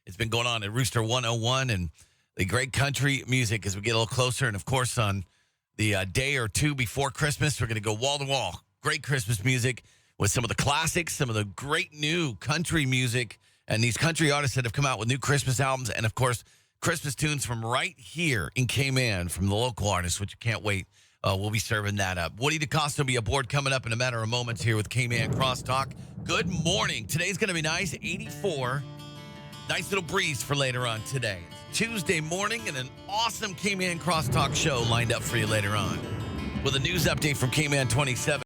It's been going on at Rooster 101 and the great country music as we get a little closer. And, of course, on the day or two before Christmas, we're going to go wall to wall. Great Christmas music with some of the classics, some of the great new country music, and these country artists that have come out with new Christmas albums. And, of course, Christmas tunes from right here in Cayman from the local artists, which you can't wait. We'll be serving that up. Woody DeCosta will be aboard coming up in a matter of moments here with Cayman Crosstalk. Good morning. Today's going to be nice, 84. Nice little breeze for later on today. It's Tuesday morning and an awesome Cayman Crosstalk show lined up for you later on. With a news update from Cayman 27.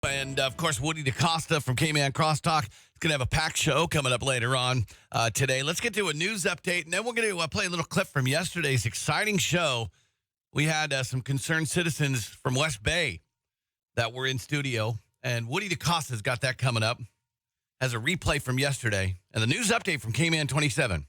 And, of course, Woody DeCosta from Cayman Crosstalk is going to have a packed show coming up later on today. Let's get to a news update, and then we're going to play a little clip from yesterday's exciting show. We had some concerned citizens from West Bay that were in studio, and Woody DeCosta's got that coming up. Has a replay from yesterday, and the news update from Cayman 27.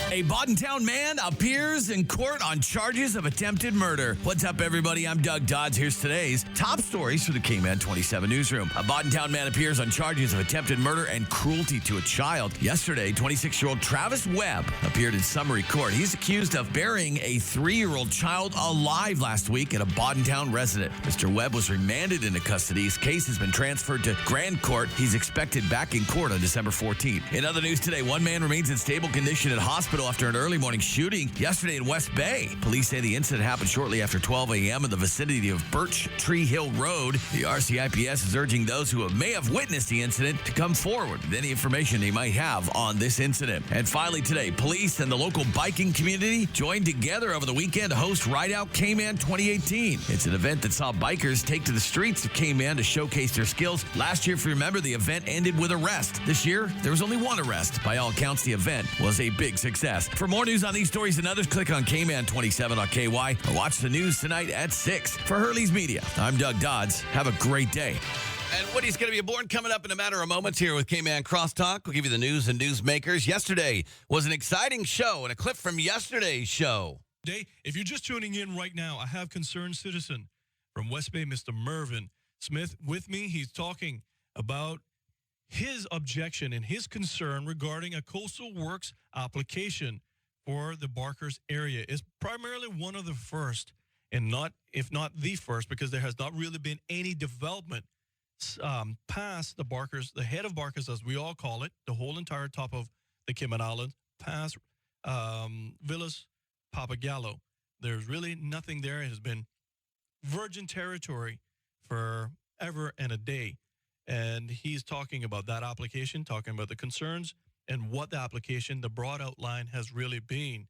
A Boddentown man appears in court on charges of attempted murder. What's up, everybody? I'm Doug Dodds. Here's today's top stories for the Cayman 27 newsroom. A Boddentown man appears on charges of attempted murder and cruelty to a child. Yesterday, 26-year-old Travis Webb appeared in summary court. He's accused of burying a 3-year-old child alive last week at a Boddentown residence. Mr. Webb was remanded into custody. His case has been transferred to Grand Court. He's expected back in court on December 14th. In other news today, one man remains in stable condition at hospital jail after an early morning shooting yesterday in West Bay. Police say the incident happened shortly after 12 a.m. in the vicinity of Birch Tree Hill Road. The RCIPS is urging those who may have witnessed the incident to come forward with any information they might have on this incident. And finally today, police and the local biking community joined together over the weekend to host Ride Out Cayman 2018. It's an event that saw bikers take to the streets of Cayman to showcase their skills. Last year, if you remember, the event ended with arrest. This year, there was only one arrest. By all accounts, the event was a big success. For more news on these stories and others, click on Cayman27.ky or watch the news tonight at 6. For Hurley's Media, I'm Doug Dodds. Have a great day. And Woody's going to be aboard coming up in a matter of moments here with Cayman Crosstalk. We'll give you the news and newsmakers. Yesterday was an exciting show, and a clip from yesterday's show. If you're just tuning in right now, I have concerned citizen from West Bay, Mr. Mervyn Smith, with me. He's talking about his objection and his concern regarding a coastal works application for the Barkers area. It's primarily one of the first, and not, if not the first, because there has not really been any development past the Barkers, the head of Barkers, as we all call it, the whole entire top of the Cayman Islands, past Villas Pappagallo. There's really nothing there. It has been virgin territory for ever and a day. And he's talking about that application, talking about the concerns and what the application, the broad outline has really been.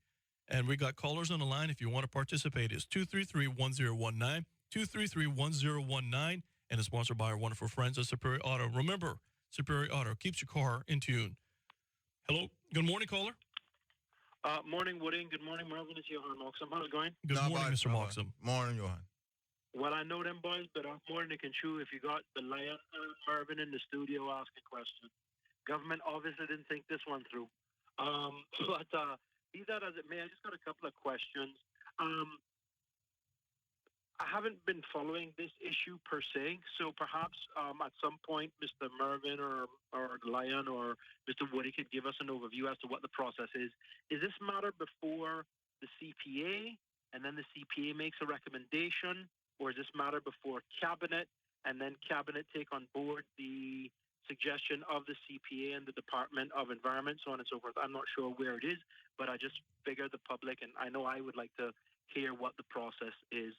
And we got callers on the line. If you want to participate, it's 233-1019, 233-1019, and it's sponsored by our wonderful friends at Superior Auto. Remember, Superior Auto keeps your car in tune. Hello. Good morning, caller. Morning, Woody. Good morning, Mervyn. It's Johan Moxham. How's it going? Good morning, Mr. Moxham. Morning, Johan. Well, I know them boys, but I'm more than they can chew if you got the lion Mervyn in the studio asking questions. Government obviously didn't think this one through. But be that as it may, I just got a couple of questions. I haven't been following this issue per se, so perhaps at some point Mr. Mervyn or Lion or Mr. Woody could give us an overview as to what the process is. Is this matter before the CPA, and then the CPA makes a recommendation, or is this matter before Cabinet, and then Cabinet take on board the suggestion of the CPA and the Department of Environment, so on and so forth? I'm not sure where it is, but I just figured the public, and I know I would like to hear what the process is.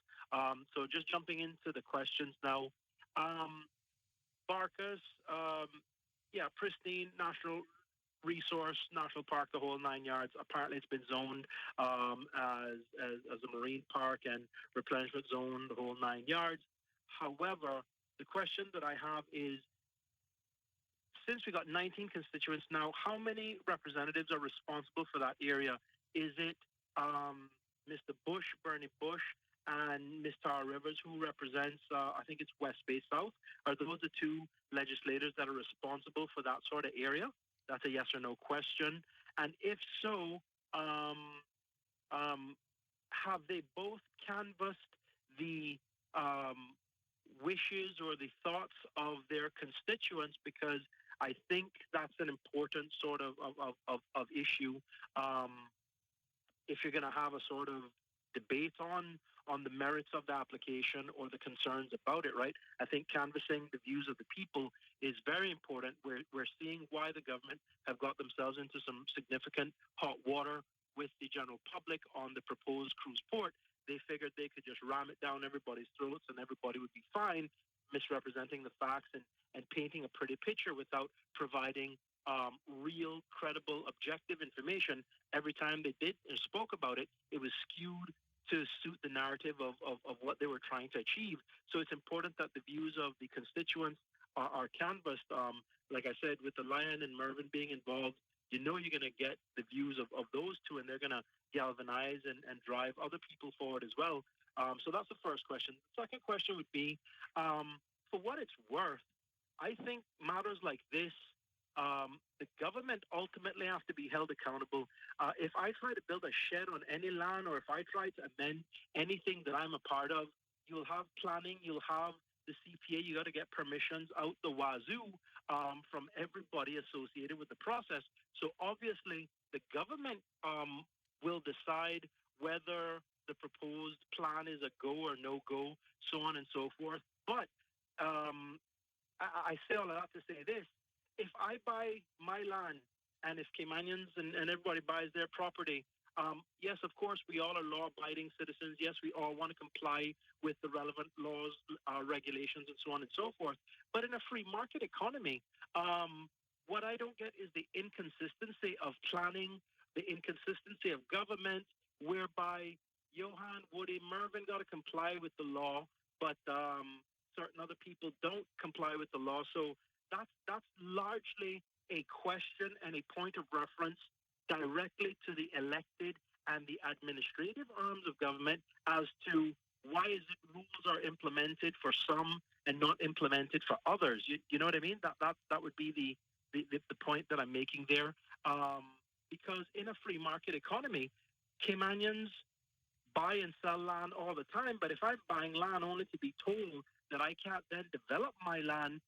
So just jumping into the questions now. Barkers, pristine national resource, national park, the whole 9 yards. Apparently it's been zoned as a marine park and replenishment zone, the whole 9 yards. However, the question that I have is, since we got 19 constituents now, how many representatives are responsible for that area? Is it Mr. Bush, Bernie Bush, and Ms. Tara Rivers, who represents, I think it's West Bay South? Are those the two legislators that are responsible for that sort of area? That's a yes or no question. And if so, have they both canvassed the wishes or the thoughts of their constituents? Because I think that's an important sort of issue. If you're going to have a sort of debate on the merits of the application or the concerns about it, right? I think canvassing the views of the people is very important. We're seeing why the government have got themselves into some significant hot water with the general public on the proposed cruise port. They figured they could just ram it down everybody's throats and everybody would be fine, misrepresenting the facts and painting a pretty picture without providing real, credible, objective information. Every time they did and spoke about it, it was skewed to suit the narrative of what they were trying to achieve. So it's important that the views of the constituents are canvassed. Like I said, with the Lion and Mervyn being involved, you know you're going to get the views of those two, and they're going to galvanize and drive other people forward as well. So that's the first question. The second question would be, for what it's worth, I think matters like this, the government ultimately have to be held accountable. If I try to build a shed on any land, or if I try to amend anything that I'm a part of, you'll have planning, you'll have the CPA, you got to get permissions out the wazoo from everybody associated with the process. So obviously the government will decide whether the proposed plan is a go or no go, so on and so forth. But I say all of that to say this: if I buy my land and if Caymanians and everybody buys their property, yes, of course, we all are law-abiding citizens. Yes, we all want to comply with the relevant laws, regulations, and so on and so forth. But in a free market economy, what I don't get is the inconsistency of planning, the inconsistency of government, whereby Johan, Woody, Mervyn got to comply with the law, but certain other people don't comply with the law. So that's largely a question and a point of reference directly to the elected and the administrative arms of government as to why is it rules are implemented for some and not implemented for others. You know what I mean? That would be the point that I'm making there. Because in a free market economy, Caymanians buy and sell land all the time. But if I'm buying land only to be told that I can't then develop my land,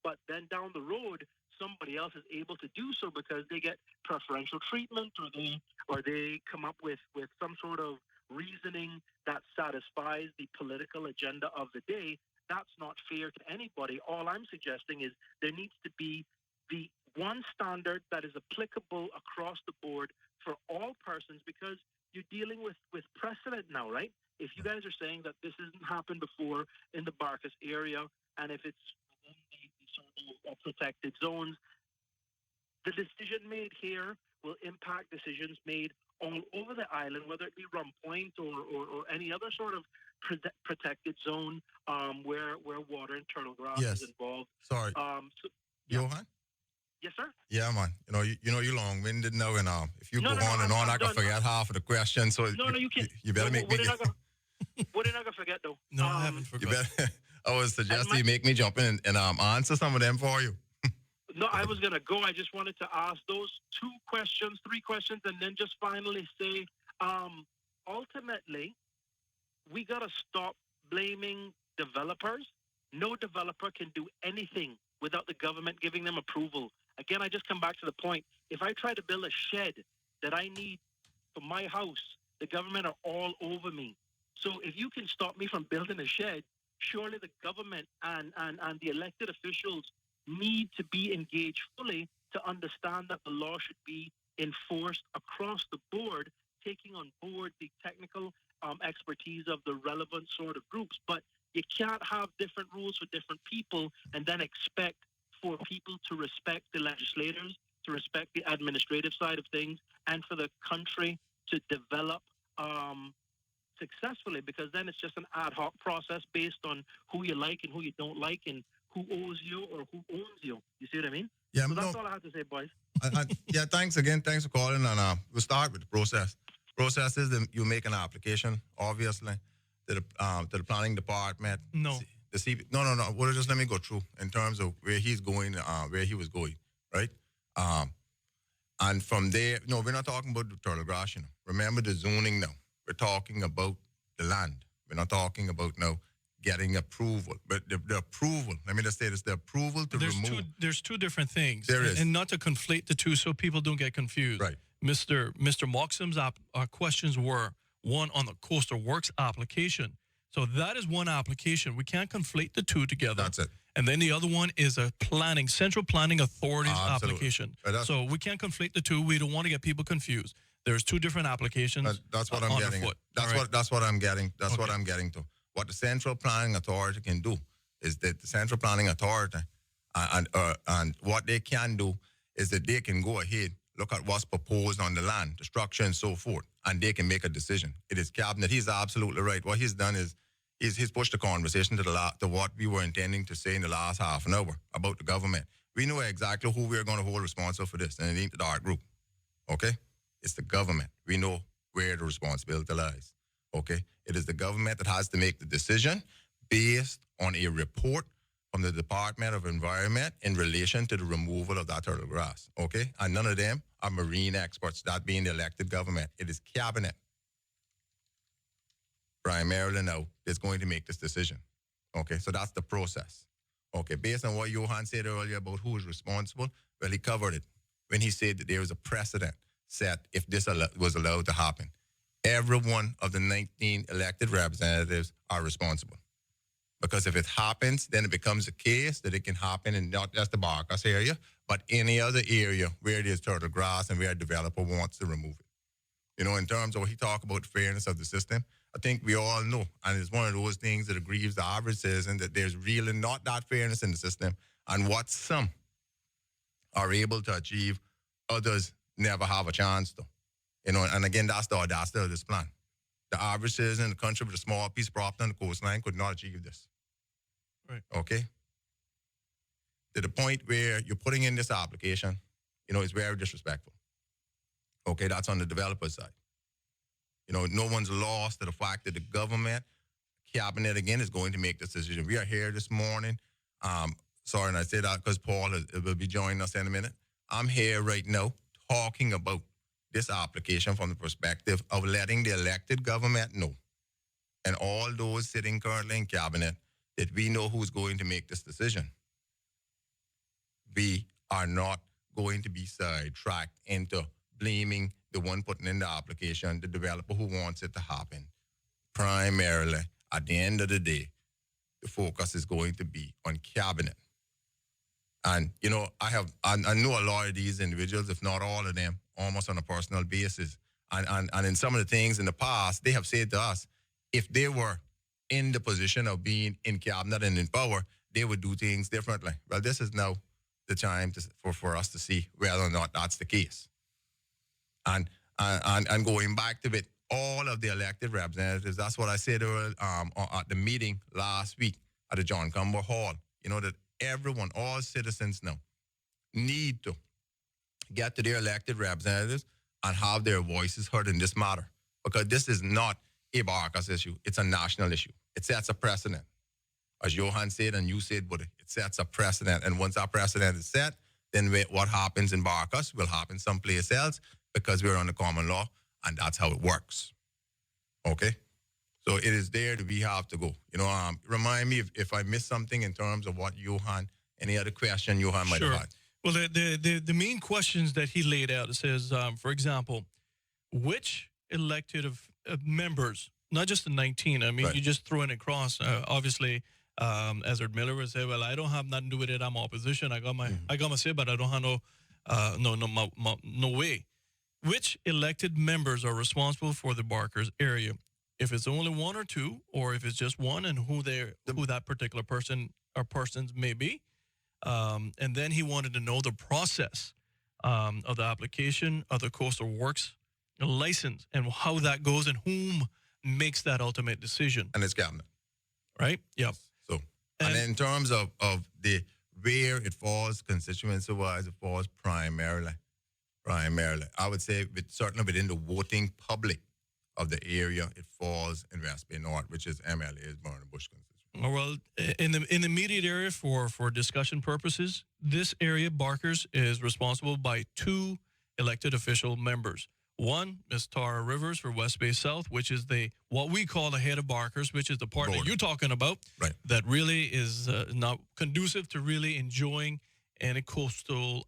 but then down the road somebody else is able to do so because they get preferential treatment, or they come up with some sort of reasoning that satisfies the political agenda of the day, that's not fair to anybody. All I'm suggesting is there needs to be the one standard that is applicable across the board for all persons, because you're dealing with precedent now, right? If you guys are saying that this hasn't happened before in the Barcus area, and if it's within the sort of protected zones, the decision made here will impact decisions made all over the island, whether it be Rum Point or any other sort of protected zone where water and turtle grass is involved. Sorry. Johan? Yes, sir. Yeah, man. You're long-winded now, and if you No, go no, on and on, I can forget half of the question. So No, you can't. You better make me. What did I gonna forget though? No, I haven't forgotten. You better. I would suggest you make me jump in and answer some of them for you. No, I was gonna go. I just wanted to ask those three questions, and then just finally say, ultimately, we gotta stop blaming developers. No developer can do anything without the government giving them approval. Again, I just come back to the point. If I try to build a shed that I need for my house, the government are all over me. So if you can stop me from building a shed, surely the government and the elected officials need to be engaged fully to understand that the law should be enforced across the board, taking on board the technical expertise of the relevant sort of groups. But you can't have different rules for different people and then expect for people to respect the legislators, to respect the administrative side of things, and for the country to develop successfully, because then it's just an ad hoc process based on who you like and who you don't like and who owes you or who owns you. You see what I mean? Yeah, so that's all I have to say, boys. Yeah, thanks again. Thanks for calling. And we'll start with the process. Process is that you make an application, obviously, to the planning department. No. No. Well, just let me go through in terms of where he's going, where he was going, right? And from there, no, we're not talking about the turtle grass, Remember the zoning now. We're talking about the land. We're not talking about now getting approval. But the approval, let me just say this, the approval to remove. There's two different things. There is. And not to conflate the two so people don't get confused. Right. Mr. Moxham's questions were, one on the Coastal Works application. So that is one application. We can't conflate the two together. That's it. And then the other one is a Central Planning Authority's application. So we can't conflate the two. We don't want to get people confused. There's two different applications. That's what I'm getting. That's what I'm getting. That's what I'm getting to. What the Central Planning Authority can do is that the Central Planning Authority and what they can do is that they can go ahead, look at what's proposed on the land, the structure and so forth, and they can make a decision. It is cabinet. He's absolutely right. What he's done is he's pushed the conversation to what we were intending to say in the last half an hour about the government. We know exactly who we're going to hold responsible for this, and it ain't the dark group. Okay? It's the government. We know where the responsibility lies. Okay? It is the government that has to make the decision based on a report from the Department of Environment in relation to the removal of that turtle grass. Okay? And none of them are marine experts, that being the elected government. It is cabinet primarily now that's going to make this decision. Okay? So that's the process. Okay? Based on what Johan said earlier about who is responsible, well, he covered it when he said that there was a precedent set if this was allowed to happen. Every one of the 19 elected representatives are responsible. Because if it happens, then it becomes a case that it can happen in not just the Barkas area, but any other area where there's turtle grass and where a developer wants to remove it. You know, in terms of what he talked about the fairness of the system, I think we all know, and it's one of those things that grieves the average citizen that there's really not that fairness in the system, and what some are able to achieve, others never have a chance to. You know, and again, that's the audacity of this plan. The average citizen in the country with a small piece of property on the coastline could not achieve this. Right. Okay? To the point where you're putting in this application, you know, it's very disrespectful. Okay, that's on the developer side. You know, no one's lost to the fact that the government, cabinet, again, is going to make this decision. We are here this morning. Sorry, and I say that because Paul will be joining us in a minute. I'm here right now talking about this application from the perspective of letting the elected government know, and all those sitting currently in cabinet, that we know who's going to make this decision. We are not going to be sidetracked into blaming the one putting in the application, the developer who wants it to happen. Primarily, at the end of the day, the focus is going to be on cabinet. And, you know, I know a lot of these individuals, if not all of them, almost on a personal basis. And in some of the things in the past, they have said to us, if they were in the position of being in cabinet and in power, they would do things differently. Well, this is now the time for us to see whether or not that's the case. And going back to it, all of the elected representatives, that's what I said at the meeting last week at the John Cumber Hall, you know, that everyone, all citizens now, need to get to their elected representatives and have their voices heard in this matter. Because this is not a Barkas issue. It's a national issue. It sets a precedent. As Johan said and you said, but it sets a precedent. And once that precedent is set, then what happens in Barkas will happen someplace else because we're on the common law, and that's how it works. Okay? So it is there that we have to go. You know, remind me if I missed something in terms of what Johan, any other question Johan might have had. Well, the main questions that he laid out, it says, for example, which elected of members, not just the 19, I mean, Right. you just throw it across. Obviously, Ezra Miller would say, well, I don't have nothing to do with it. I'm opposition. I got my say, but I don't have no way. Which elected members are responsible for the Barkers area? If it's only one or two, or if it's just one, and who that particular person or persons may be. And then he wanted to know the process of the application of the Coastal Works license and how that goes and whom makes that ultimate decision. And it's cabinet. Right? Yep. So, and in terms of the where it falls constituency-wise, it falls primarily. I would say certainly within the voting public of the area, it falls in West Bay North, which is MLA's Burner Bush constituency. Well, in the immediate area for discussion purposes, this area, Barkers, is responsible by two elected official members. One, Ms. Tara Rivers for West Bay South, which is what we call the head of Barkers, which is the part that you're talking about, right, that really is not conducive to really enjoying any coastal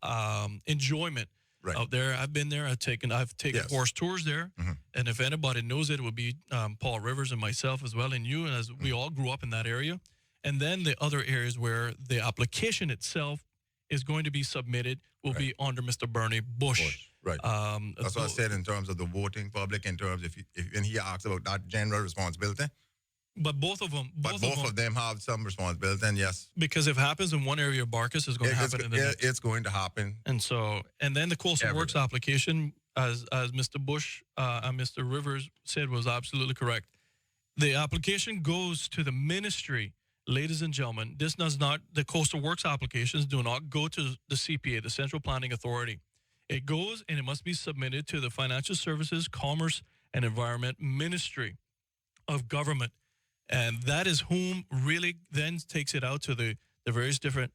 enjoyment. Right. Out there. I've been there. I've taken Yes. horse tours there. Mm-hmm. And if anybody knows it would be Paul Rivers and myself as well, and you, as we all grew up in that area. And then the other areas where the application itself is going to be submitted will be under Mr. Bernie Bush. Right. That's what I said in terms of the voting public, in terms if when he asks about that general responsibility. But both of them. Both of them have some responsibility, and yes. Because if it happens in one area of Barkers, it's going to happen in the next. It's going to happen. And then the Coastal Works application, as Mr. Bush and Mr. Rivers said, was absolutely correct. The application goes to the ministry, ladies and gentlemen. This does not, the Coastal Works applications do not go to the CPA, the Central Planning Authority. It goes and it must be submitted to the Financial Services, Commerce, and Environment Ministry of Government. And that is whom really then takes it out to the various different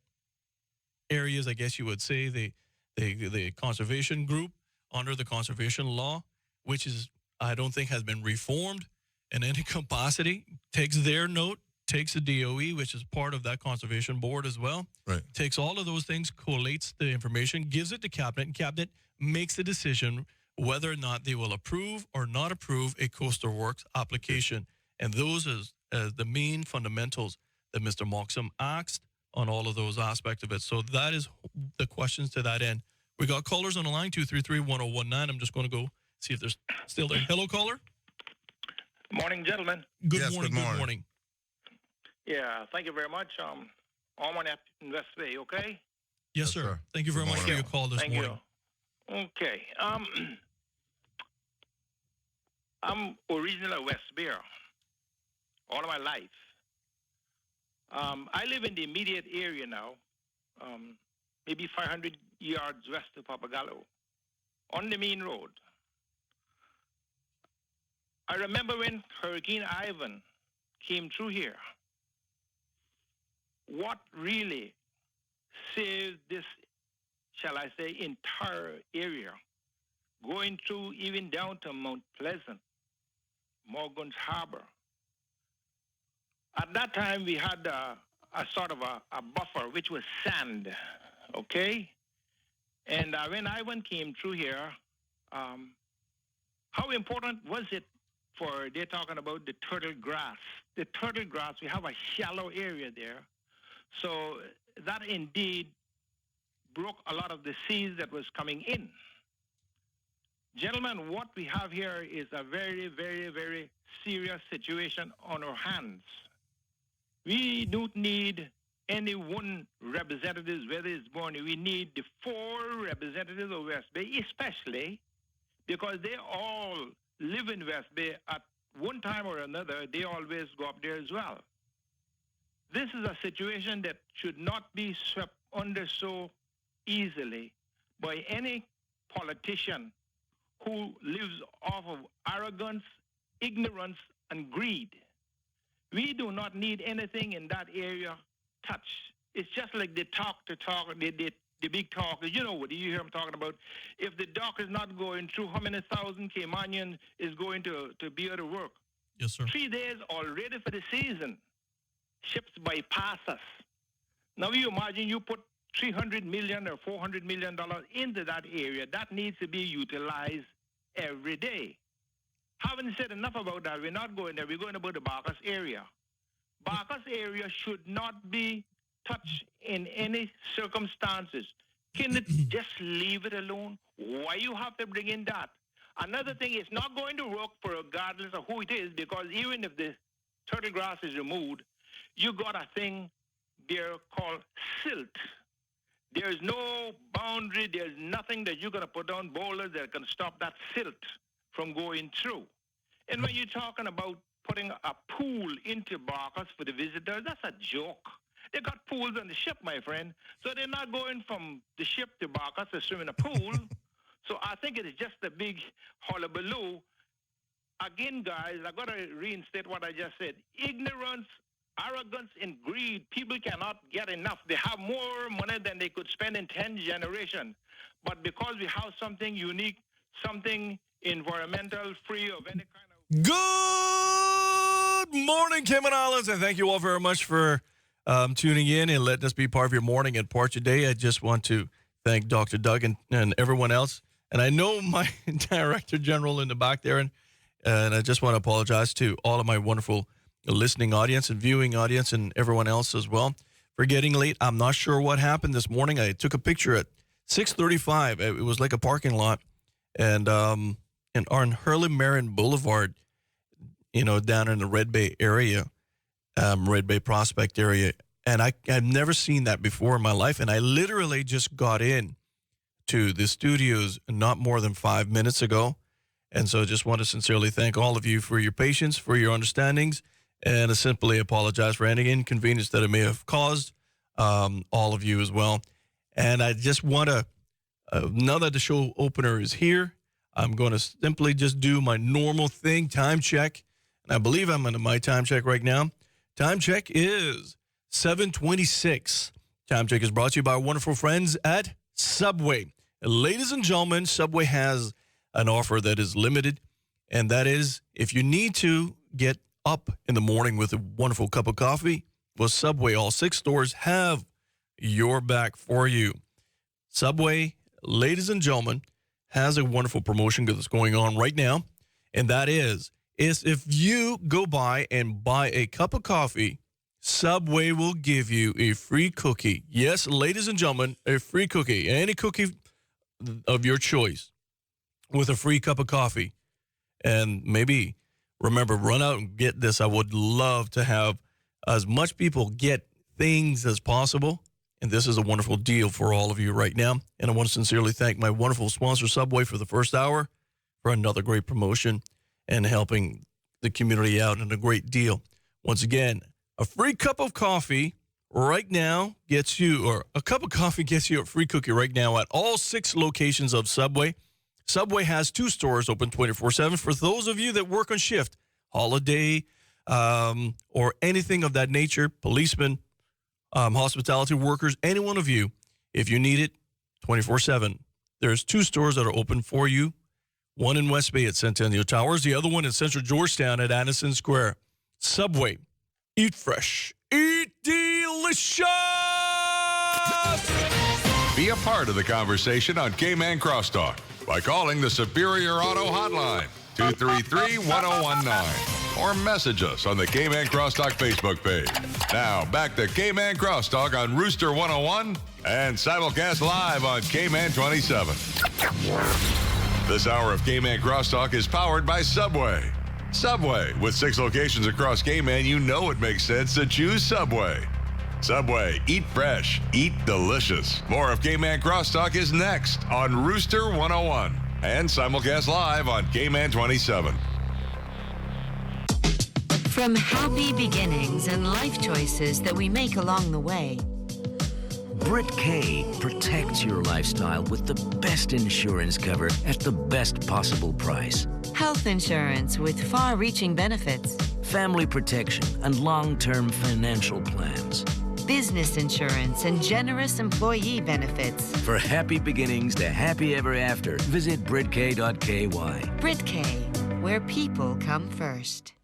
areas, I guess you would say, the conservation group under the conservation law, which is, I don't think has been reformed in any capacity, takes their note, takes the DOE, which is part of that conservation board as well, right, takes all of those things, collates the information, gives it to cabinet, and cabinet makes the decision whether or not they will approve or not approve a Coastal Works application. And those is the main fundamentals that Mr. Moxham asked on all of those aspects of it. So that is the questions to that end. We got callers on the line, 233-1019. I'm just going to go see if they're still there. Hello, caller. Morning, gentlemen. Good Yes, morning. good Good morning. morning. Yeah, thank you very much. Almond in West Bay, okay? Yes, Yes, sir. sir. Thank you very Good much for morning. your call this Thank morning. you. Okay. I'm originally West Bay all of my life. I live in the immediate area now, maybe 500 yards west of Papagallo, on the main road. I remember when Hurricane Ivan came through here. What really saved this, shall I say, entire area, going through even down to Mount Pleasant, Morgan's Harbor. At that time, we had a sort of a buffer, which was sand, okay? And when Ivan came through here, how important was it for, they're talking about the turtle grass. The turtle grass, we have a shallow area there. So that indeed broke a lot of the seas that was coming in. Gentlemen, what we have here is a very, very, very serious situation on our hands. We don't need any one representative, whether it's born. We need the 4 representatives of West Bay, especially because they all live in West Bay at one time or another. They always go up there as well. This is a situation that should not be swept under so easily by any politician who lives off of arrogance, ignorance, and greed. We do not need anything in that area touched. It's just like they talk, the big talk. You know what you hear them talking about. If the dock is not going through, how many thousand Caymanians is going to be able to work? Yes, sir. 3 days already for the season. Ships bypass us. Now you imagine you put $300 million or $400 million into that area. That needs to be utilized every day. Having said enough about that, we're not going there. We're going about the Barkas area. Barkas area should not be touched in any circumstances. Can it just leave it alone? Why you have to bring in that? Another thing, it's not going to work for regardless of who it is, because even if the turtle grass is removed, you got a thing there called silt. There's no boundary. There's nothing that you're going to put down boulders that can stop that silt from going through. And when you're talking about putting a pool into Barkas for the visitors, that's a joke. They got pools on the ship, my friend. So they're not going from the ship to Barkas to swim in a pool. So I think it is just a big hullabaloo. Again, guys, I got to reinstate what I just said. Ignorance, arrogance, and greed. People cannot get enough. They have more money than they could spend in 10 generations. But because we have something unique, something environmental, free of any kind of... Good morning, Cayman Islands, and thank you all very much for tuning in and letting us be part of your morning and part of your day. I just want to thank Dr. Doug and everyone else. And I know my Director General in the back there, and I just want to apologize to all of my wonderful listening audience and viewing audience and everyone else as well for getting late. I'm not sure what happened this morning. I took a picture at 6:35. It was like a parking lot, and on Hurley Marion Boulevard, down in the Red Bay area, Red Bay Prospect area. And I've never seen that before in my life. And I literally just got in to the studios not more than 5 minutes ago. And so I just want to sincerely thank all of you for your patience, for your understandings, and I simply apologize for any inconvenience that it may have caused all of you as well. And I just want to, now that the show opener is here, I'm going to simply just do my normal thing, time check. And I believe I'm into my time check right now. Time check is 7:26. Time check is brought to you by our wonderful friends at Subway. Ladies and gentlemen, Subway has an offer that is limited, and that is if you need to get up in the morning with a wonderful cup of coffee, well, Subway, all 6 stores have your back for you. Subway, ladies and gentlemen, has a wonderful promotion that's going on right now, and that is if you go by and buy a cup of coffee Subway will give you a free cookie. Yes, ladies and gentlemen, a free cookie. Any cookie of your choice with a free cup of coffee. And maybe, remember, run out and get this. I would love to have as much people get things as possible. And this is a wonderful deal for all of you right now. And I want to sincerely thank my wonderful sponsor, Subway, for the first hour, for another great promotion and helping the community out, and a great deal. Once again, a free cup of coffee right now gets you, or a cup of coffee gets you a free cookie right now at all 6 locations of Subway. Subway has 2 stores open 24/7 for those of you that work on shift, holiday, or anything of that nature, policemen, hospitality workers, any one of you, if you need it, 24/7. There's 2 stores that are open for you. One in West Bay at Centennial Towers, the other one in Central Georgetown at Addison Square. Subway, eat fresh, eat delicious! Be a part of the conversation on K-Man Crosstalk by calling the Superior Auto Hotline, 233-1019, or message us on the K-Man Crosstalk Facebook page. Now, back to K-Man Crosstalk on Rooster 101 and simulcast live on K-Man 27. This hour of K-Man Crosstalk is powered by Subway. Subway, with 6 locations across K-Man, you know it makes sense to choose Subway. Subway, eat fresh, eat delicious. More of K-Man Crosstalk is next on Rooster 101 and simulcast live on K-Man 27. From happy beginnings and life choices that we make along the way, Brit K protects your lifestyle with the best insurance cover at the best possible price. health insurance with far-reaching benefits, Family protection and long-term financial plans. business insurance and generous employee benefits. For happy beginnings to happy ever after, visit BritK.ky. Brit-K, where people come first.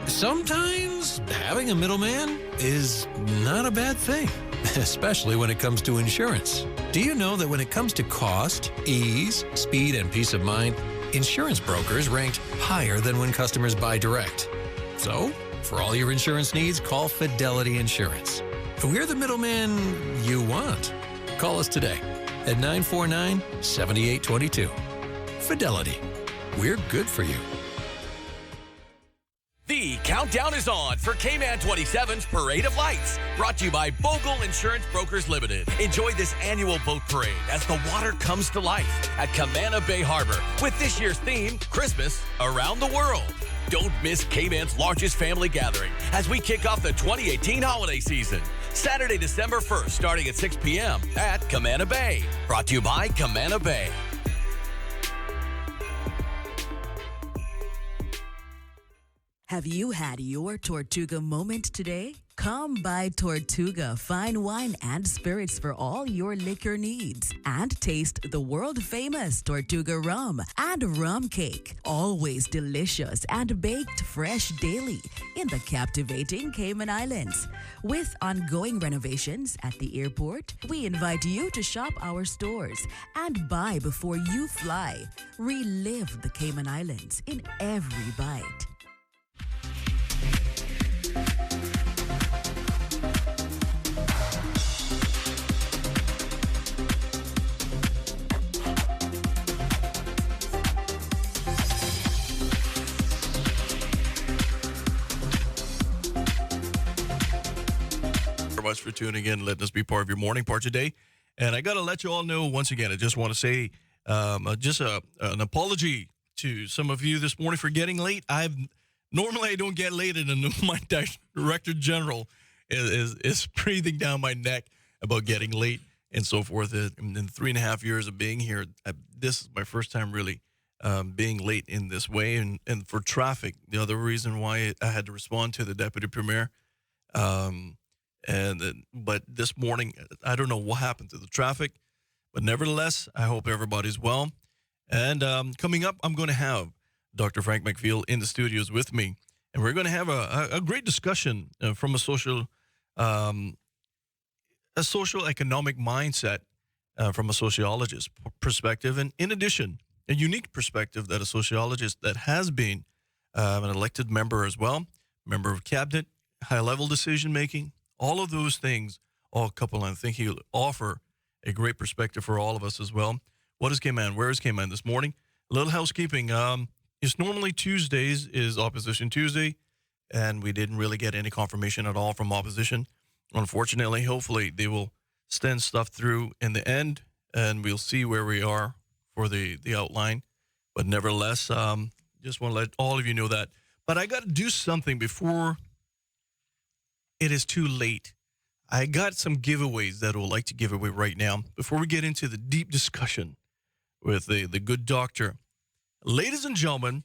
Sometimes having a middleman is not a bad thing, especially when it comes to insurance. Do you know that when it comes to cost, ease, speed, and peace of mind, insurance brokers ranked higher than when customers buy direct? So, for all your insurance needs, call Fidelity Insurance. We're the middleman you want. Call us today at 949-7822. Fidelity. We're good for you. The countdown is on for K-Man 27's Parade of Lights, brought to you by Bogle Insurance Brokers Limited. Enjoy this annual boat parade as the water comes to life at Camana Bay Harbor with this year's theme, Christmas Around the World. Don't miss K-Man's largest family gathering as we kick off the 2018 holiday season. Saturday, December 1st, starting at 6 p.m. at Camana Bay. Brought to you by Camana Bay. Have you had your Tortuga moment today? Come by Tortuga Fine Wine and Spirits for all your liquor needs. And taste the world-famous Tortuga rum and rum cake. Always delicious and baked fresh daily in the captivating Cayman Islands. With ongoing renovations at the airport, we invite you to shop our stores and buy before you fly. Relive the Cayman Islands in every bite. Much for tuning in, letting us be part of your morning, part of your day. And I got to let you all know, once again, I just want to say an apology to some of you this morning for getting late. Normally I don't get late, and my director general is breathing down my neck about getting late and so forth. In 3.5 years of being here, this is my first time really being late in this way, and for traffic. The other reason why I had to respond to the deputy premier. But this morning, I don't know what happened to the traffic, but nevertheless, I hope everybody's well. And coming up, I'm going to have Dr. Frank McFeel in the studios with me, and we're going to have a great discussion from a social economic mindset from a sociologist's perspective, and in addition, a unique perspective that a sociologist that has been an elected member as well, member of cabinet, high-level decision-making, all of those things all couple, and I think he'll offer a great perspective for all of us as well. What is K-Man? Where is K-Man this morning? A little housekeeping. It's normally Tuesdays is Opposition Tuesday, and we didn't really get any confirmation at all from opposition. Unfortunately, hopefully they will send stuff through in the end, and we'll see where we are for the outline. But nevertheless, just want to let all of you know that. But I got to do something before it is too late. I got some giveaways that I would like to give away right now before we get into the deep discussion with the good doctor. Ladies and gentlemen,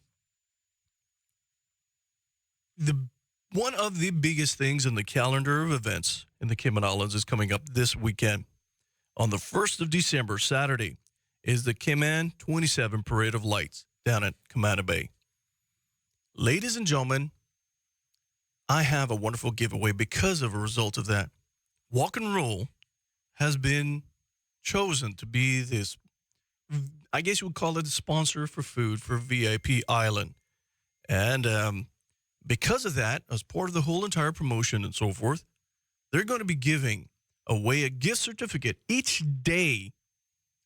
one of the biggest things in the calendar of events in the Cayman Islands is coming up this weekend. On the 1st of December, Saturday, is the Cayman 27 Parade of Lights down at Camana Bay. Ladies and gentlemen, I have a wonderful giveaway because of a result of that. Walk and Roll has been chosen to be this, I guess you would call it a sponsor for food for VIP Island. And because of that, as part of the whole entire promotion and so forth, they're going to be giving away a gift certificate each day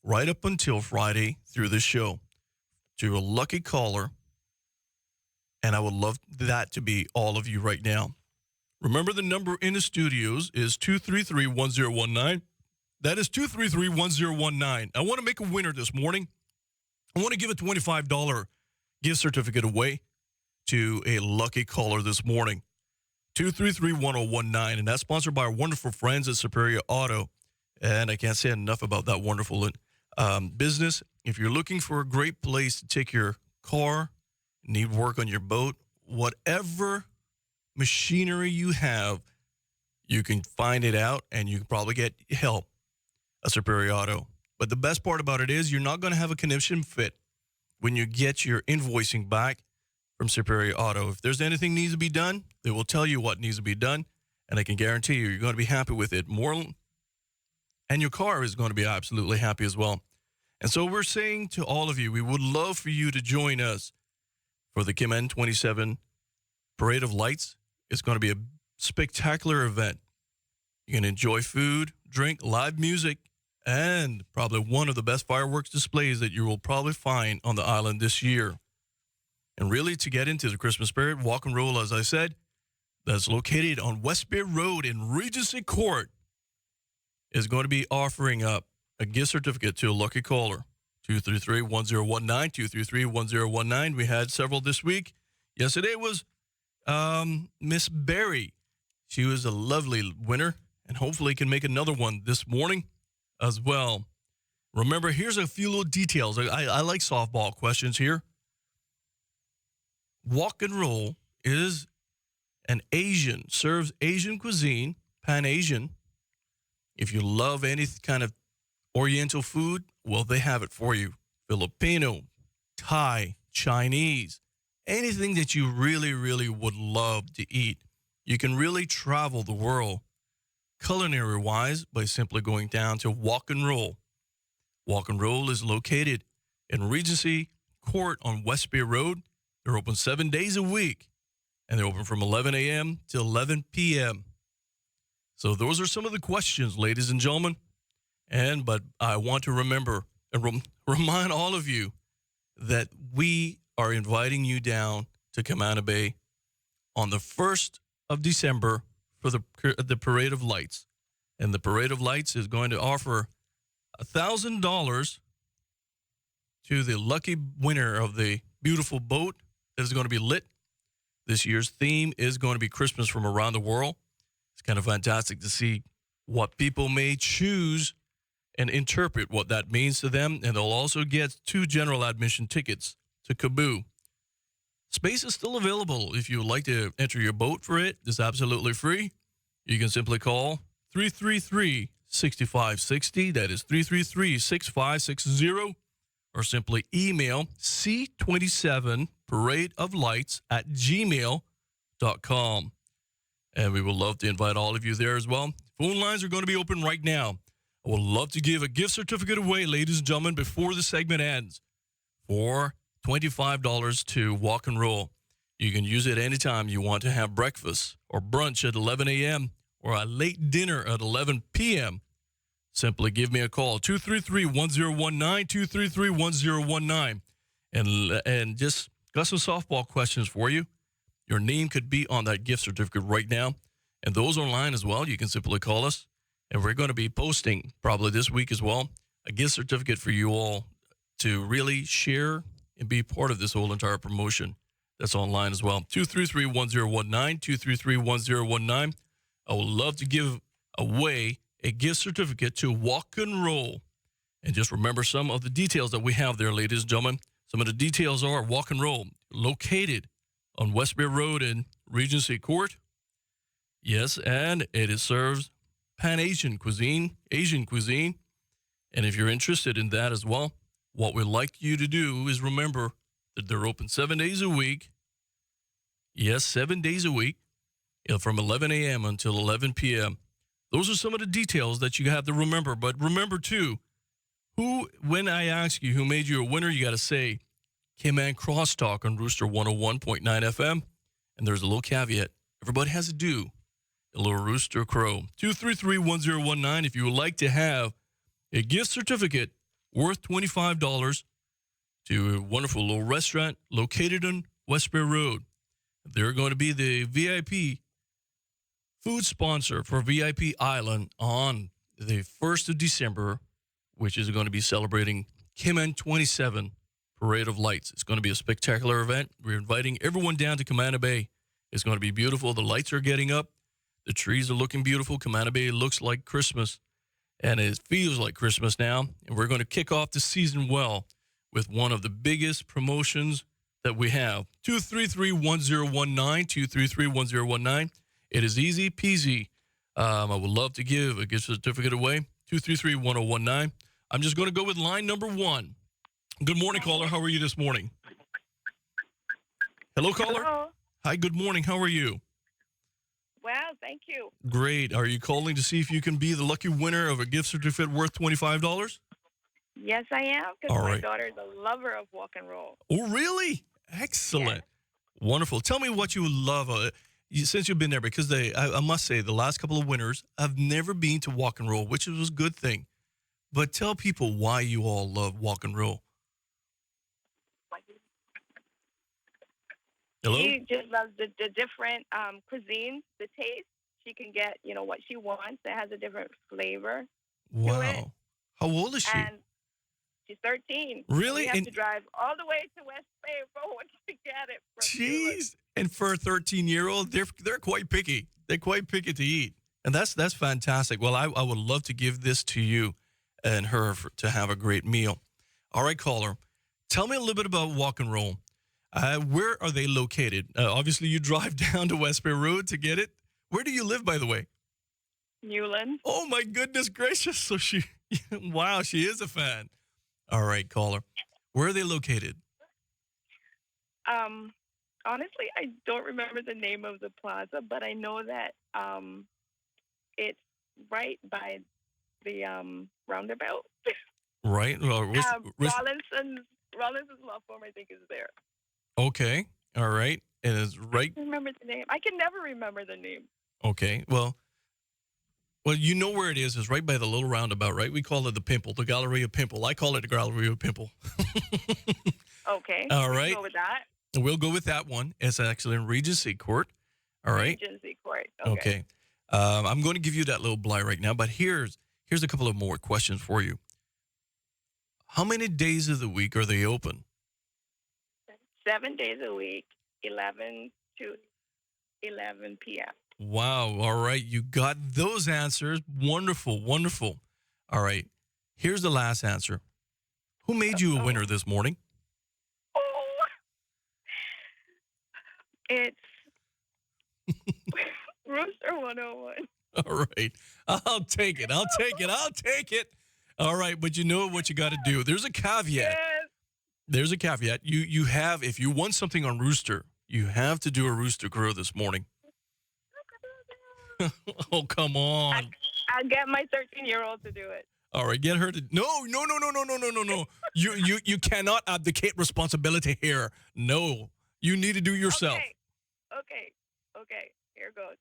right up until Friday through the show to a lucky caller. And I would love that to be all of you right now. Remember, the number in the studios is 233-1019. That is 233-1019. I want to make a winner this morning. I want to give a $25 gift certificate away to a lucky caller this morning. 233-1019. And that's sponsored by our wonderful friends at Superior Auto. And I can't say enough about that wonderful business. If you're looking for a great place to take your car, need work on your boat, whatever machinery you have, you can find it out and you can probably get help at Superior Auto. But the best part about it is you're not going to have a connection fit when you get your invoicing back from Superior Auto. If there's anything needs to be done, they will tell you what needs to be done, and I can guarantee you, you're going to be happy with it more, and your car is going to be absolutely happy as well. And so we're saying to all of you, we would love for you to join us for the Cayman 27 Parade of Lights. It's going to be a spectacular event. You can enjoy food, drink, live music, and probably one of the best fireworks displays that you will probably find on the island this year. And really, to get into the Christmas spirit, Walk and Roll, as I said, that's located on West Bay Road in Regency Court, is going to be offering up a gift certificate to a lucky caller. 233-1019, 233-1019. We had several this week. Yesterday was Miss Berry. She was a lovely winner, and hopefully can make another one this morning as well. Remember, here's a few little details. I like softball questions here. Walk and Roll is an Asian, serves Asian cuisine, Pan-Asian. If you love any kind of Oriental food, well, they have it for you. Filipino, Thai, Chinese, anything that you really, really would love to eat. You can really travel the world culinary-wise by simply going down to Walk and Roll. Walk and Roll is located in Regency Court on West Bay Road. They're open 7 days a week, and they're open from 11 a.m. to 11 p.m. So those are some of the questions, ladies and gentlemen. But I want to remember and remind all of you that we are inviting you down to Camana Bay on the 1st of December for the Parade of Lights. And the Parade of Lights is going to offer $1,000 to the lucky winner of the beautiful boat that is going to be lit. This year's theme is going to be Christmas from around the world. It's kind of fantastic to see what people may choose and interpret what that means to them. And they'll also get 2 general admission tickets to Kaboo. Space is still available if you would like to enter your boat for it. It's absolutely free. You can simply call 333-6560. That is 333-6560. Or simply email c27paradeoflights@gmail.com. And we would love to invite all of you there as well. Phone lines are going to be open right now. I would love to give a gift certificate away, ladies and gentlemen, before the segment ends for $25 to Walk and Roll. You can use it anytime you want to have breakfast or brunch at 11 a.m. or a late dinner at 11 p.m. Simply give me a call, 233-1019, 233-1019. And just got some softball questions for you. Your name could be on that gift certificate right now. And those online as well, you can simply call us. And we're going to be posting probably this week as well a gift certificate for you all to really share and be part of this whole entire promotion. That's online as well. 233-1019, 233-1019. I would love to give away a gift certificate to Walk and Roll. And just remember some of the details that we have there, ladies and gentlemen. Some of the details are Walk and Roll, located on Westbury Road in Regency Court. Yes, and it serves Pan-Asian cuisine, Asian cuisine. And if you're interested in that as well, what we'd like you to do is remember that they're open 7 days a week. Yes, 7 days a week, from 11 a.m. until 11 p.m. Those are some of the details that you have to remember. But remember, too, when I ask you who made you a winner, you got to say, K-Man Crosstalk on Rooster 101.9 FM. And there's a little caveat. Everybody has to do a little Rooster Crow. 233-1019 if you would like to have a gift certificate worth $25 to a wonderful little restaurant located on Westbury Road. They're going to be the VIP food sponsor for VIP Island on the 1st of December, which is going to be celebrating K-Man 27 Parade of Lights. It's going to be a spectacular event. We're inviting everyone down to Camana Bay. It's going to be beautiful. The lights are getting up. The trees are looking beautiful. Camana Bay looks like Christmas, and it feels like Christmas now. And we're going to kick off the season well with one of the biggest promotions that we have. 233-1019, 233-1019. It is easy peasy. I would love to give a gift certificate away. 233-1019. I'm just going to go with line number 1. Good morning, caller. How are you this morning? Hello, caller. Hello. Hi, good morning. How are you? Well, thank you. Great. Are you calling to see if you can be the lucky winner of a gift certificate worth $25? Yes, I am, because All my right. daughter is a lover of Walk and Roll. Oh, really? Excellent. Wonderful. Tell me what you love since you've been there, because I must say, the last couple of winners have never been to Walk and Roll, which was a good thing. But tell people why you all love Walk and Roll. Hello? She just loves the different cuisines, the taste. She can get, what she wants. It has a different flavor. Wow. How old is she? And she's 13. Really? We have And- to drive all the way to West Bay Road to get it. Jeez. And for a 13-year-old, they're quite picky. They're quite picky to eat. And that's fantastic. Well, I would love to give this to you and her to have a great meal. All right, caller. Tell me a little bit about Walk and Roll. Where are they located? Obviously, you drive down to Westbury Road to get it. Where do you live, by the way? Newland. Oh, my goodness gracious. So wow, she is a fan. All right, caller. Where are they located? Honestly, I don't remember the name of the plaza, but I know that it's right by the roundabout. Right. Well, Rollinson's Law Firm, I think, is there. okay. All right. And it's right. I remember the name. I can never remember the name. Okay. Well, you know where it is. It's right by the little roundabout, right? We call it the Pimple, the Galleria Pimple. I call it the Galleria Pimple. Okay. All we can right. go with that. We'll go with that one. It's actually in Regency Court. All right. Regency Court. Okay. I'm going to give you that little blight right now, but here's a couple of more questions for you. How many days of the week are they open? 7 days a week, 11 to 11 p.m. Wow. All right. You got those answers. Wonderful. Wonderful. All right. Here's the last answer. Who made you a winner this morning? Oh, it's Rooster 101. All right. I'll take it. All right. But you know what you got to do. There's a caveat. Yes. There's a caveat. You have, if you want something on Rooster, you have to do a Rooster Crow this morning. Oh, come on. I'll get my 13-year-old to do it. All right, get her to. No. You cannot abdicate responsibility here. No, You need to do yourself. Okay. Here goes.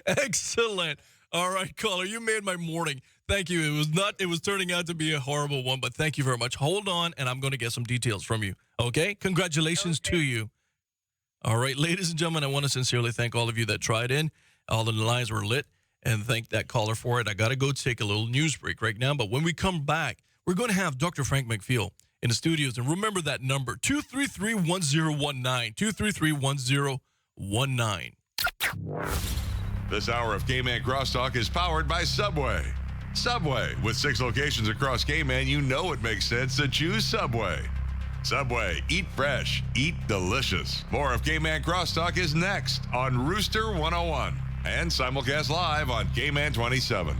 Excellent. All right, caller, you made my morning. Thank you. It was turning out to be a horrible one, but thank you very much. Hold on, and I'm going to get some details from you. Okay? Congratulations to you. All right, ladies and gentlemen, I want to sincerely thank all of you that tried in. All the lines were lit, and thank that caller for it. I got to go take a little news break right now, but when we come back, we're going to have Dr. Frank McFeel in the studios. And remember that number, 233-1019, 233-1019. This hour of K-Man Crosstalk is powered by Subway. Subway. With 6 locations across K-Man, you know it makes sense to choose Subway. Subway. Eat fresh. Eat delicious. More of K-Man Crosstalk is next on Rooster 101 and simulcast live on K-Man 27.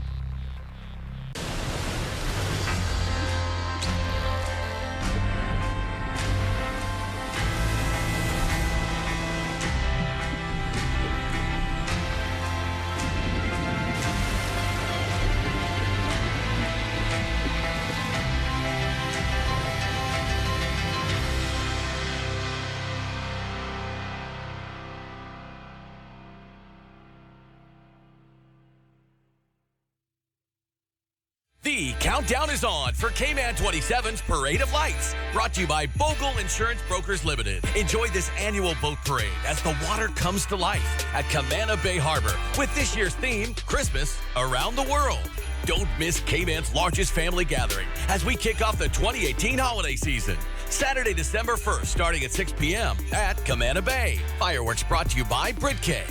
The countdown is on for K-Man 27's Parade of Lights, brought to you by Bogle Insurance Brokers Limited. Enjoy this annual boat parade as the water comes to life at Camana Bay Harbor with this year's theme, Christmas Around the World. Don't miss K-Man's largest family gathering as we kick off the 2018 holiday season. Saturday, December 1st, starting at 6 p.m. at Camana Bay. Fireworks brought to you by Brit-K.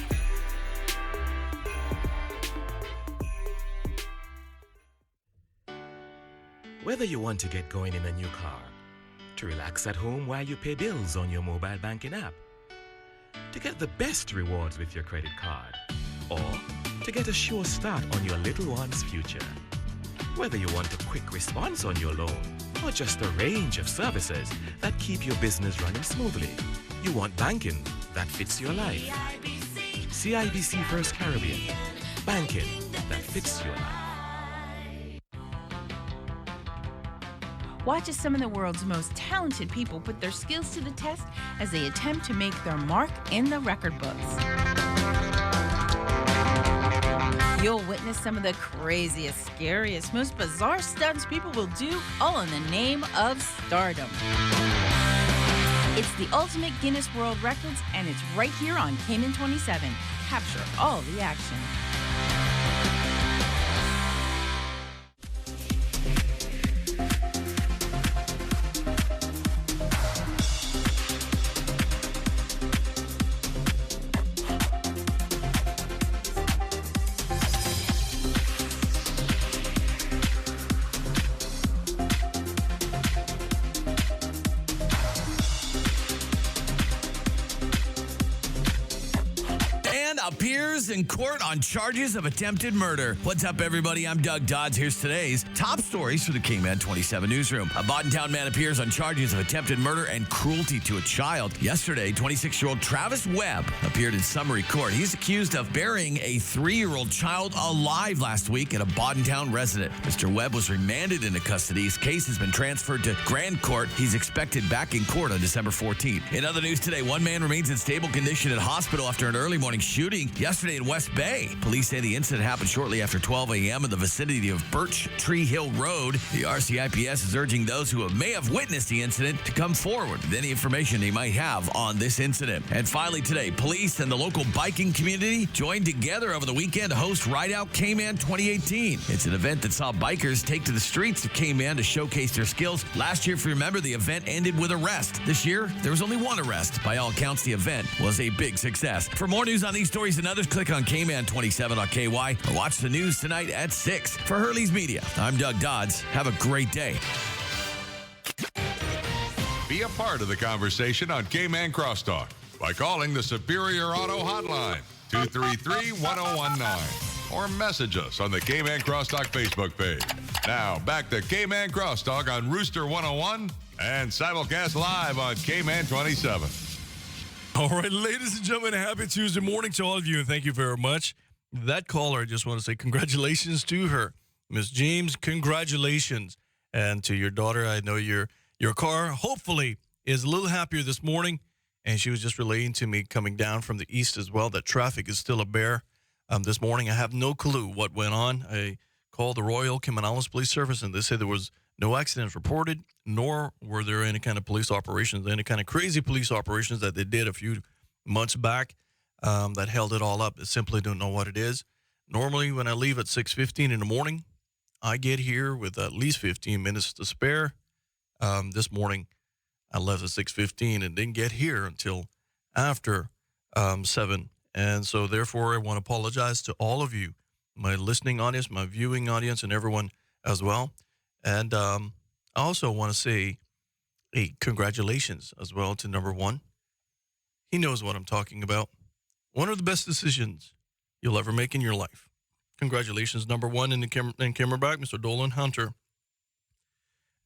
Whether you want to get going in a new car, to relax at home while you pay bills on your mobile banking app, to get the best rewards with your credit card, or to get a sure start on your little one's future. Whether you want a quick response on your loan, or just a range of services that keep your business running smoothly, you want banking that fits your life. CIBC First Caribbean. Banking that fits your life. Watch as some of the world's most talented people put their skills to the test as they attempt to make their mark in the record books. You'll witness some of the craziest, scariest, most bizarre stunts people will do, all in the name of stardom. It's the ultimate Guinness World Records, and it's right here on Cayman 27. Capture all the action. Appears in court on charges of attempted murder. What's up, everybody? I'm Doug Dodds. Here's today's top stories for the K-Man 27 newsroom. A Boddentown man appears on charges of attempted murder and cruelty to a child. Yesterday, 26-year-old Travis Webb appeared in summary court. He's accused of burying a 3-year-old child alive last week at a Boddentown residence. Mr. Webb was remanded into custody. His case has been transferred to Grand Court. He's expected back in court on December 14th. In other news today, one man remains in stable condition at hospital after an early morning shooting yesterday in West Bay. Police say the incident happened shortly after 12 a.m. in the vicinity of Birch Tree Hill Road. The RCIPS is urging those who may have witnessed the incident to come forward with any information they might have on this incident. And finally today, police and the local biking community joined together over the weekend to host Ride Out K-Man 2018. It's an event that saw bikers take to the streets of K-Man to showcase their skills. Last year, if you remember, the event ended with arrest. This year, there was only one arrest. By all accounts, the event was a big success. For more news on these stories and others, click on KMan27.KY or watch the news tonight at 6. For Hurley's Media, I'm Doug Dodds. Have a great day. Be a part of the conversation on K-Man Crosstalk by calling the Superior Auto Hotline, 233-1019, or message us on the K-Man Crosstalk Facebook page. Now, back to K-Man Crosstalk on Rooster 101 and simulcast live on K-Man 27. All right, ladies and gentlemen, happy Tuesday morning to all of you, and thank you very much. That caller, I just want to say congratulations to her. Miss James, congratulations. And to your daughter, I know your car hopefully is a little happier this morning. And she was just relaying to me coming down from the east as well that traffic is still a bear this morning. I have no clue what went on. I called the Royal Caminolis Police Service, and they said there was no accidents reported, nor were there any kind of police operations, any kind of crazy police operations that they did a few months back that held it all up. I simply don't know what it is. Normally, when I leave at 6:15 in the morning, I get here with at least 15 minutes to spare. This morning, I left at 6:15 and didn't get here until after 7. And so, therefore, I want to apologize to all of you, my listening audience, my viewing audience, and everyone as well. And I also want to say congratulations as well to number one. He knows what I'm talking about. One of the best decisions you'll ever make in your life. Congratulations, number one in Kimmerback, Mr. Dolan Hunter.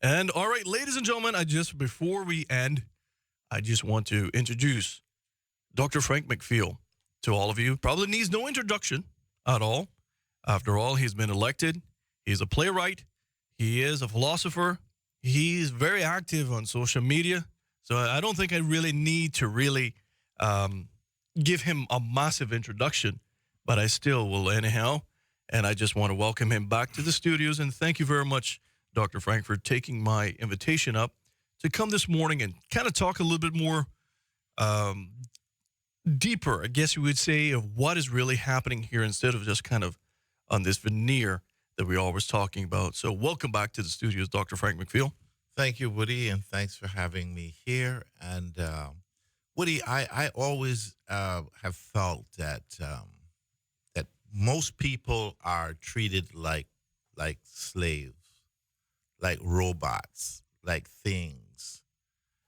And all right, ladies and gentlemen, before we end, I just want to introduce Dr. Frank McPhail to all of you. Probably needs no introduction at all. After all, he's been elected. He's a playwright. He is a philosopher. He's very active on social media. So I don't think I really need to give him a massive introduction, but I still will anyhow. And I just want to welcome him back to the studios. And thank you very much, Dr. Frank, for taking my invitation up to come this morning and kind of talk a little bit more deeper, I guess you would say, of what is really happening here instead of just kind of on this veneer that we're always talking about. So welcome back to the studios, Dr. Frank McPhail. Thank you, Woody, and thanks for having me here. And Woody, I always have felt that that most people are treated like slaves, like robots, like things,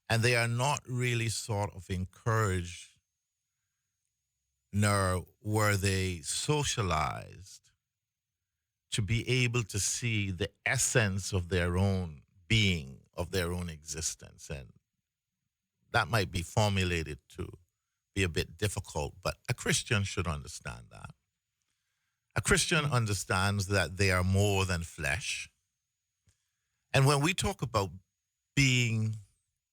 and they are not really sort of encouraged, nor were they socialized to be able to see the essence of their own being, of their own existence. And that might be formulated to be a bit difficult, but a Christian should understand that. A Christian understands that they are more than flesh. And when we talk about being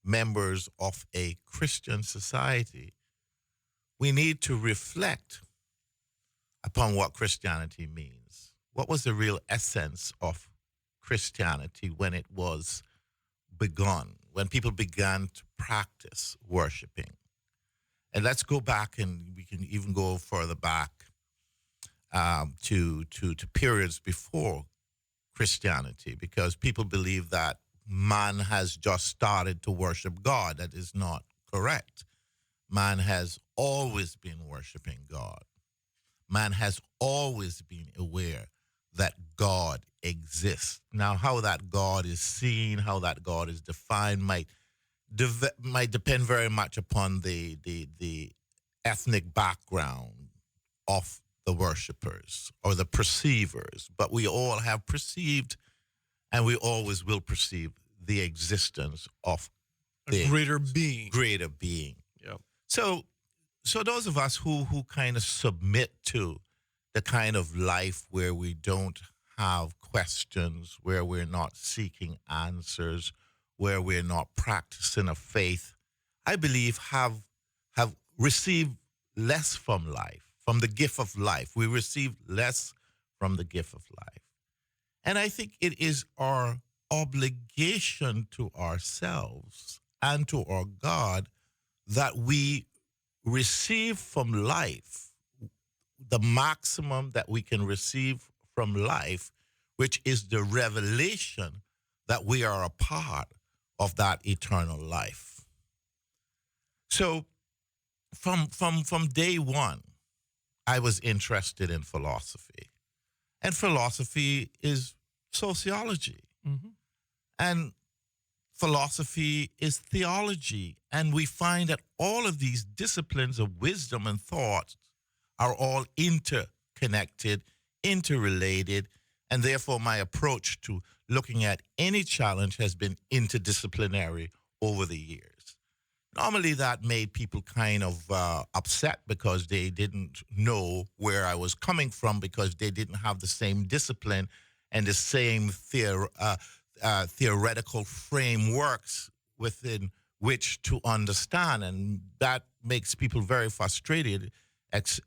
members of a Christian society, we need to reflect upon what Christianity means. What was the real essence of Christianity when it was begun, when people began to practice worshiping? And let's go back, and we can even go further back to periods before Christianity, because people believe that man has just started to worship God. That is not correct. Man has always been worshiping God. Man has always been aware that God exists. Now, how that God is seen, how that God is defined might depend very much upon the ethnic background of the worshipers or the perceivers. But we all have perceived, and we always will perceive, the existence of a greater being. Greater being. Yeah. So those of us who kind of submit to the kind of life where we don't have questions, where we're not seeking answers, where we're not practicing a faith, I believe have received less from life, from the gift of life. We receive less from the gift of life. And I think it is our obligation to ourselves and to our God that we receive from life the maximum that we can receive from life, which is the revelation that we are a part of that eternal life. So from day one, I was interested in philosophy. And philosophy is sociology. Mm-hmm. And philosophy is theology. And we find that all of these disciplines of wisdom and thought are all interconnected, interrelated, and therefore my approach to looking at any challenge has been interdisciplinary over the years. Normally that made people kind of upset because they didn't know where I was coming from, because they didn't have the same discipline and the same theoretical frameworks within which to understand, and that makes people very frustrated,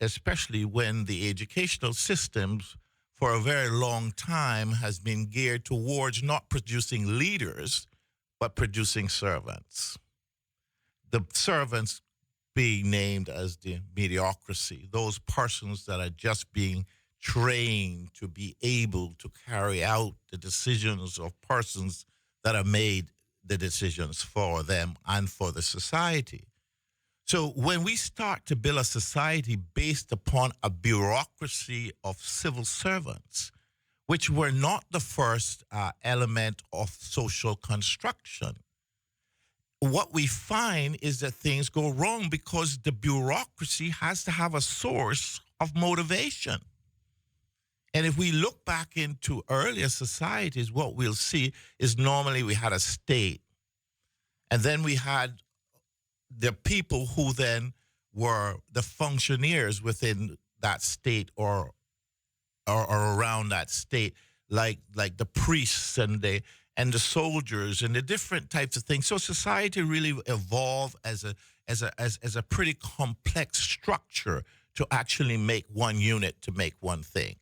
especially when the educational systems for a very long time has been geared towards not producing leaders, but producing servants. The servants being named as the mediocrity, those persons that are just being trained to be able to carry out the decisions of persons that are made the decisions for them and for the society. So when we start to build a society based upon a bureaucracy of civil servants, which were not the first element of social construction, what we find is that things go wrong because the bureaucracy has to have a source of motivation. And if we look back into earlier societies, what we'll see is normally we had a state, and then we had the people who then were the functionaries within that state or around that state, like the priests and the soldiers and the different types of things. So society really evolved as a pretty complex structure to actually make one unit, to make one thing.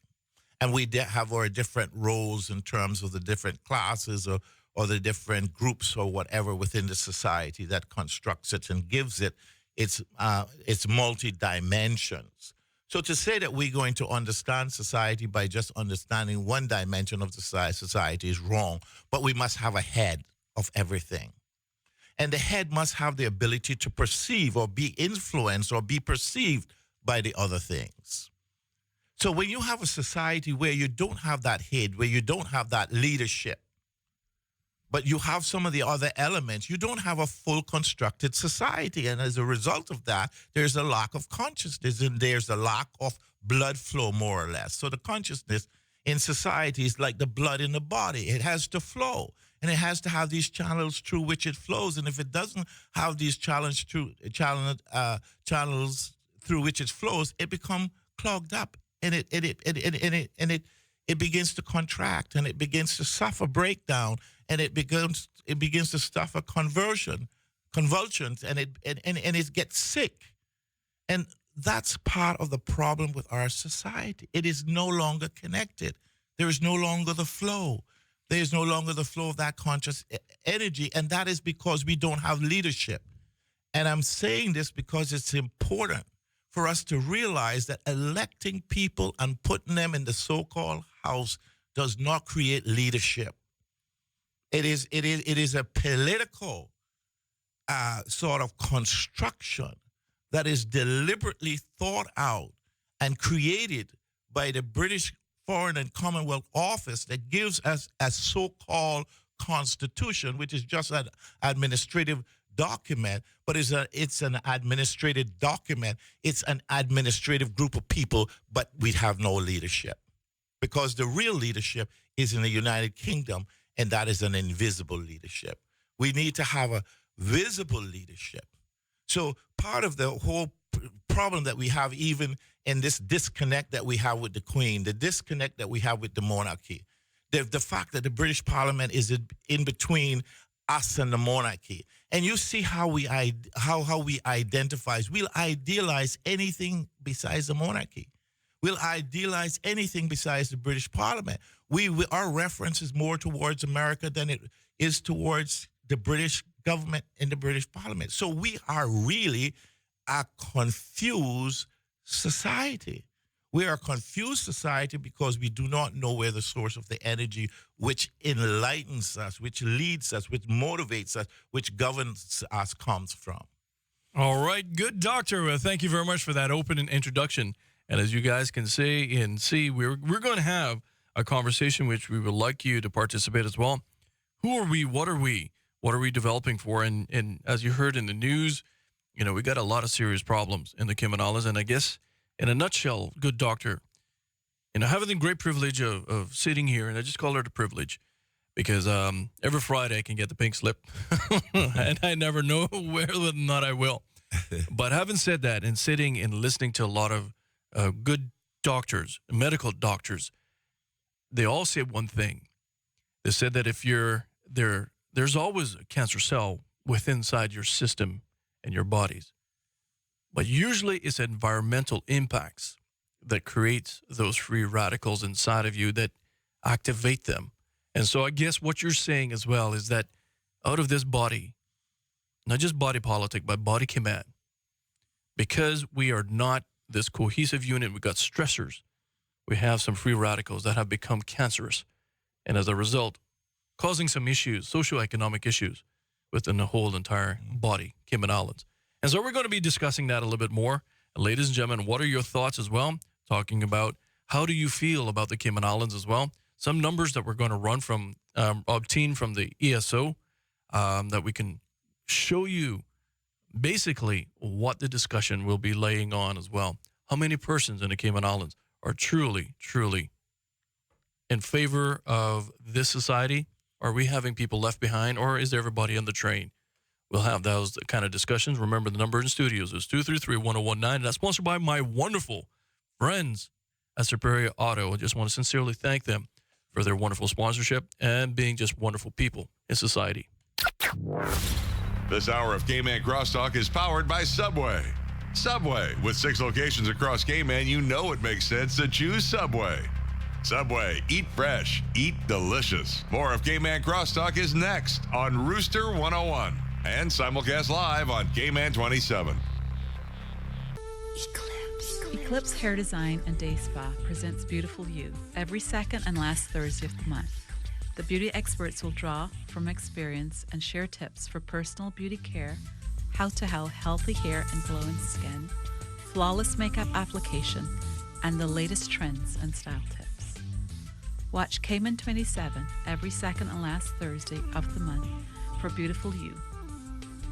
And we have our different roles in terms of the different classes or the different groups or whatever within the society that constructs it and gives it its multi-dimensions. So to say that we're going to understand society by just understanding one dimension of the society is wrong, but we must have a head of everything. And the head must have the ability to perceive or be influenced or be perceived by the other things. So when you have a society where you don't have that head, where you don't have that leadership, but you have some of the other elements, you don't have a full constructed society. And as a result of that, there's a lack of consciousness and there's a lack of blood flow, more or less. So the consciousness in society is like the blood in the body. It has to flow, and it has to have these channels through which it flows. And if it doesn't have these channels through which it flows, it becomes clogged up. And it begins to contract, and it begins to suffer breakdown, and it begins to suffer convulsions, and it gets sick. And that's part of the problem with our society. It is no longer connected. There is no longer the flow. There is no longer the flow of that conscious energy, and that is because we don't have leadership. And I'm saying this because it's important for us to realize that electing people and putting them in the so-called house does not create leadership. It is a political sort of construction that is deliberately thought out and created by the British Foreign and Commonwealth Office that gives us a so-called constitution, which is just an administrative document, but it's an administrative document. It's an administrative group of people, but we have no leadership. Because the real leadership is in the United Kingdom, and that is an invisible leadership. We need to have a visible leadership. So part of the whole problem that we have, even in this disconnect that we have with the Queen, the disconnect that we have with the monarchy, the fact that the British Parliament is in between us and the monarchy. And you see how we identify. We'll idealize anything besides the monarchy. We'll idealize anything besides the British Parliament. Our reference is more towards America than it is towards the British government and the British Parliament. So we are really a confused society. We are a confused society because we do not know where the source of the energy which enlightens us, which leads us, which motivates us, which governs us comes from. All right, good doctor. Thank you very much for that opening introduction. And as you guys can see, we're going to have a conversation which we would like you to participate as well. Who are we? What are we? What are we developing for? And as you heard in the news, we got a lot of serious problems in the Kimanalas. And I guess, in a nutshell, good doctor, having the great privilege of sitting here, and I just call it a privilege, because every Friday I can get the pink slip, and I never know whether or not I will. But having said that, and sitting and listening to a lot of good doctors, medical doctors, they all say one thing, They said that if you're there, there's always a cancer cell within inside your system and your bodies. But usually it's environmental impacts that creates those free radicals inside of you that activate them. And so I guess what you're saying as well is that out of this body, not just body politic, but body command, because we are not this cohesive unit, we got stressors, we have some free radicals that have become cancerous. And as a result, causing some issues, socioeconomic issues within the whole entire body, Cayman Islands. And so we're going to be discussing that a little bit more. And ladies and gentlemen, what are your thoughts as well? Talking about how do you feel about the Cayman Islands as well? Some numbers that we're going to run from, obtain from the ESO that we can show you basically what the discussion will be laying on as well. How many persons in the Cayman Islands are truly, truly in favor of this society? Are we having people left behind, or is everybody on the train? We'll have those kind of discussions. Remember, the number in studios is 233-1019. And that's sponsored by my wonderful friends at Superior Auto. I just want to sincerely thank them for their wonderful sponsorship and being just wonderful people in society. This hour of Cayman Crosstalk is powered by Subway. Subway, with 6 locations across Cayman, you know it makes sense to choose Subway. Subway, eat fresh, eat delicious. More of Cayman Crosstalk is next on Rooster 101 and simulcast live on Cayman 27. Eclipse Hair Design and Day Spa presents Beautiful You every second and last Thursday of the month. The beauty experts will draw from experience and share tips for personal beauty care, how to have healthy hair and glowing skin, flawless makeup application, and the latest trends and style tips. Watch Cayman 27 every second and last Thursday of the month for Beautiful You.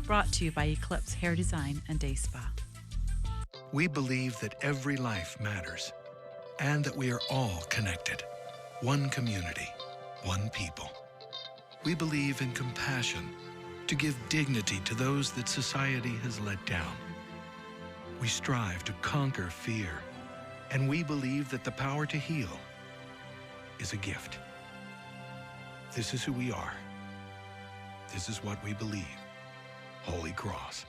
Brought to you by Eclipse Hair Design and Day Spa. We believe that every life matters and that we are all connected. One community, one people. We believe in compassion to give dignity to those that society has let down. We strive to conquer fear, and we believe that the power to heal is a gift. This is who we are. This is what we believe. Holy Cross.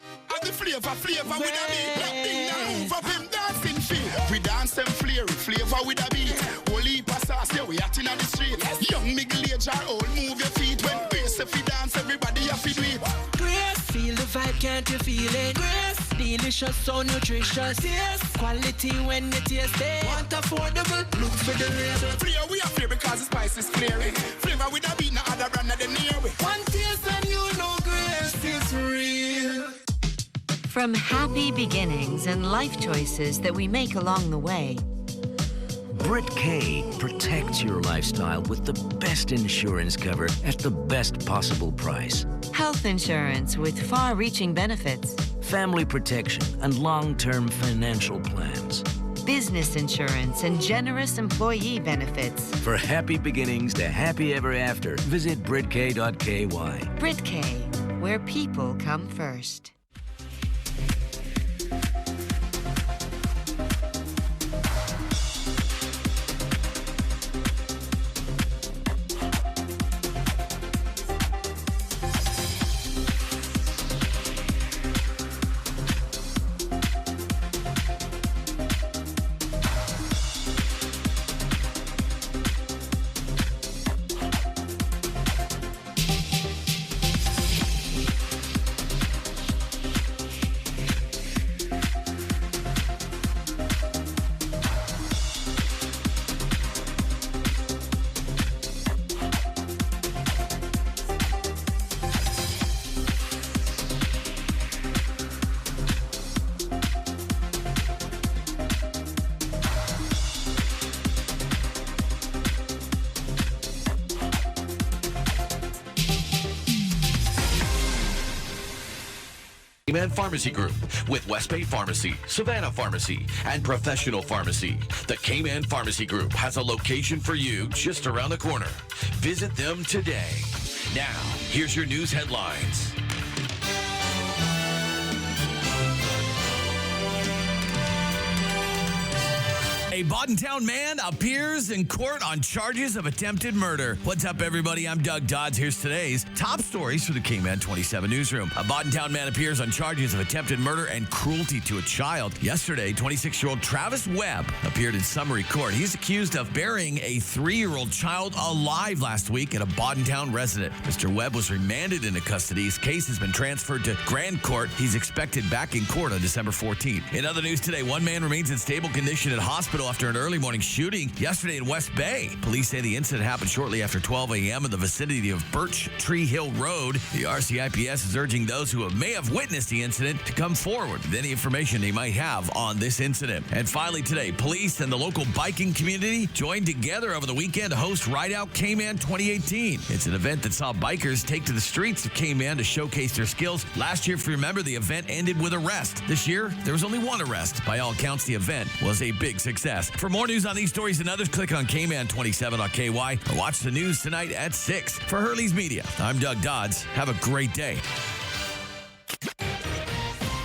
And the flavor with a beat. Black thing now move up him dancing feet. We dance them flavor with a beat. Holy sauce, yeah, we acting on the street. Young middle age or old, move your feet. When bass if we dance, everybody have to do it. Grace, feel the vibe, can't you feel it? Grace, delicious, so nutritious. Yes, quality when you taste it. Want affordable, look for the real. Flavor we are fair because the spice is clearing. Flavor with a beat, no other brand than near we. One taste and you know Grace is real. From happy beginnings and life choices that we make along the way, Brit K protects your lifestyle with the best insurance cover at the best possible price. health insurance with far-reaching benefits, Family protection and long-term financial plans. business insurance and generous employee benefits. For happy beginnings to happy ever after, visit BritK.ky. Brit K, where people come first. Cayman Pharmacy Group with West Bay Pharmacy, Savannah Pharmacy, and Professional Pharmacy. The Cayman Pharmacy Group has a location for you just around the corner. Visit them today. Now, here's your news headlines. A Boddentown man appears in court on charges of attempted murder. What's up, everybody? I'm Doug Dodds. Here's today's top stories for the K-Man 27 newsroom. A Boddentown man appears on charges of attempted murder and cruelty to a child. Yesterday, 26-year-old Travis Webb appeared in summary court. He's accused of burying a 3-year-old child alive last week at a Boddentown residence. Mr. Webb was remanded into custody. His case has been transferred to Grand Court. He's expected back in court on December 14th. In other news today, one man remains in stable condition at hospital after an early morning shooting yesterday in West Bay. Police say the incident happened shortly after 12 a.m. in the vicinity of Birch Tree Hill Road. The RCIPS is urging those who may have witnessed the incident to come forward with any information they might have on this incident. And finally today, police and the local biking community joined together over the weekend to host Ride Out K-Man 2018. It's an event that saw bikers take to the streets of K-Man to showcase their skills. Last year, if you remember, the event ended with arrest. This year, there was only one arrest. By all accounts, the event was a big success. For more news on these stories and others, click on KMan27.ky or watch the news tonight at 6. For Hurley's Media, I'm Doug Dodds. Have a great day.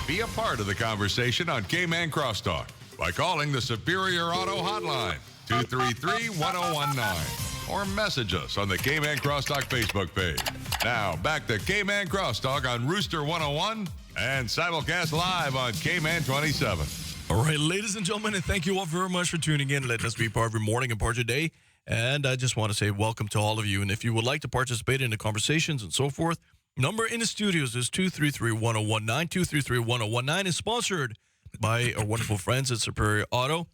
Be a part of the conversation on K-Man Crosstalk by calling the Superior Auto Hotline, 233-1019, or message us on the K-Man Crosstalk Facebook page. Now, back to K-Man Crosstalk on Rooster 101 and simulcast live on K-Man 27. All right, ladies and gentlemen, and thank you all very much for tuning in. Let us be part of your morning and part of your day. And I just want to say welcome to all of you. And if you would like to participate in the conversations and so forth, number in the studios is 233-1019. 233-1019 is sponsored by our wonderful friends at Superior Auto.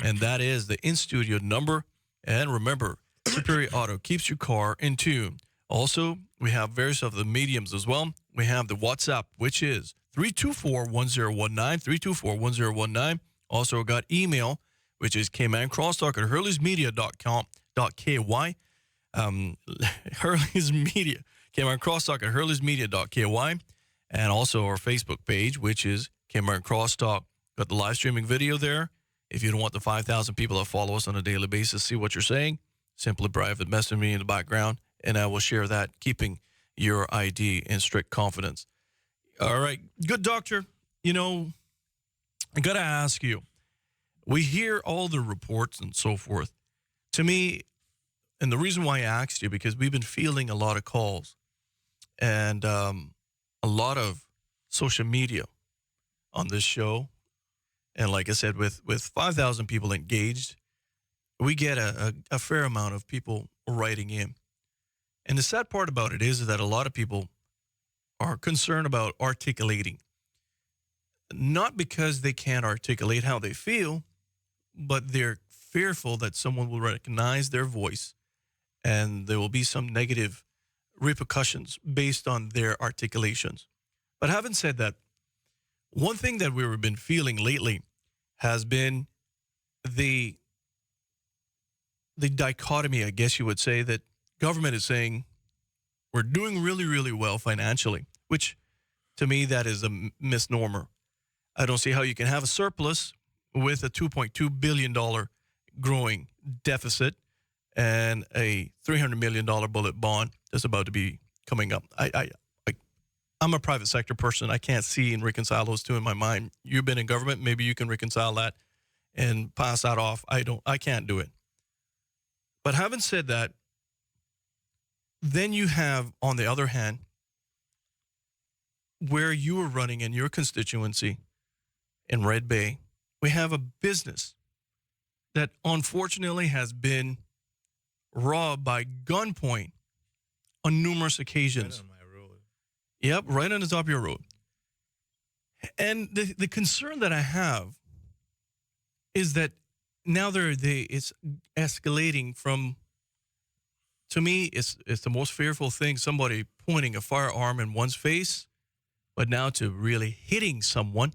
And that is the in-studio number. And remember, Superior Auto keeps your car in tune. Also, we have various of the mediums as well. We have the WhatsApp, which is 324-1019, 324-1019. Also got email, which is kmancrosstalk at hurleysmedia.com.ky. Hurley's Media, kmancrosstalk at hurleysmedia.ky. And also our Facebook page, which is K-Man Crosstalk. Got the live streaming video there. If you don't want the 5,000 people that follow us on a daily basis see what you're saying, simply private message me in the background, and I will share that, keeping your ID in strict confidence. All right, good doctor. You know, I got to ask you, we hear all the reports and so forth. To me, and the reason why I asked you, because we've been fielding a lot of calls and a lot of social media on this show. And like I said, with 5,000 people engaged, we get a fair amount of people writing in. And the sad part about it is that a lot of people are concerned about articulating, not because they can't articulate how they feel, but they're fearful that someone will recognize their voice and there will be some negative repercussions based on their articulations. But having said that, one thing that we've been feeling lately has been the dichotomy, I guess you would say, that government is saying we're doing really, really well financially, which to me, that is a misnomer. I don't see how you can have a surplus with a $2.2 billion growing deficit and a $300 million bullet bond that's about to be coming up. I'm a private sector person. I can't see and reconcile those two in my mind. You've been in government. Maybe you can reconcile that and pass that off. I can't do it. But having said that, then you have, on the other hand, where you are running in your constituency in Red Bay, we have a business that unfortunately has been robbed by gunpoint on numerous occasions. Right on my road. Yep, right on the top of your road. And the concern that I have is that now it's escalating from, to me, it's the most fearful thing, somebody pointing a firearm in one's face, but now to really hitting someone.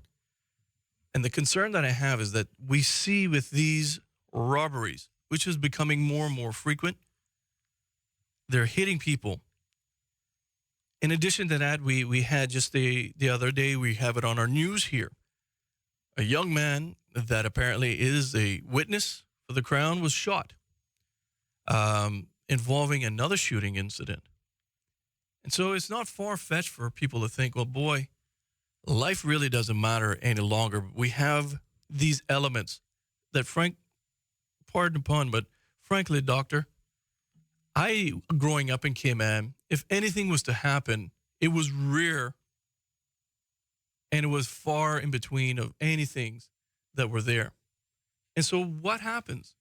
And the concern that I have is that we see with these robberies, which is becoming more and more frequent, they're hitting people. In addition to that, we had just the other day, we have it on our news here. A young man that apparently is a witness for the Crown was shot, involving another shooting incident. And so it's not far-fetched for people to think, well, boy, life really doesn't matter any longer. We have these elements that, pardon the pun, but frankly, doctor, growing up in Cayman, if anything was to happen, it was rare and it was far in between of anything that were there. And so what happens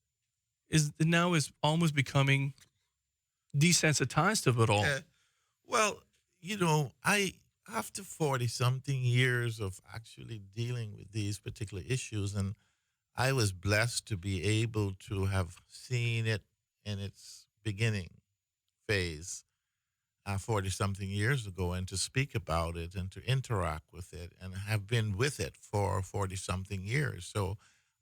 is now is almost becoming desensitized of it all. Well, after 40-something years of actually dealing with these particular issues, and I was blessed to be able to have seen it in its beginning phase 40-something years ago, and to speak about it and to interact with it, and have been with it for 40-something years. So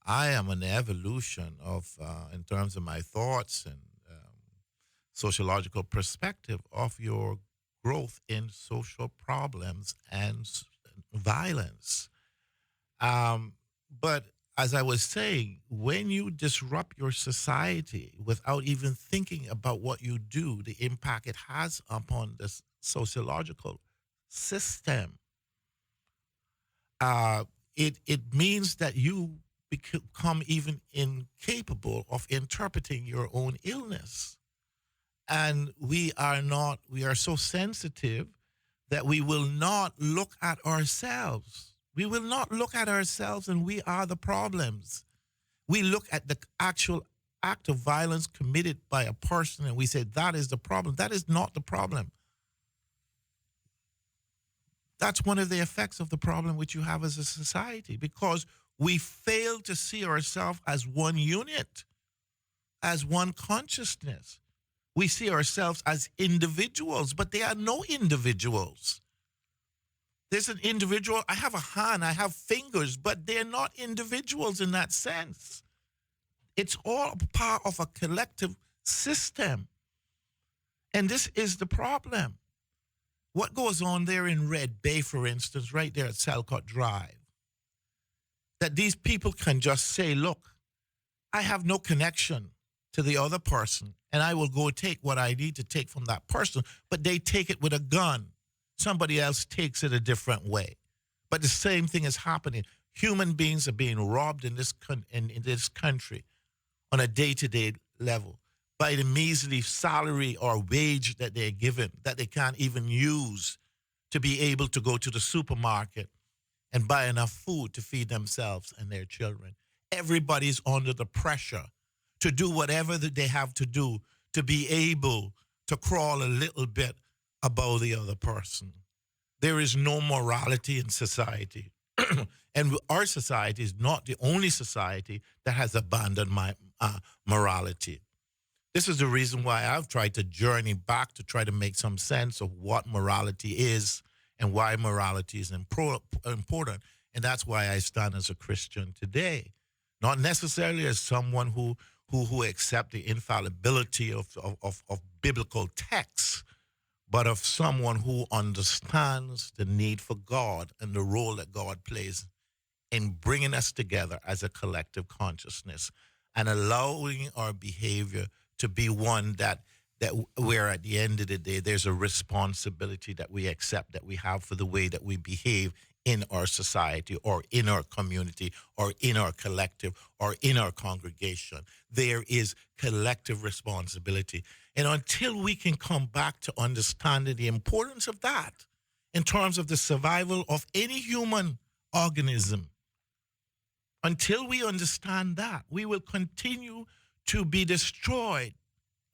I am an evolution of, in terms of my thoughts and sociological perspective, of your growth in social problems and violence. But as I was saying, when you disrupt your society without even thinking about what you do, the impact it has upon the sociological system, it means that you become even incapable of interpreting your own illness. And we are so sensitive that we will not look at ourselves. We will not look at ourselves, and we are the problems. We look at the actual act of violence committed by a person and we say that is the problem. That is not the problem. That's one of the effects of the problem which you have as a society, because we fail to see ourselves as one unit, as one consciousness. We see ourselves as individuals, but they are no individuals. There's an individual. I have a hand, I have fingers, but they're not individuals in that sense. It's all part of a collective system. And this is the problem. What goes on there in Red Bay, for instance, right there at Salcott Drive, that these people can just say, look, I have no connection to the other person, and I will go take what I need to take from that person, but they take it with a gun. Somebody else takes it a different way. But the same thing is happening. Human beings are being robbed in this country on a day-to-day level by the measly salary or wage that they're given, that they can't even use to be able to go to the supermarket and buy enough food to feed themselves and their children. Everybody's under the pressure to do whatever that they have to do to be able to crawl a little bit above the other person. There is no morality in society. And our society is not the only society that has abandoned morality. This is the reason why I've tried to journey back to try to make some sense of what morality is and why morality is important. And that's why I stand as a Christian today. Not necessarily as someone who accept the infallibility of biblical texts, but of someone who understands the need for God and the role that God plays in bringing us together as a collective consciousness and allowing our behavior to be one that where at the end of the day, there's a responsibility that we accept that we have for the way that we behave in our society or in our community or in our collective or in our congregation. There is collective responsibility. And until we can come back to understanding the importance of that in terms of the survival of any human organism, until we understand that, we will continue to be destroyed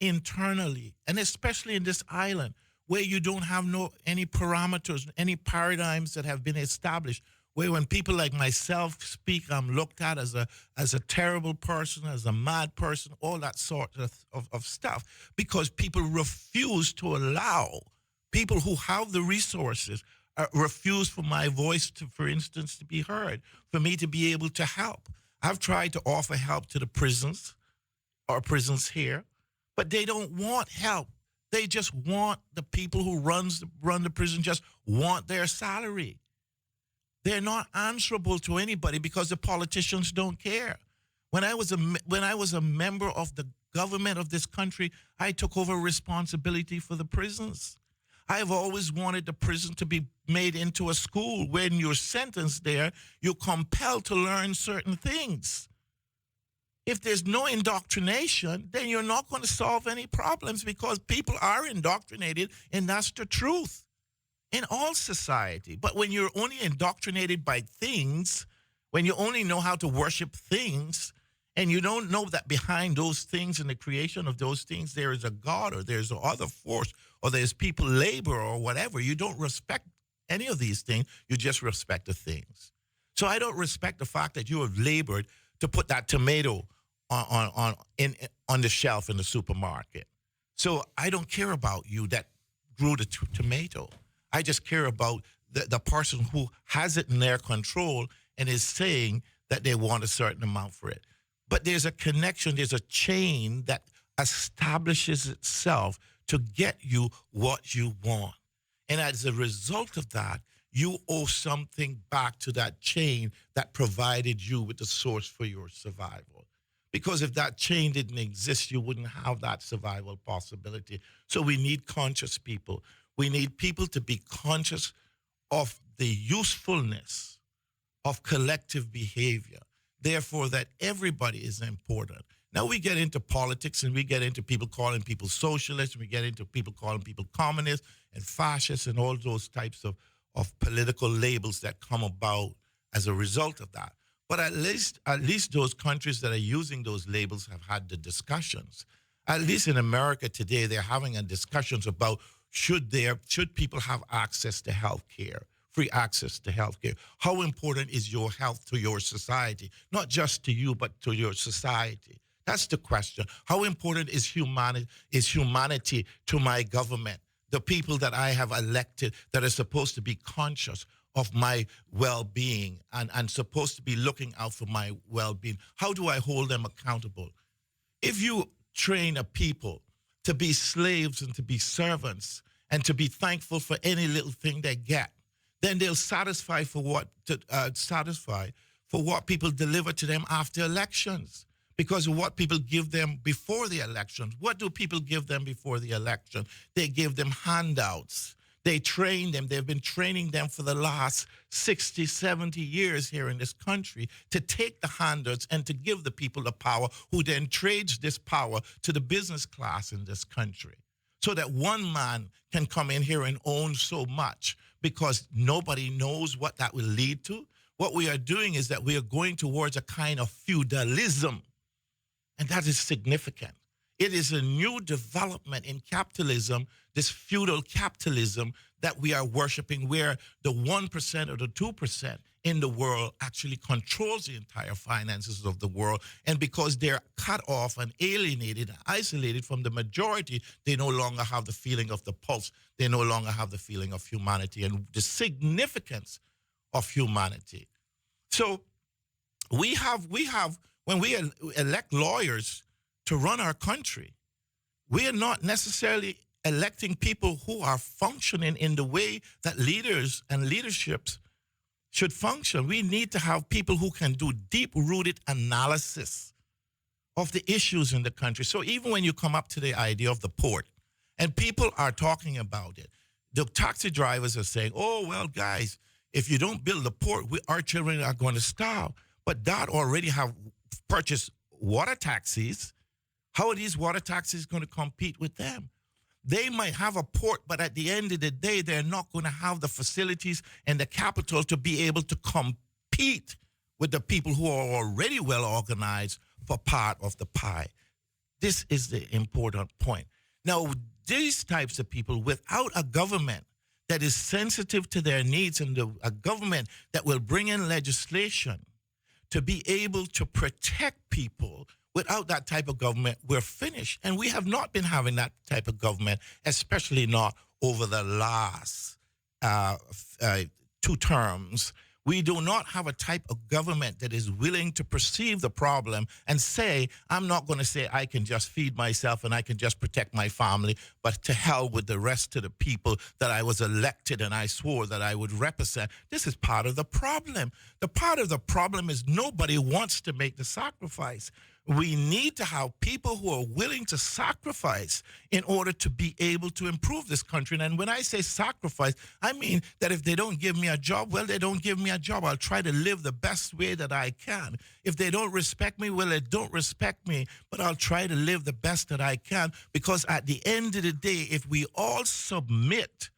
internally, and especially in this island where you don't have any parameters, any paradigms that have been established, where when people like myself speak, I'm looked at as a terrible person, as a mad person, all that sort of stuff, because people refuse to allow people who have the resources, refuse for my voice, for instance, to be heard, for me to be able to help. I've tried to offer help to the prisons, our prisons here, but they don't want help. They just want the people who run the prison just want their salary. They're not answerable to anybody because the politicians don't care. When I was a member of the government of this country, I took over responsibility for the prisons. I've always wanted the prison to be made into a school. When you're sentenced there, you're compelled to learn certain things. If there's no indoctrination, then you're not going to solve any problems because people are indoctrinated, and that's the truth in all society. But when you're only indoctrinated by things, when you only know how to worship things, and you don't know that behind those things and the creation of those things, there is a God or there's another force or there's people labor or whatever. You don't respect any of these things. You just respect the things. So I don't respect the fact that you have labored to put that tomato on the shelf in the supermarket. So I don't care about you that grew the tomato. I just care about the person who has it in their control and is saying that they want a certain amount for it. But there's a connection, there's a chain that establishes itself to get you what you want. And as a result of that, you owe something back to that chain that provided you with the source for your survival. Because if that chain didn't exist, you wouldn't have that survival possibility. So we need conscious people. We need people to be conscious of the usefulness of collective behavior. Therefore, that everybody is important. Now we get into politics and we get into people calling people socialists, we get into people calling people communists and fascists and all those types of political labels that come about as a result of that. But at least those countries that are using those labels have had the discussions. At least in America today, they're having discussions about should people have access to health care, free access to health care. How important is your health to your society? Not just to you, but to your society. That's the question. How important is humanity to my government? The people that I have elected that are supposed to be conscious of my well-being and supposed to be looking out for my well-being. How do I hold them accountable? If you train a people to be slaves and to be servants and to be thankful for any little thing they get, then they'll satisfy for what people deliver to them after elections, because of what people give them before the elections. What do people give them before the election? They give them handouts. They train them. They've been training them for the last 60, 70 years here in this country to take the handouts and to give the people the power, who then trades this power to the business class in this country, so that one man can come in here and own so much, because nobody knows what that will lead to. What we are doing is that we are going towards a kind of feudalism, and that is significant. It is a new development in capitalism, this feudal capitalism that we are worshiping, where the 1% or the 2% in the world actually controls the entire finances of the world. And because they're cut off and alienated and isolated from the majority, they no longer have the feeling of the pulse. They no longer have the feeling of humanity and the significance of humanity. So we have when we elect lawyers to run our country, we are not necessarily electing people who are functioning in the way that leaders and leaderships should function. We need to have people who can do deep-rooted analysis of the issues in the country. So even when you come up to the idea of the port, and people are talking about it, the taxi drivers are saying, oh, well, guys, if you don't build the port, our children are going to starve. But DOT already have purchased water taxis. How are these water taxis going to compete with them? They might have a port, but at the end of the day, they're not going to have the facilities and the capital to be able to compete with the people who are already well organized for part of the pie. This is the important point. Now, these types of people, without a government that is sensitive to their needs and a government that will bring in legislation to be able to protect people, without that type of government, we're finished. And we have not been having that type of government, especially not over the last 2 terms. We do not have a type of government that is willing to perceive the problem and say, I'm not going to say I can just feed myself and I can just protect my family, but to hell with the rest of the people that I was elected and I swore that I would represent. This is part of the problem. The part of the problem is nobody wants to make the sacrifice. We need to have people who are willing to sacrifice in order to be able to improve this country. And when I say sacrifice, I mean that if they don't give me a job, well, they don't give me a job. I'll try to live the best way that I can. If they don't respect me, well, they don't respect me, but I'll try to live the best that I can, because at the end of the day, if we all submit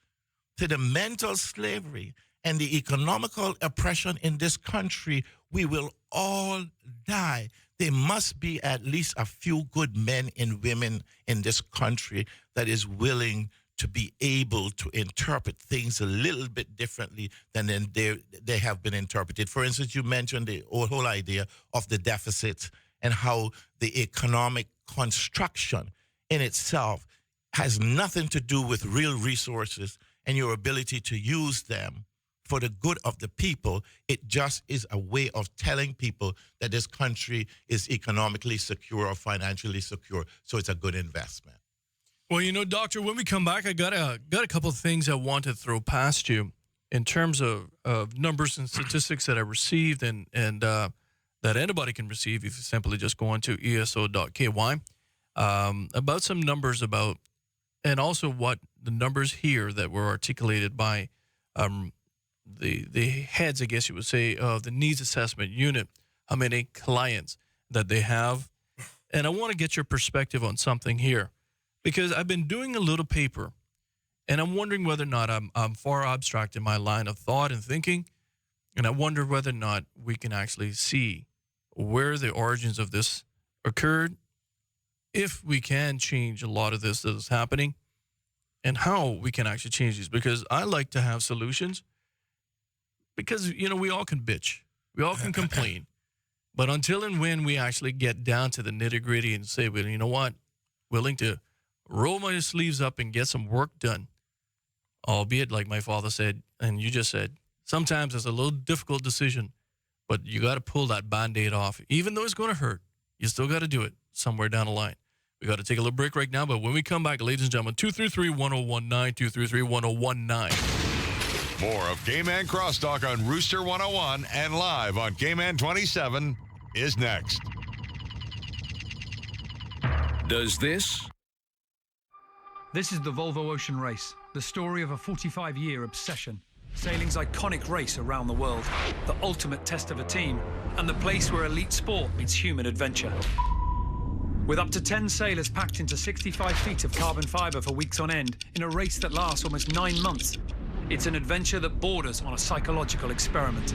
to the mental slavery and the economical oppression in this country, we will all die. There must be at least a few good men and women in this country that is willing to be able to interpret things a little bit differently than they have been interpreted. For instance, you mentioned the whole idea of the deficit and how the economic construction in itself has nothing to do with real resources and your ability to use them for the good of the people. It just is a way of telling people that this country is economically secure or financially secure, so it's a good investment. Well, you know, Doctor, when we come back, I got a couple of things I want to throw past you in terms of numbers and statistics that I received and that anybody can receive if you simply just go on to ESO.ky about some numbers about, and also what the numbers here that were articulated by the heads, I guess you would say, of the needs assessment unit, how many clients that they have. And I want to get your perspective on something here, because I've been doing a little paper, and I'm wondering whether or not I'm far abstract in my line of thought and thinking, and I wonder whether or not we can actually see where the origins of this occurred, if we can change a lot of this that is happening, and how we can actually change these, because I like to have solutions. Because, you know, we all can bitch. We all can complain. But until and when we actually get down to the nitty-gritty and say, well, you know what, willing to roll my sleeves up and get some work done, albeit, like my father said, and you just said, sometimes it's a little difficult decision, but you got to pull that Band-Aid off. Even though it's going to hurt, you still got to do it somewhere down the line. We got to take a little break right now, but when we come back, ladies and gentlemen, 233-1019, 233-1019. More of K-Man Crosstalk on Rooster 101 and live on K-Man 27 is next. Does this? This is the Volvo Ocean Race, the story of a 45-year obsession. Sailing's iconic race around the world, the ultimate test of a team, and the place where elite sport meets human adventure. With up to 10 sailors packed into 65 feet of carbon fiber for weeks on end in a race that lasts almost 9 months, it's an adventure that borders on a psychological experiment.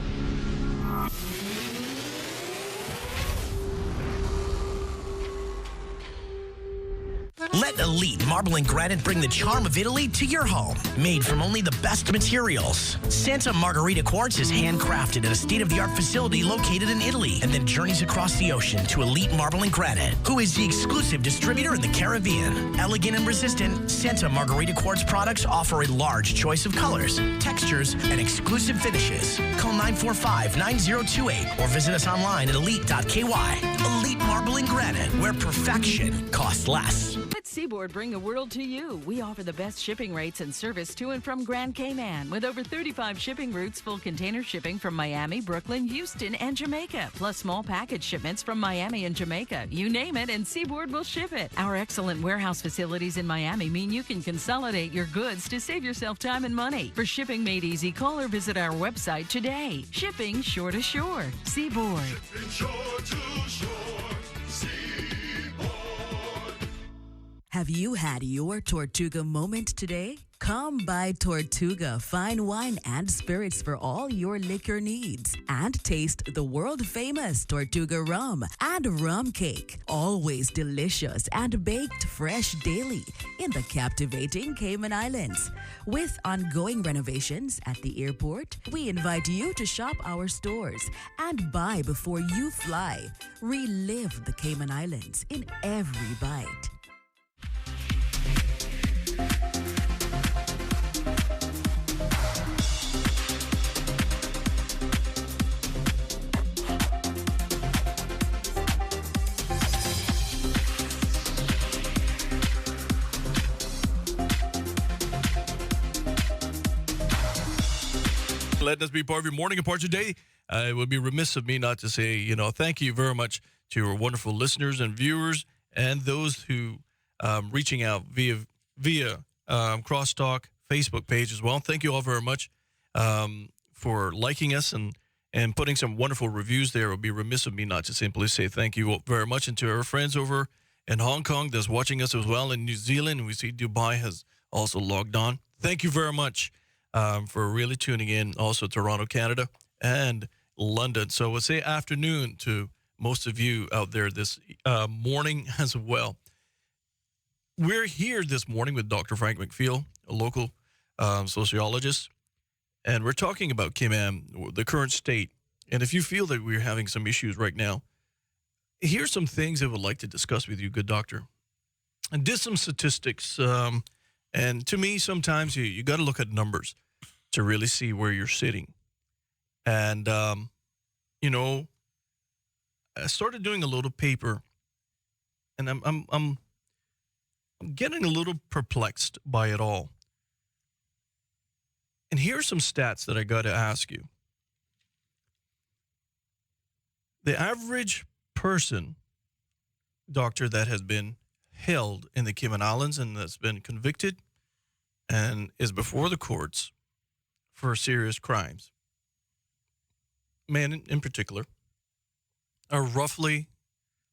Let Elite Marble and Granite bring the charm of Italy to your home. Made from only the best materials, Santa Margherita Quartz is handcrafted at a state-of-the-art facility located in Italy and then journeys across the ocean to Elite Marble and Granite, who is the exclusive distributor in the Caribbean. Elegant and resistant, Santa Margherita Quartz products offer a large choice of colors, textures, and exclusive finishes. Call 945-9028 or visit us online at elite.ky. Elite Marble and Granite, where perfection costs less. Let Seaboard bring the world to you. We offer the best shipping rates and service to and from Grand Cayman with over 35 shipping routes, full container shipping from Miami, Brooklyn, Houston, and Jamaica, plus small package shipments from Miami and Jamaica. You name it, and Seaboard will ship it. Our excellent warehouse facilities in Miami mean you can consolidate your goods to save yourself time and money. For shipping made easy, call or visit our website today. Shipping shore to shore. Seaboard. Shipping shore to shore. Have you had your Tortuga moment today? Come by Tortuga Fine Wine and Spirits for all your liquor needs. And taste the world-famous Tortuga rum and rum cake. Always delicious and baked fresh daily in the captivating Cayman Islands. With ongoing renovations at the airport, we invite you to shop our stores and buy before you fly. Relive the Cayman Islands in every bite. Let us be part of your morning and part of your day. It would be remiss of me not to say, thank you very much to our wonderful listeners and viewers, and those who reaching out via Crosstalk Facebook page as well. Thank you all very much for liking us and putting some wonderful reviews there. It would be remiss of me not to simply say thank you very much. And to our friends over in Hong Kong that's watching us as well, in New Zealand, and we see Dubai has also logged on. Thank you very much for really tuning in. Also Toronto, Canada, and London. So we'll say afternoon to most of you out there this morning as well. We're here this morning with Dr. Frank McPhail, a local sociologist, and we're talking about Cayman, the current state. And if you feel that we're having some issues right now, here's some things I would like to discuss with you, good doctor. And did some statistics. And to me, sometimes you got to look at numbers to really see where you're sitting. And, you know, I started doing a little paper, and I'm getting a little perplexed by it all. And here's some stats that I got to ask you. The average person, doctor, that has been held in the Cayman Islands and that's been convicted and is before the courts for serious crimes, men in particular, are roughly,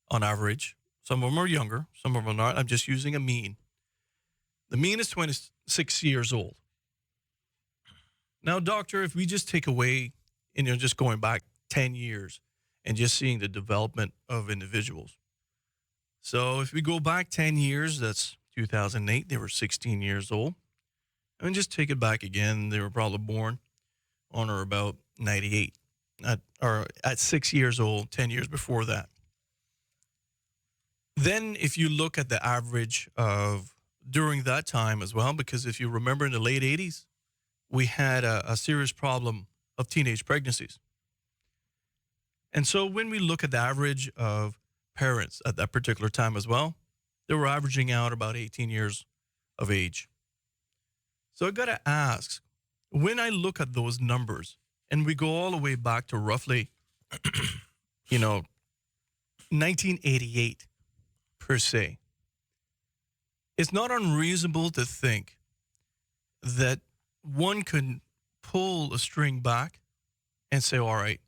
on average, some of them are younger, some of them are not. I'm just using a mean. The mean is 26 years old. Now, doctor, if we just take away, and you're just going back 10 years and just seeing the development of individuals. So if we go back 10 years, that's 2008, they were 16 years old. And just take it back again, they were probably born on or about 98, at 6 years old, 10 years before that. Then if you look at the average of during that time as well, because if you remember in the late 80s, we had a serious problem of teenage pregnancies. And so when we look at the average of parents at that particular time as well, they were averaging out about 18 years of age. So I got to ask, when I look at those numbers, and we go all the way back to roughly, 1988 per se, it's not unreasonable to think that one could pull a string back and say, all right,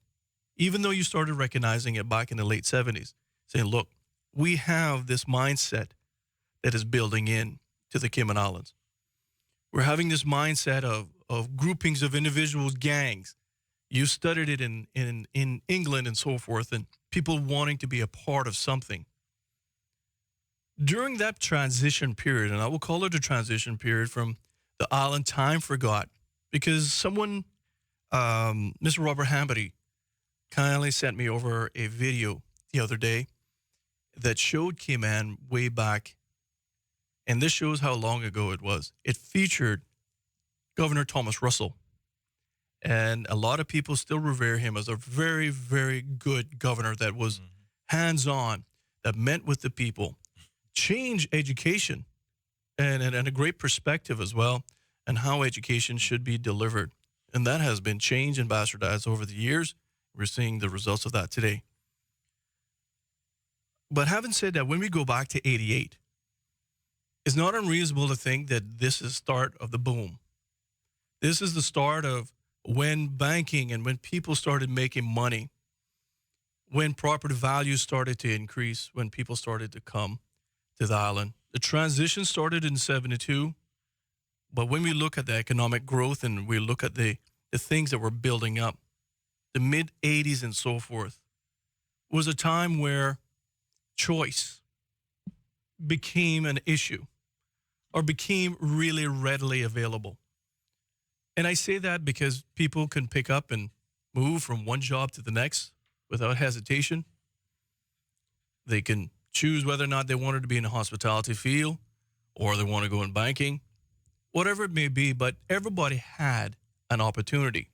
even though you started recognizing it back in the late 70s, saying, look, we have this mindset that is building in to the Cayman Islands. We're having this mindset of groupings of individuals, gangs. You studied it in England and so forth, and people wanting to be a part of something. During that transition period, and I will call it a transition period from the island time forgot, because someone, Mr. Robert Hamady, kindly sent me over a video the other day that showed Cayman way back, and this shows how long ago it was. It featured Governor Thomas Russell, and a lot of people still revere him as a very, very good governor that was hands-on, that met with the people, changed education, and a great perspective as well, and how education should be delivered. And that has been changed and bastardized over the years. We're seeing the results of that today. But having said that, when we go back to 88, it's not unreasonable to think that this is the start of the boom. This is the start of when banking and when people started making money, when property values started to increase, when people started to come to the island. The transition started in 72, but when we look at the economic growth and we look at the things that were building up, the mid-80s and so forth, was a time where choice became an issue or became really readily available. And I say that because people can pick up and move from one job to the next without hesitation. They can choose whether or not they wanted to be in the hospitality field or they want to go in banking, whatever it may be, but everybody had an opportunity.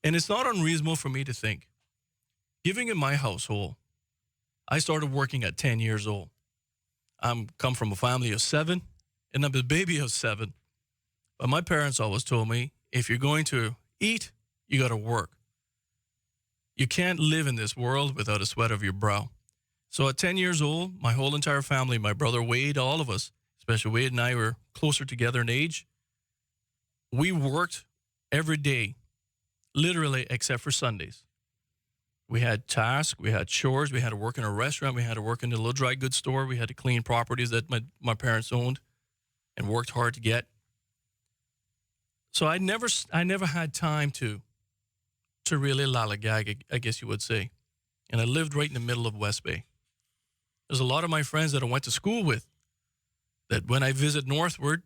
And it's not unreasonable for me to think, given in my household, I started working at 10 years old. I'm come from a family of 7, and I'm a baby of 7. But my parents always told me, if you're going to eat, you got to work. You can't live in this world without a sweat of your brow. So at 10 years old, my whole entire family, my brother Wade, all of us, especially Wade and I, were closer together in age. We worked every day, literally, except for Sundays. We had tasks, we had chores, we had to work in a restaurant, we had to work in a little dry goods store, we had to clean properties that my parents owned and worked hard to get. So I never had time to really lollygag, I guess you would say. And I lived right in the middle of West Bay. There's a lot of my friends that I went to school with that when I visit northward,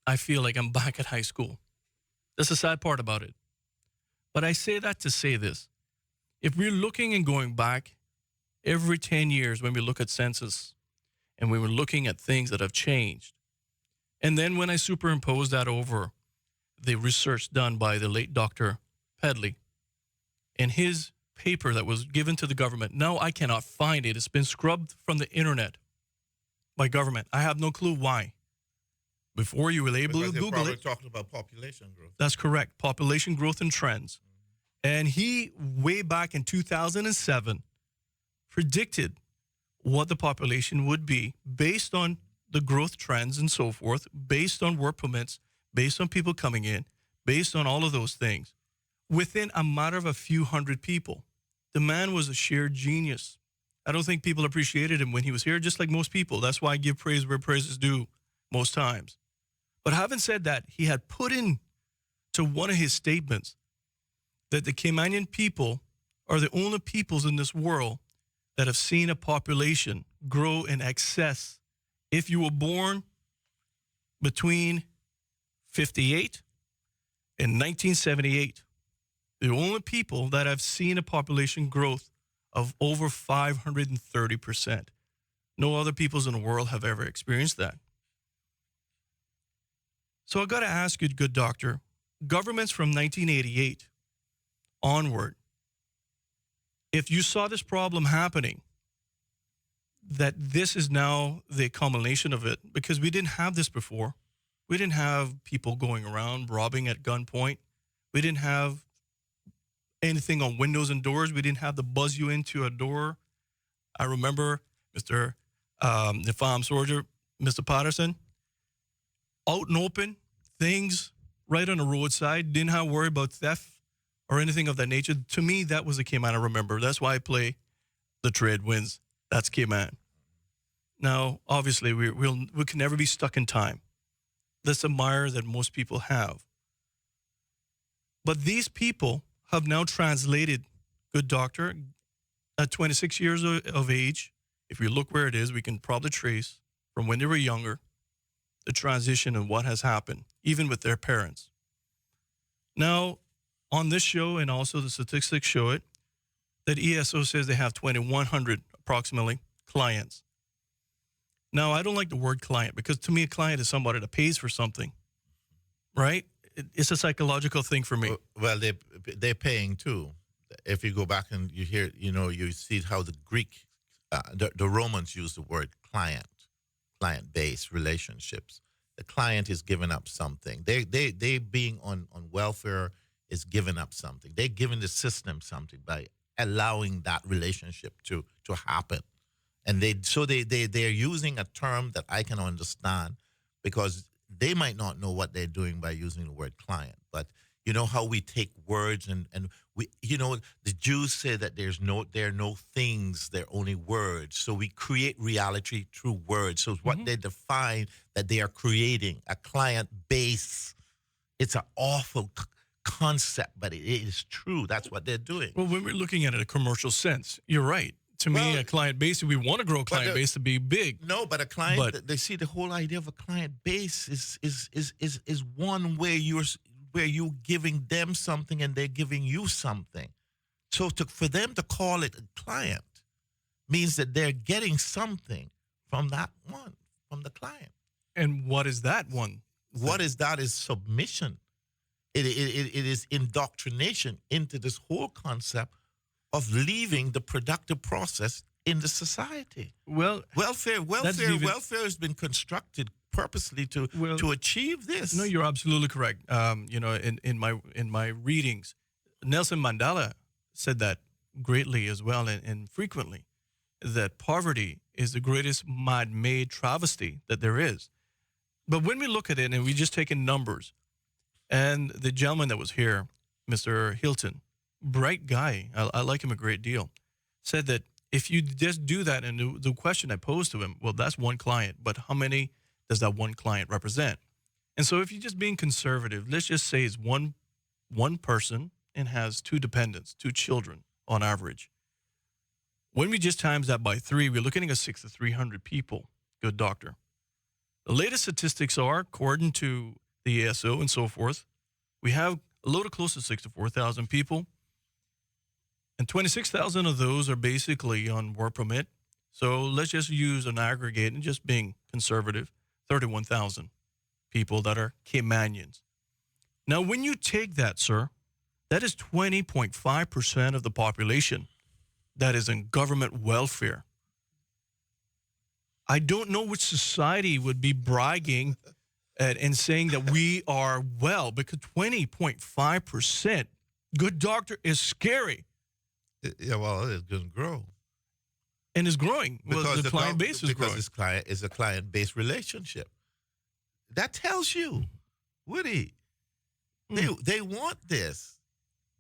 I feel like I'm back at high school. That's the sad part about it. But I say that to say this. If we're looking and going back every 10 years when we look at census and we were looking at things that have changed, and then when I superimpose that over the research done by the late Dr. Pedley and his paper that was given to the government, now I cannot find it. It's been scrubbed from the internet by government. I have no clue why. Before you were able to Google it. Talking about population growth. That's correct. Population growth and trends. And he, way back in 2007, predicted what the population would be based on the growth trends and so forth, based on work permits, based on people coming in, based on all of those things, within a matter of a few hundred people. The man was a sheer genius. I don't think people appreciated him when he was here, just like most people. That's why I give praise where praise is due most times. But having said that, he had put in to one of his statements that the Caymanian people are the only peoples in this world that have seen a population grow in excess. If you were born between 58 and 1978, the only people that have seen a population growth of over 530%. No other peoples in the world have ever experienced that. So I got to ask you, good doctor, governments from 1988 onward, if you saw this problem happening, that this is now the culmination of it, because we didn't have this before. We didn't have people going around robbing at gunpoint. We didn't have anything on windows and doors. We didn't have to buzz you into a door. I remember Mr. If I'm soldier, Mr. Patterson, out and open, things right on the roadside, didn't have to worry about theft or anything of that nature. To me, that was the Cayman I remember. That's why I play The Trade Winds. That's Cayman. Now, obviously, we can never be stuck in time. That's a mire that most people have. But these people have now translated, good doctor, at 26 years of age, if you look where it is, we can probably trace from when they were younger, the transition and what has happened, even with their parents. Now, on this show, and also the statistics show it, that ESO says they have 2,100 approximately clients. Now, I don't like the word client because to me, a client is somebody that pays for something, right? It's a psychological thing for me. Well, they're paying too. If you go back and you hear, you see how the Greek, the Romans use the word client-based relationships. The client is giving up something. They being on welfare is giving up something. They're giving the system something by allowing that relationship to happen. And they're using a term that I can understand because they might not know what they're doing by using the word client. But you know how we take words and we, the Jews say that there are no things, they're only words. So we create reality through words. So what they define that they are creating, a client base, it's an awful concept, but it is true. That's what they're doing. Well, when we're looking at it in a commercial sense, you're right. To me, a client base, we want to grow a client base to be big. No, but a client, they see the whole idea of a client base is one where you're giving them something and they're giving you something. So for them to call it a client means that they're getting something from that one, from the client. And what is that one? What is that is submission. It is indoctrination into this whole concept of leaving the productive process in the society. Well, welfare has been constructed purposely to achieve this. No, you're absolutely correct. In my readings, Nelson Mandela said that greatly as well and frequently. that poverty is the greatest man-made travesty that there is. But when we look at it and we just take in numbers, and the gentleman that was here, Mr. Hilton, bright guy, I like him a great deal, said that if you just do that, and the question I posed to him, well, that's one client, but how many does that one client represent? And so if you're just being conservative, let's just say it's one person and has 2 dependents, 2 children on average. When we just times that by 3, we're looking at 6 to 300 people. Good doctor. The latest statistics are, according to the ASO and so forth, we have a little close to 64,000 people, and 26,000 of those are basically on work permit. So let's just use an aggregate and just being conservative, 31,000 people that are Caymanians. Now, when you take that, sir, that is 20.5% of the population that is in government welfare. I don't know which society would be bragging and saying that we are well, because 20.5%, good doctor, is scary. Yeah, well, it's going to grow. And it's growing. Well, the client base is growing. Because it's a client-based relationship. That tells you, Woody, they want this.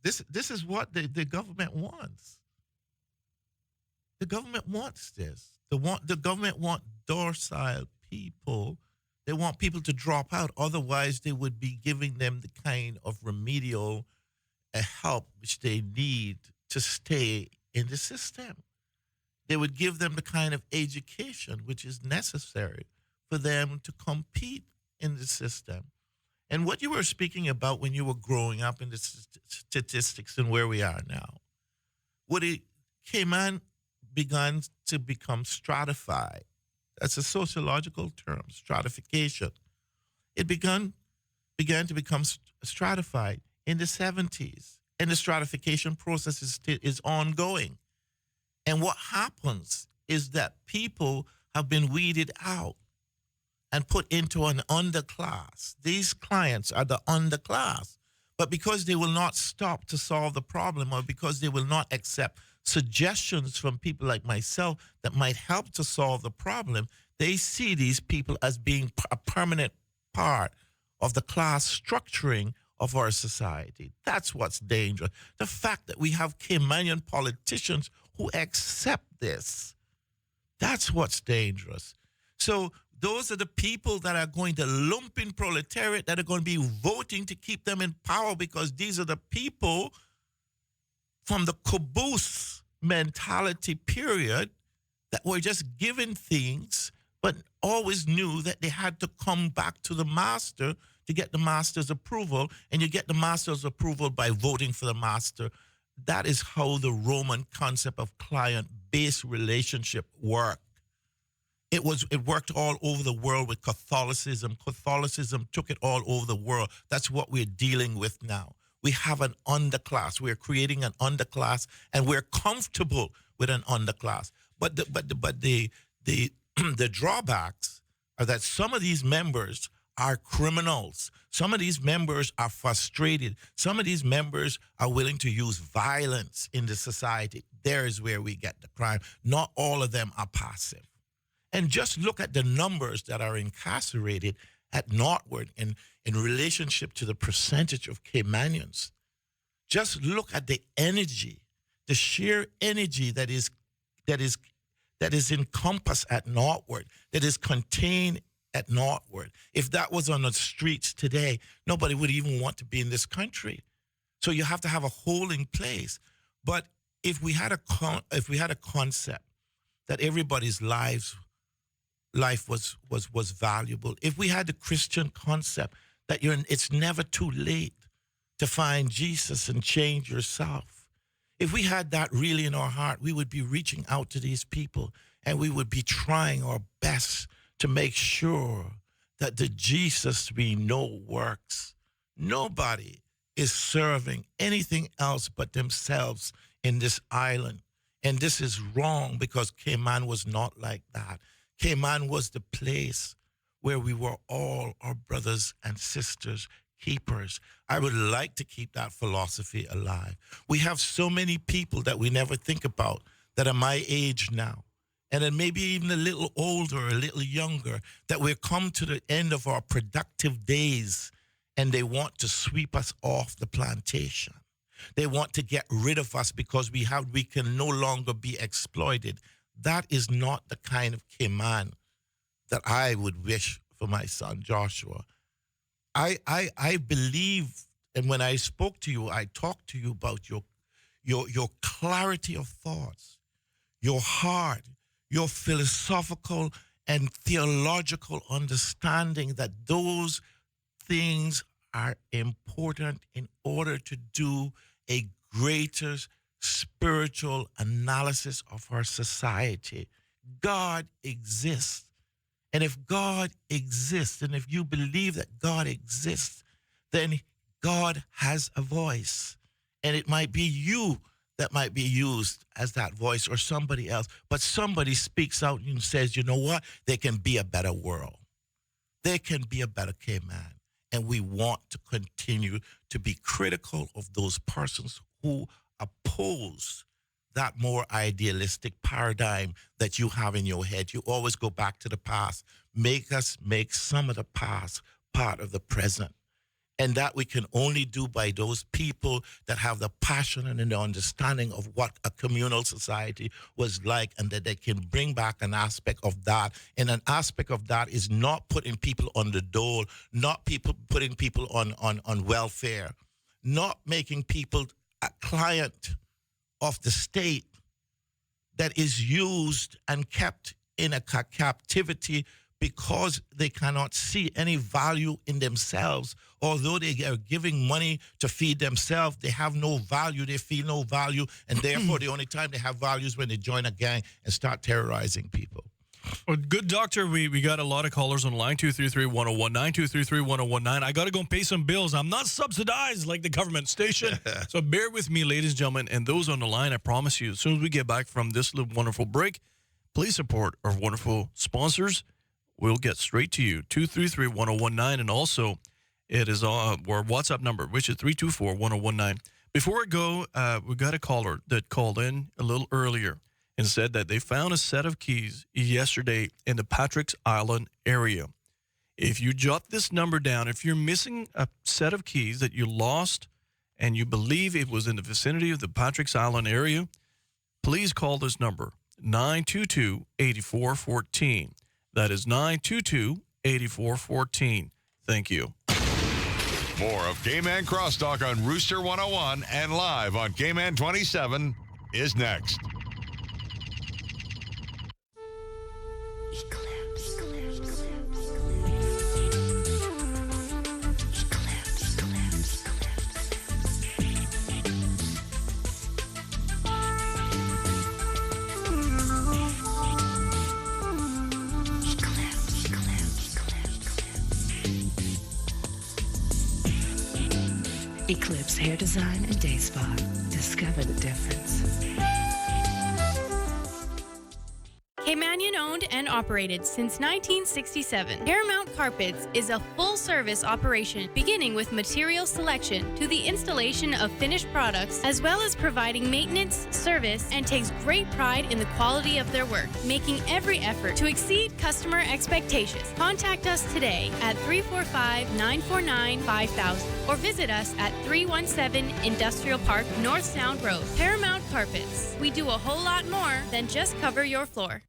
This is what the government wants. The government wants this. The government want docile people. They want people to drop out. Otherwise, they would be giving them the kind of remedial help which they need to stay in the system. They would give them the kind of education which is necessary for them to compete in the system. And what you were speaking about when you were growing up in the statistics and where we are now, Cayman began to become stratified. That's a sociological term, stratification. It began to become stratified in the 70s, and the stratification process is ongoing. And what happens is that people have been weeded out and put into an underclass. These clients are the underclass. But because they will not stop to solve the problem, or because they will not accept suggestions from people like myself that might help to solve the problem, they see these people as being a permanent part of the class structuring of our society. That's what's dangerous. The fact that we have Caymanian politicians who accept this, that's what's dangerous. So those are the people that are going to lump in proletariat, that are going to be voting to keep them in power, because these are the people from the caboose mentality period that were just given things, but always knew that they had to come back to the master to get the master's approval, and you get the master's approval by voting for the master. That is how the Roman concept of client-based relationship worked. It worked all over the world with Catholicism. Catholicism took it all over the world. That's what we're dealing with now. We have an underclass. We're creating an underclass, and we're comfortable with an underclass. But the drawbacks are that some of these members are criminals. Some of these members are frustrated. Some of these members are willing to use violence in the society. There is where we get the crime. Not all of them are passive. And just look at the numbers that are incarcerated at Northward in relationship to the percentage of Caymanians. Just look at the energy, the sheer energy that is encompassed at Northward, that is contained at Northward. If that was on the streets today, nobody would even want to be in this country. So you have to have a holding place. But if we had a concept that everybody's life was valuable, if we had the Christian concept that it's never too late to find Jesus and change yourself, if we had that really in our heart, we would be reaching out to these people, and we would be trying our best to make sure that the Jesus we know works. Nobody is serving anything else but themselves in this island. And this is wrong, because Cayman was not like that. Cayman was the place where we were all our brothers and sisters keepers. I would like to keep that philosophy alive. We have so many people that we never think about that are my age now, and then maybe even a little older, a little younger, that we've come to the end of our productive days and they want to sweep us off the plantation. They want to get rid of us because we can no longer be exploited. That is not the kind of Cayman that I would wish for my son Joshua. I believe, and when I spoke to you, I talked to you about your clarity of thoughts, your heart, your philosophical and theological understanding that those things are important in order to do a greater spiritual analysis of our society. God exists. And if God exists, and if you believe that God exists, then God has a voice. And it might be you that might be used as that voice or somebody else. But somebody speaks out and says, you know what? There can be a better world. There can be a better Cayman. And we want to continue to be critical of those persons who oppose that more idealistic paradigm that you have in your head. You always go back to the past. Make us make some of the past part of the present. And that we can only do by those people that have the passion and the understanding of what a communal society was like, and that they can bring back an aspect of that. And an aspect of that is not putting people on the dole, not putting people on welfare, not making people a client of the state that is used and kept in a captivity because they cannot see any value in themselves. Although they are giving money to feed themselves, they have no value, they feel no value, and therefore the only time they have value is when they join a gang and start terrorizing people. Well, good doctor, we got a lot of callers on line 233-1019, 233-1019. I got to go and pay some bills. I'm not subsidized like the government station. So bear with me, ladies and gentlemen, and those on the line, I promise you, as soon as we get back from this little wonderful break, please support our wonderful sponsors. We'll get straight to you, 233-1019, and also it is our WhatsApp number, which is 324-1019. Before I go, we got a caller that called in a little earlier and said that they found a set of keys yesterday in the Patrick's Island area. If you jot this number down, if you're missing a set of keys that you lost and you believe it was in the vicinity of the Patrick's Island area, please call this number, 922-8414. That is 922-8414. Thank you. More of Cayman Crosstalk on Rooster 101 and live on Cayman 27 is next. Eclipse Hair Design and Day Spa. Discover the difference. Caymanian owned and operated since 1967. Paramount Carpets is a full-service operation beginning with material selection to the installation of finished products, as well as providing maintenance, service, and takes great pride in the quality of their work, making every effort to exceed customer expectations. Contact us today at 345-949-5000 or visit us at 317 Industrial Park, North Sound Road. Paramount Carpets. We do a whole lot more than just cover your floor.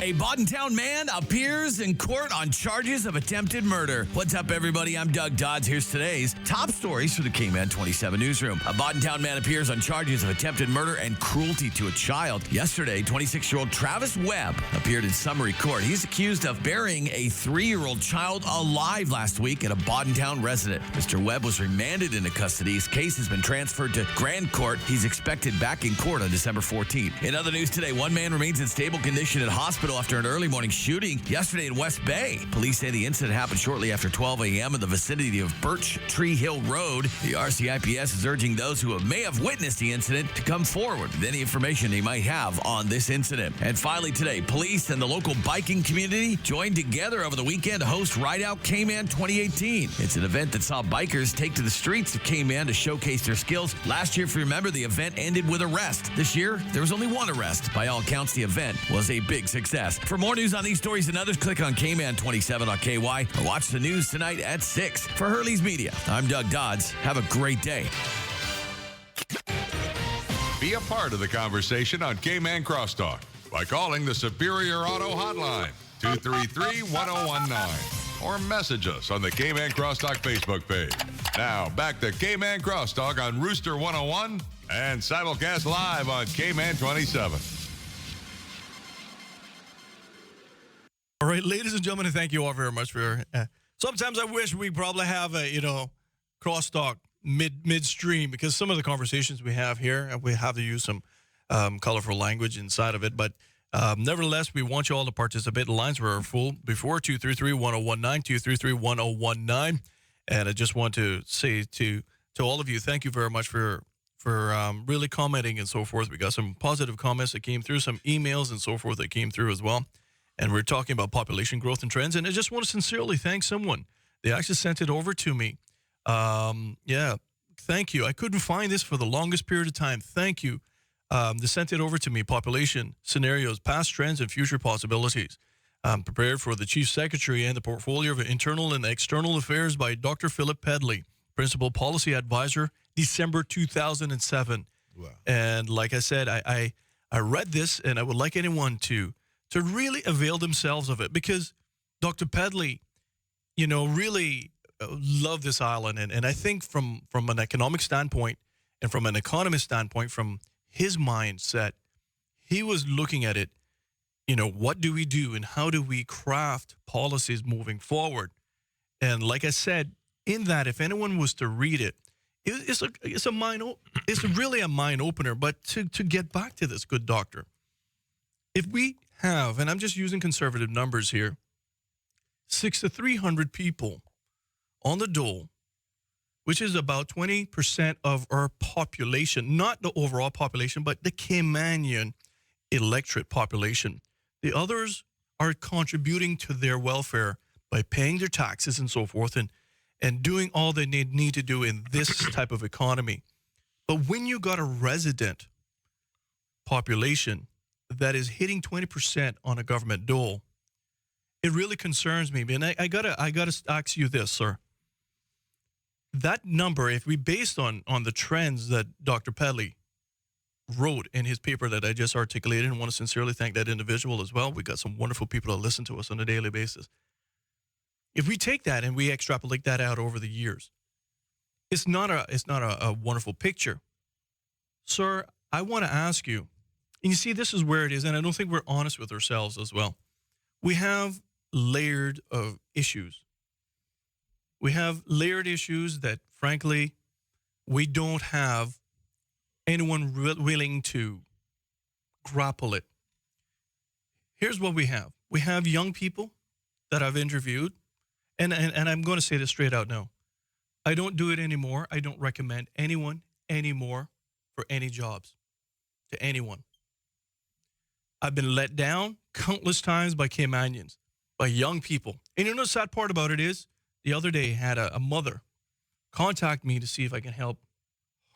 A Bodentown man appears in court on charges of attempted murder. What's up, everybody? I'm Doug Dodds. Here's today's top stories for the K-Man 27 newsroom. A Bodentown man appears on charges of attempted murder and cruelty to a child. Yesterday, 26-year-old Travis Webb appeared in summary court. He's accused of burying a 3-year-old child alive last week at a Bodentown residence. Mr. Webb was remanded into custody. His case has been transferred to Grand Court. He's expected back in court on December 14th. In other news today, one man remains in stable condition at hospital after an early morning shooting yesterday in West Bay. Police say the incident happened shortly after 12 a.m. in the vicinity of Birch Tree Hill Road. The RCIPS is urging those who may have witnessed the incident to come forward with any information they might have on this incident. And finally today, police and the local biking community joined together over the weekend to host Ride Out K-Man 2018. It's an event that saw bikers take to the streets of K-Man to showcase their skills. Last year, if you remember, the event ended with arrest. This year, there was only one arrest. By all accounts, the event was a big success. For more news on these stories and others, click on KMan27.ky or watch the news tonight at 6. For Hurley's Media, I'm Doug Dodds. Have a great day. Be a part of the conversation on K-Man Crosstalk by calling the Superior Auto Hotline, 233-1019, or message us on the K-Man Crosstalk Facebook page. Now, back to K-Man Crosstalk on Rooster 101 and simulcast live on K-Man 27. All right, ladies and gentlemen, thank you all very much for. Sometimes I wish we probably have a crosstalk midstream, because some of the conversations we have here, we have to use some colorful language inside of it. But nevertheless, we want you all to participate. The lines were full before, 233-1019, 233-1019, and I just want to say to all of you, thank you very much for really commenting and so forth. We got some positive comments that came through, some emails and so forth that came through as well. And we're talking about population growth and trends. And I just want to sincerely thank someone. They actually sent it over to me. Thank you. I couldn't find this for the longest period of time. Thank you. They sent it over to me. Population scenarios, past trends, and future possibilities. Prepared for the Chief Secretary and the Portfolio of Internal and External Affairs by Dr. Philip Pedley, Principal Policy Advisor, December 2007. Wow. And like I said, I read this, and I would like anyone to really avail themselves of it, because Dr. Pedley, really love this island. And I think from an economic standpoint and from an economist standpoint, from his mindset, he was looking at it, what do we do and how do we craft policies moving forward? And like I said, in that, if anyone was to read it, it's really a mind opener. But to get back to this good doctor, if we have, and I'm just using conservative numbers here, 600 to 300 people on the dole, which is about 20% of our population, not the overall population, but the Caymanian electorate population. The others are contributing to their welfare by paying their taxes and so forth, and doing all they need to do in this type of economy. But when you got a resident population that is hitting 20% on a government dole, it really concerns me. And I gotta ask you this, sir. That number, if we based on the trends that Dr. Pedley wrote in his paper that I just articulated, and want to sincerely thank that individual as well. We got some wonderful people that listen to us on a daily basis. If we take that and we extrapolate that out over the years, it's not a wonderful picture. Sir, I want to ask you, and you see, this is where it is, and I don't think we're honest with ourselves as well. We have layered of issues. We have layered issues that, frankly, we don't have anyone willing to grapple it. Here's what we have. We have young people that I've interviewed, and I'm going to say this straight out now. I don't do it anymore. I don't recommend anyone anymore for any jobs to anyone. I've been let down countless times by Caymanians, by young people. And the sad part about it is, the other day I had a mother contact me to see if I can help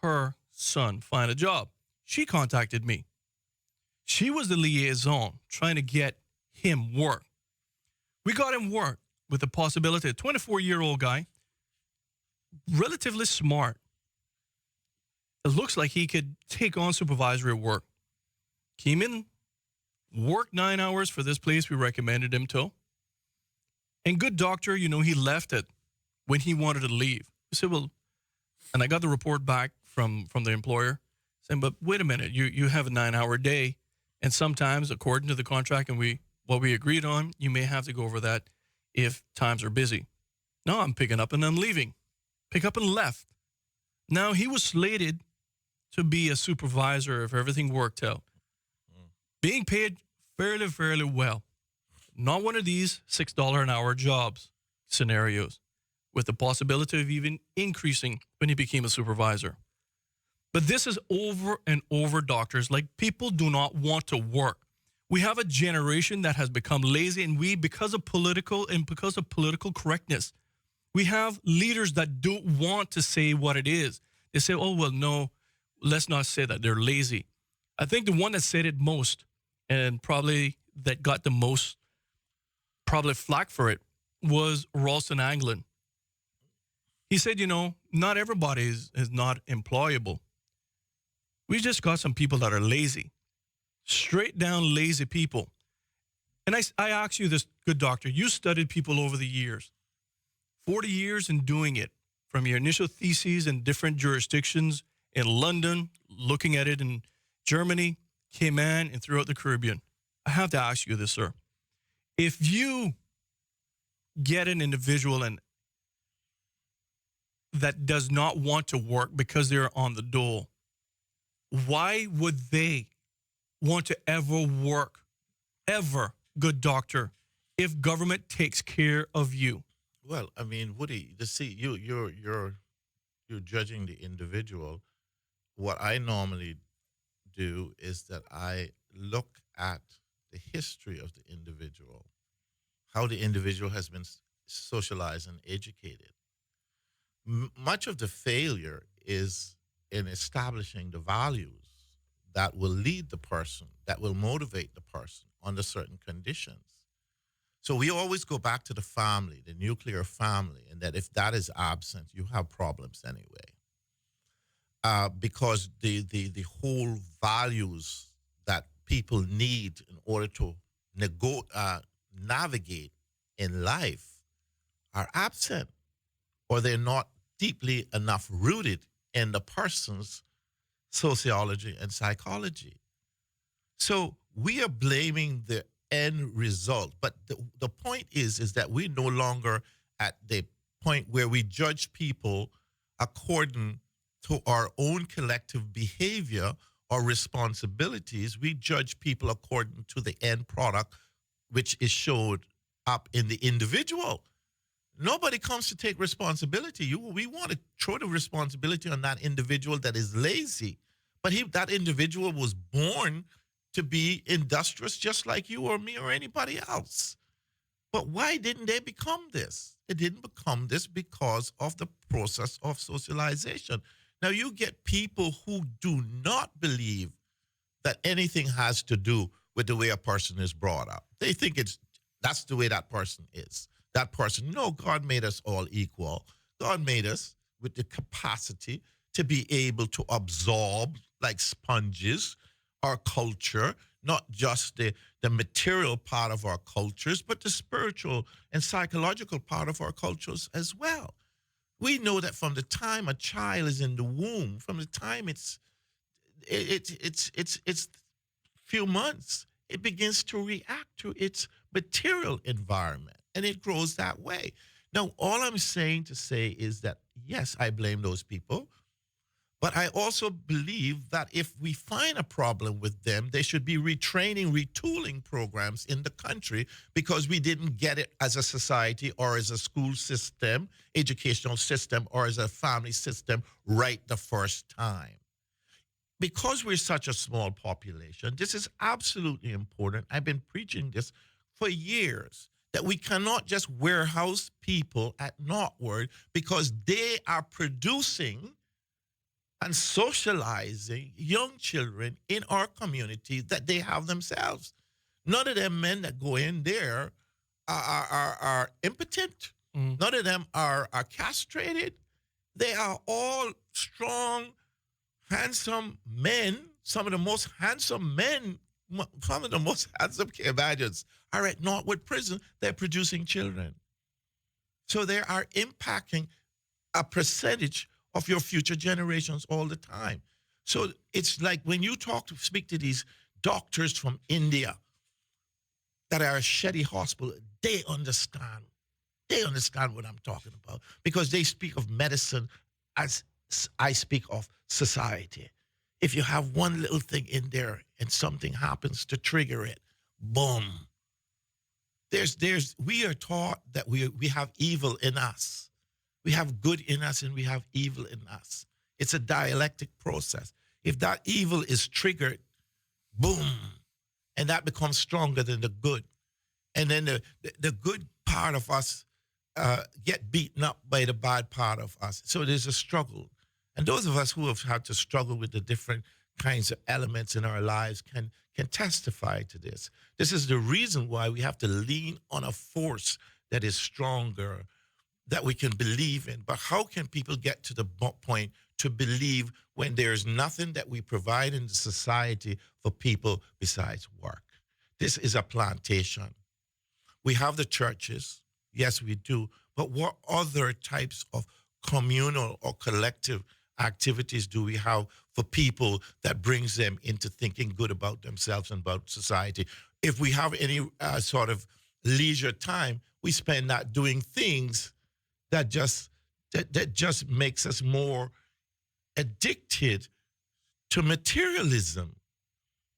her son find a job. She contacted me. She was the liaison trying to get him work. We got him work with the possibility, a 24-year-old guy, relatively smart. It looks like he could take on supervisory work. Came in worked 9 hours for this place we recommended him to. And good doctor, he left it when he wanted to leave. I said, well, and I got the report back from the employer saying, but wait a minute, you have a 9-hour day. And sometimes, according to the contract and what we agreed on, you may have to go over that if times are busy. No, I'm picking up and I'm leaving. Pick up and left. Now, he was slated to be a supervisor if everything worked out. Being paid fairly, fairly well. Not one of these $6 an hour jobs scenarios with the possibility of even increasing when he became a supervisor. But this is over and over, doctors. Like, people do not want to work. We have a generation that has become lazy, and because of political correctness, we have leaders that don't want to say what it is. They say, oh, well, no, let's not say that. They're lazy. I think the one that said it most and probably that got the most probably flack for it was Ralston Anglin. He said, not everybody is not employable. We just got some people that are lazy, straight down lazy people. And I ask you this, good doctor, you studied people over the years, 40 years in doing it, from your initial theses in different jurisdictions in London, looking at it in Germany, Cayman, and throughout the Caribbean. I have to ask you this, sir. If you get an individual that does not want to work because they're on the dole, why would they want to ever work, ever, good doctor, if government takes care of you? Well, I mean, Woody, you're judging the individual. What I normally do is that I look at the history of the individual, how the individual has been socialized and educated. Much of the failure is in establishing the values that will lead the person, that will motivate the person under certain conditions. So we always go back to the family, the nuclear family, and that if that is absent, you have problems anyway. Because the whole values that people need in order to navigate in life are absent, or they're not deeply enough rooted in the person's sociology and psychology. So we are blaming the end result. But the point is that we're no longer at the point where we judge people according to our own collective behavior or responsibilities. We judge people according to the end product, which is showed up in the individual. Nobody comes to take responsibility. We want to throw the responsibility on that individual that is lazy. But that individual was born to be industrious just like you or me or anybody else. But why didn't they become this? They didn't become this because of the process of socialization. Now, you get people who do not believe that anything has to do with the way a person is brought up. They think that's the way that person is. That person, no, God made us all equal. God made us with the capacity to be able to absorb, like sponges, our culture, not just the material part of our cultures, but the spiritual and psychological part of our cultures as well. We know that from the time a child is in the womb, from the time it's few months, it begins to react to its material environment, and it grows that way. Now, all I'm saying to say is that, yes, I blame those people, but I also believe that if we find a problem with them, there should be retraining, retooling programs in the country because we didn't get it as a society or as a school system, educational system, or as a family system right the first time. Because we're such a small population, this is absolutely important. I've been preaching this for years, that we cannot just warehouse people at Northward because they are producing and socializing young children in our community that they have themselves. None of them men that go in there are impotent. None of them are castrated. They are all strong, handsome men, some of the most handsome men some of the most handsome Caymanians are at Northwood Prison. They're producing children. So they are impacting a percentage of your future generations all the time. So it's like when you speak to these doctors from India that are at Shetty Hospital, they understand. They understand what I'm talking about because they speak of medicine as I speak of society. If you have one little thing in there and something happens to trigger it, boom. We are taught that we have evil in us. We have good in us and we have evil in us. It's a dialectic process. If that evil is triggered, boom, and that becomes stronger than the good. And then the good part of us get beaten up by the bad part of us. So there's a struggle. And those of us who have had to struggle with the different kinds of elements in our lives can testify to this. This is the reason why we have to lean on a force that is stronger, that we can believe in. But how can people get to the point to believe when there's nothing that we provide in the society for people besides work? This is a plantation. We have the churches. Yes, we do. But what other types of communal or collective activities do we have for people that brings them into thinking good about themselves and about society? If we have any sort of leisure time, we spend that doing things that just makes us more addicted to materialism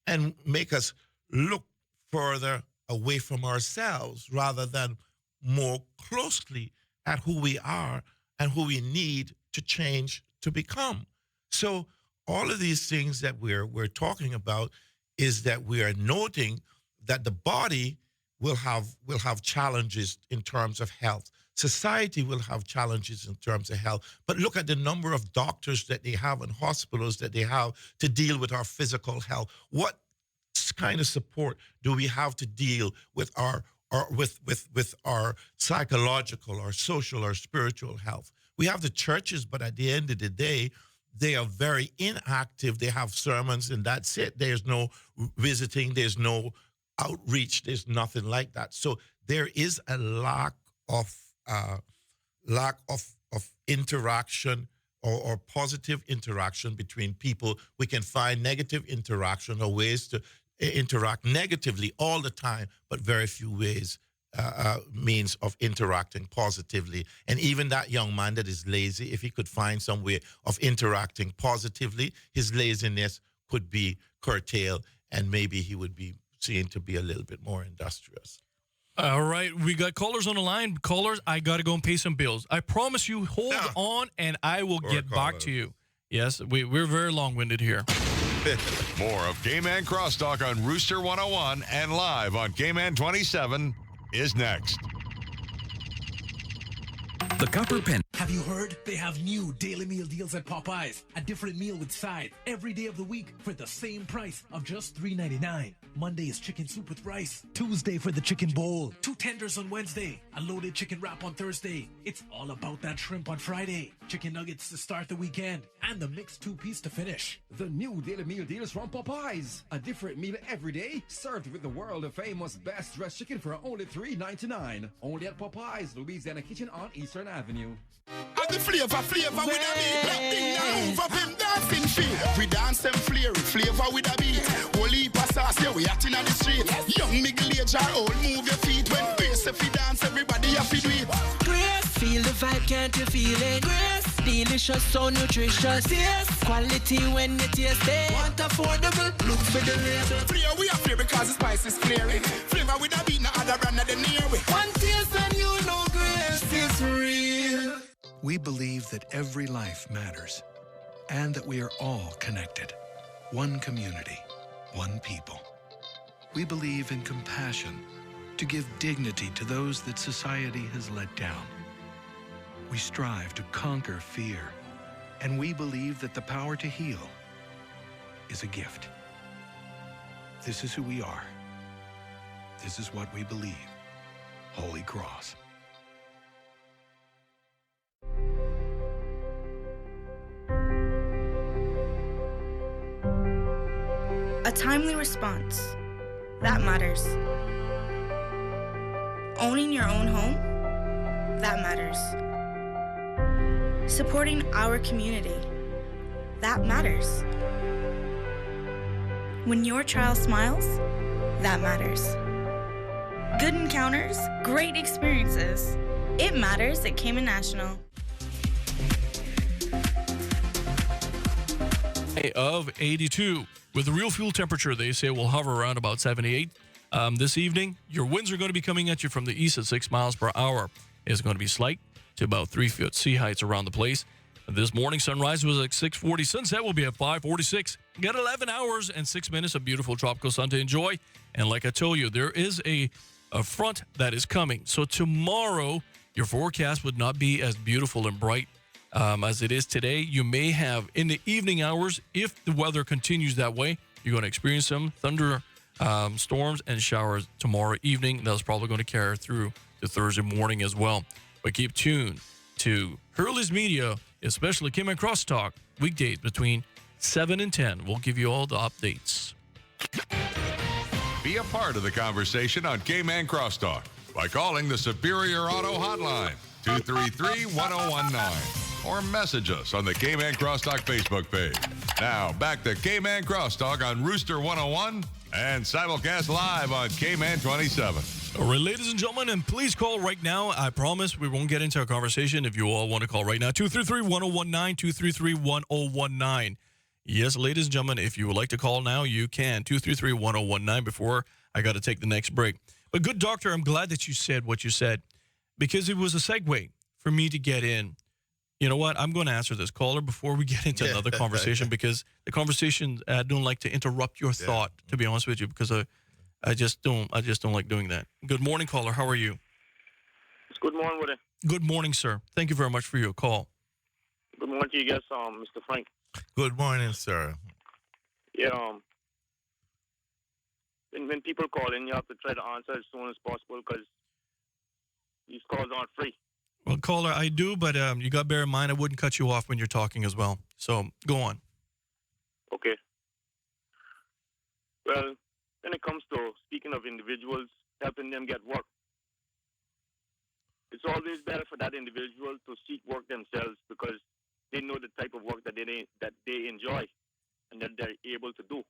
and make us look further away from ourselves rather than more closely at who we are and who we need to change to become. So all of these things that we're talking about is that we are noting that the body will have challenges in terms of health. Society will have challenges in terms of health. But look at the number of doctors that they have and hospitals that they have to deal with our physical health. What kind of support do we have to deal with our psychological, our social, our spiritual health? We have the churches, but at the end of the day, they are very inactive. They have sermons and that's it. There's no visiting. There's no outreach. There's nothing like that. So there is a lack of interaction or positive interaction between people. We can find negative interaction or ways to interact negatively all the time, but very few ways means of interacting positively. And even that young man that is lazy, if he could find some way of interacting positively, his laziness could be curtailed and maybe he would be seen to be a little bit more industrious. All right, we got callers on the line. Callers, I got to go and pay some bills. I promise you, hold on, and I will get back to you. Yes, we're very long-winded here. More of K-Man Crosstalk on Rooster 101 and live on K-Man 27 is next. The Copper Pen. Have you heard? They have new daily meal deals at Popeyes. A different meal with side every day of the week for the same price of just $3.99. Monday is chicken soup with rice. Tuesday for the chicken bowl. 2 tenders on Wednesday. A loaded chicken wrap on Thursday. It's all about that shrimp on Friday. Chicken nuggets to start the weekend. And the mixed 2-piece to finish. The new daily meal deals from Popeyes. A different meal every day, served with the world-famous best dressed chicken for only $3.99. Only at Popeyes, Louisiana Kitchen on Eastern Avenue. And the flavor with a beat. Black thing now move up him dancing feet. We dance them flavor with a beat. Holy sauce, yeah, we acting on the street. Young middle age or old, move your feet. When Grace if we dance, everybody have to do it. Grace, feel the vibe, can't you feel it? Grace, delicious, so nutritious. Yes, quality when you taste it. Want affordable? Look for the label. Flavor we are flavor because the spice is flaring. Flavor with a beat, no other brand of the near way. One taste and you know Grace is real. We believe that every life matters and that we are all connected. One community, one people. We believe in compassion to give dignity to those that society has let down. We strive to conquer fear, and we believe that the power to heal is a gift. This is who we are. This is what we believe. Holy Cross. A timely response, That matters. Owning your own home? That matters. Supporting our community? That matters. When your child smiles? That matters. Good encounters, great experiences. It matters at Cayman National. Of 82. With the real fuel temperature, they say will hover around about 78. This evening, your winds are going to be coming at you from the east at 6 miles per hour. It's going to be slight to about 3 foot sea heights around the place. This morning, sunrise was at 6:40. Sunset will be at 5:46. You got 11 hours and 6 minutes of beautiful tropical sun to enjoy. And like I told you, there is a front that is coming. So tomorrow, your forecast would not be as beautiful and bright as it is today. You may have, in the evening hours, if the weather continues that way, you're going to experience some thunder storms and showers tomorrow evening. That's probably going to carry through to Thursday morning as well. But keep tuned to Hurley's Media, especially Cayman Crosstalk, weekdays between 7 and 10. We'll give you all the updates. Be a part of the conversation on Cayman Crosstalk by calling the Superior Auto Hotline, 233-1019, or message us on the Cayman Crosstalk Facebook page. Now, back to Cayman Crosstalk on Rooster 101 and simulcast live on Cayman 27. All right, ladies and gentlemen, and please call right now. I promise we won't get into a conversation if you all want to call right now. 233-1019, 233-1019. Yes, ladies and gentlemen, if you would like to call now, you can. 233-1019 before I got to take the next break. But good doctor, I'm glad that you said what you said because it was a segue for me to get in. You know what? I'm going to answer this caller before we get into another conversation because the conversation, I don't like to interrupt your thought, to be honest with you, because I just don't like doing that. Good morning, caller. How are you? Good morning, Woody. Good morning, sir. Thank you very much for your call. Good morning to you guys, Mr. Frank. Good morning, sir. Yeah, when people call in, you have to try to answer as soon as possible because these calls aren't free. Well, caller, I do, but you got to bear in mind I wouldn't cut you off when you're talking as well. So go on. Okay. Well, when it comes to speaking of individuals, helping them get work, it's always better for that individual to seek work themselves because they know the type of work that they enjoy and that they're able to do.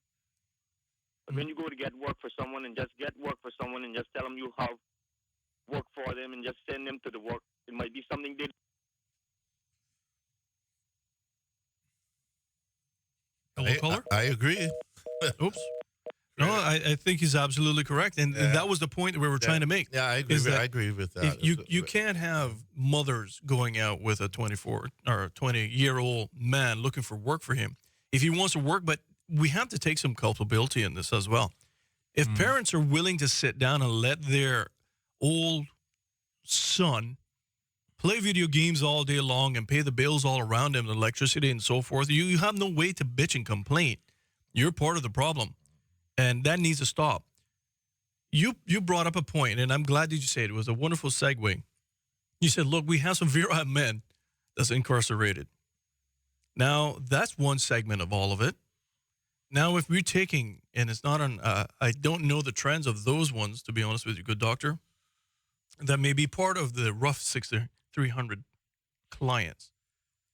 But when you go to get work for someone and just get work for someone and just tell them you have work for them and just send them to the work, it might be something they... Hello, caller? I agree. Oops. No, I think he's absolutely correct. And that was the point that we were trying to make. Yeah, I agree with that. You can't have mothers going out with a 24 or 20-year-old man looking for work for him. If he wants to work, but we have to take some culpability in this as well. If parents are willing to sit down and let their old son play video games all day long and pay the bills all around him, the electricity and so forth, you have no way to bitch and complain. You're part of the problem. And that needs to stop. You brought up a point, and I'm glad that you said it. It was a wonderful segue. You said, look, we have some virile men that's incarcerated. Now, that's one segment of all of it. Now, if we're taking, and it's not on, I don't know the trends of those ones, to be honest with you, good doctor, that may be part of the rough 6,300 clients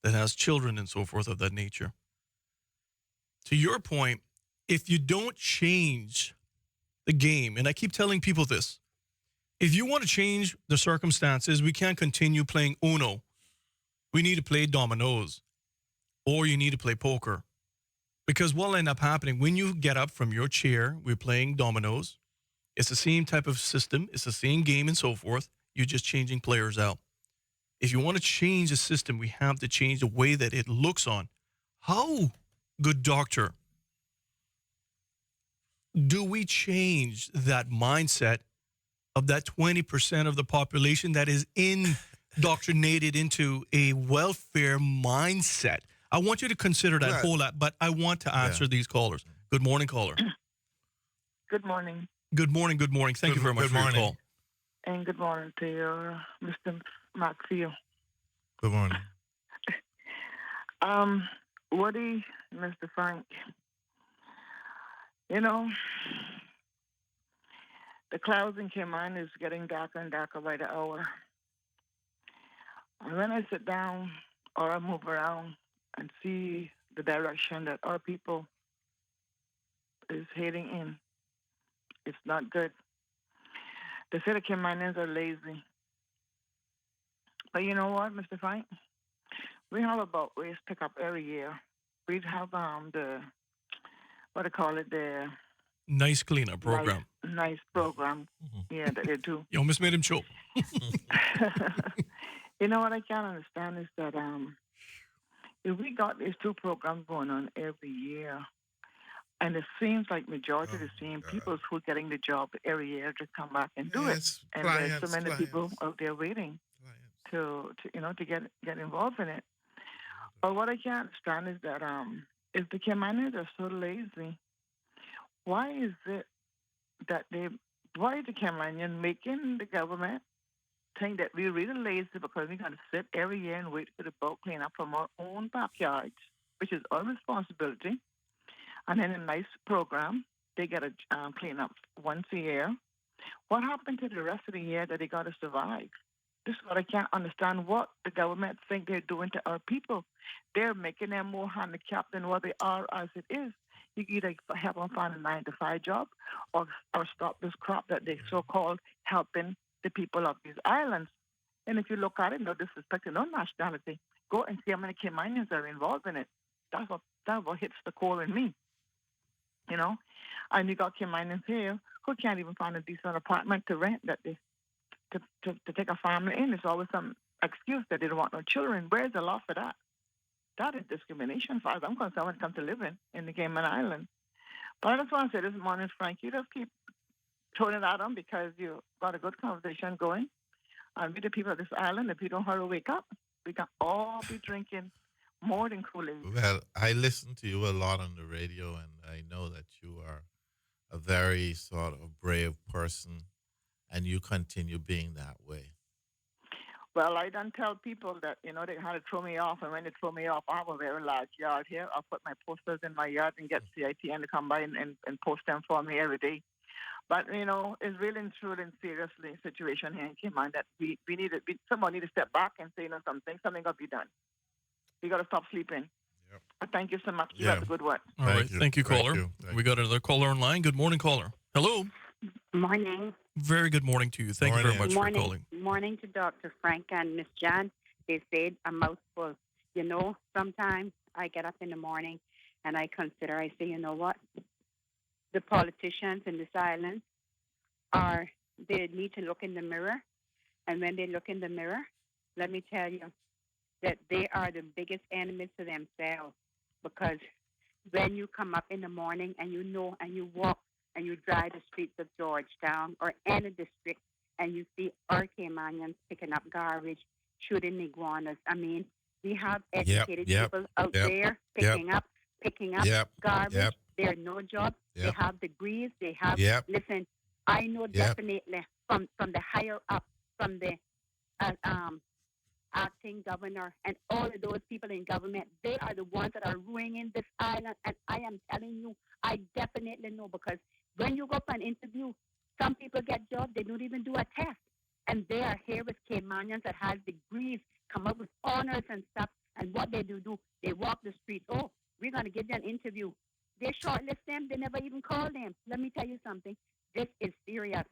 that has children and so forth of that nature. To your point, if you don't change the game, and I keep telling people this, if you want to change the circumstances, we can't continue playing Uno. We need to play dominoes, or you need to play poker. Because what will end up happening, when you get up from your chair, we're playing dominoes. It's the same type of system. It's the same game and so forth. You're just changing players out. If you want to change the system, we have to change the way that it looks on. How, good doctor, do we change that mindset of that 20% of the population that is indoctrinated into a welfare mindset? I want you to consider that whole lot, but I want to answer these callers. Good morning, caller. Good morning. Good morning, good morning. Thank you very much for your call. And good morning to you, Mr. Maxfield. Good morning. Woody, Mr. Frank, you know, The clouds in Cayman is getting darker and darker by the hour. And when I sit down or I move around and see the direction that our people is heading in, it's not good. They say the Caymanians are lazy. But you know what, Mr. Frank? We have a boat race pickup every year. We have the, what do you call it, the Nice cleanup program. nice program. Yeah, that they do. You almost made him choke. You know what I can't understand is that if we got these two programs going on every year, and it seems like majority of the same people who are getting the job every year to come back and do it, and there's so many people out there waiting to get involved in it. But what I can't understand is that if the Caymanians are so lazy, why is it that why is the Caymanian making the government think that we're really lazy because we're going to sit every year and wait for the boat clean up from our own backyards, which is our responsibility. And then a nice program, they get a clean up once a year. What happened to the rest of the year that they got to survive? This is what I can't understand, what the government think they're doing to our people. They're making them more handicapped than what they are as it is. You either help them find a 9-to-5 job or stop this crap that they so-called helping the people of these islands. And if you look at it, no disrespect to no nationality, go and see how many Caymanians are involved in it. That's what hits the core in me, you know. And you got Caymanians here who can't even find a decent apartment to rent that they to take a family in. There's always some excuse that they don't want no children. Where's the law for that? That is discrimination as far as I'm concerned when it comes to living in the Cayman Island. But I just want to say this morning, Frank, you just keep throwing it at them because you got a good conversation going. And with the people of this island, if you don't hurry wake up, we can all be drinking more than Kool-Aid. Well, I listen to you a lot on the radio, and I know that you are a very sort of brave person, and you continue being that way. Well, I don't tell people that, you know, they had to throw me off. And when they throw me off, I have a very large yard here. I'll put my posters in my yard and get CITN to come by and post them for me every day. But, you know, it's really and truly and seriously situation here in Cayman that we need to, somebody need to step back and say, you know, something got to be done. We got to stop sleeping. Yep. But thank you so much. You have a good one. All right. Thank you, caller. We got another caller online. Good morning, caller. Hello. Morning. Very good morning to you. Thank you very much for calling. Morning to Dr. Frank and Miss Jan. They said a mouthful. You know, sometimes I get up in the morning and I consider, I say, you know what? The politicians in this island they need to look in the mirror. And when they look in the mirror, let me tell you that they are the biggest enemies to themselves. Because when you come up in the morning and you know and you walk and you drive the streets of Georgetown or any district and you see our Caymanians picking up garbage, shooting iguanas. I mean, we have educated people out there picking up garbage. There are no jobs. They have degrees. They have, listen, I know definitely from the higher up, from the acting governor and all of those people in government, they are the ones that are ruining this island. And I am telling you, I definitely know, because when you go for an interview, some people get jobs, they don't even do a test. And they are here with Caymanians that has degrees, come up with honors and stuff. And what they do, they walk the streets. Oh, we're going to give you an interview. They shortlist them. They never even call them. Let me tell you something. This is serious.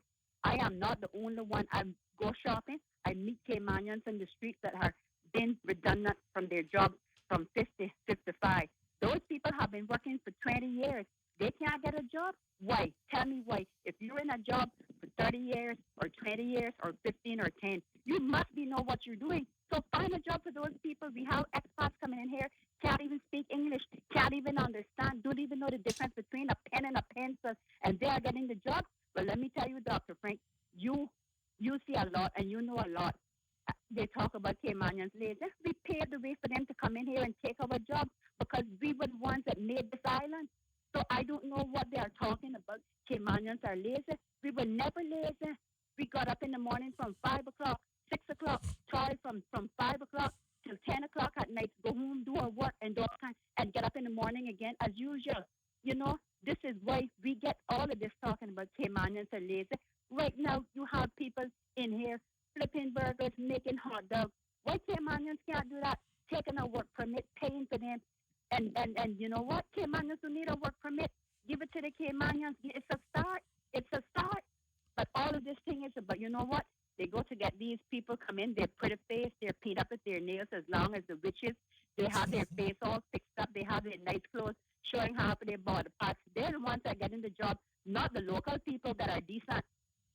I am not the only one. I go shopping. I meet Caymanians in the streets that have been redundant from their jobs from 50, 55. Those people have been working for 20 years. They can't get a job. Why? Tell me why. If you're in a job for 30 years or 20 years or 15 or 10, you must know what you're doing. So find a job for those people. We have expats coming in here, can't even speak English, can't even understand, don't even know the difference between a pen and a pencil, and they are getting the job. But let me tell you, Dr. Frank, you see a lot and you know a lot. They talk about Caymanians lazy. We paved the way for them to come in here and take our jobs because we were the ones that made this island. So I don't know what they are talking about. Caymanians are lazy. We were never lazy. We got up in the morning from 5 o'clock, 6 o'clock, toil from 5 o'clock till 10 o'clock at night, go home, do our work, and get up in the morning again as usual. You know, this is why we get all of this talking about Caymanians are lazy. Right now, you have people in here flipping burgers, making hot dogs. Why Caymanians can't do that? Taking a work permit, paying for them. And you know what? Caymanians who need a work permit, give it to the Caymanians. It's a start. It's a start. But all of this thing is, but you know what? They go to get these people come in, they're pretty face, they're paint up with their nails as long as the witches. They have their face all fixed up, they have their nice clothes, showing half of their body parts. They're the ones that are getting the job, not the local people that are decent.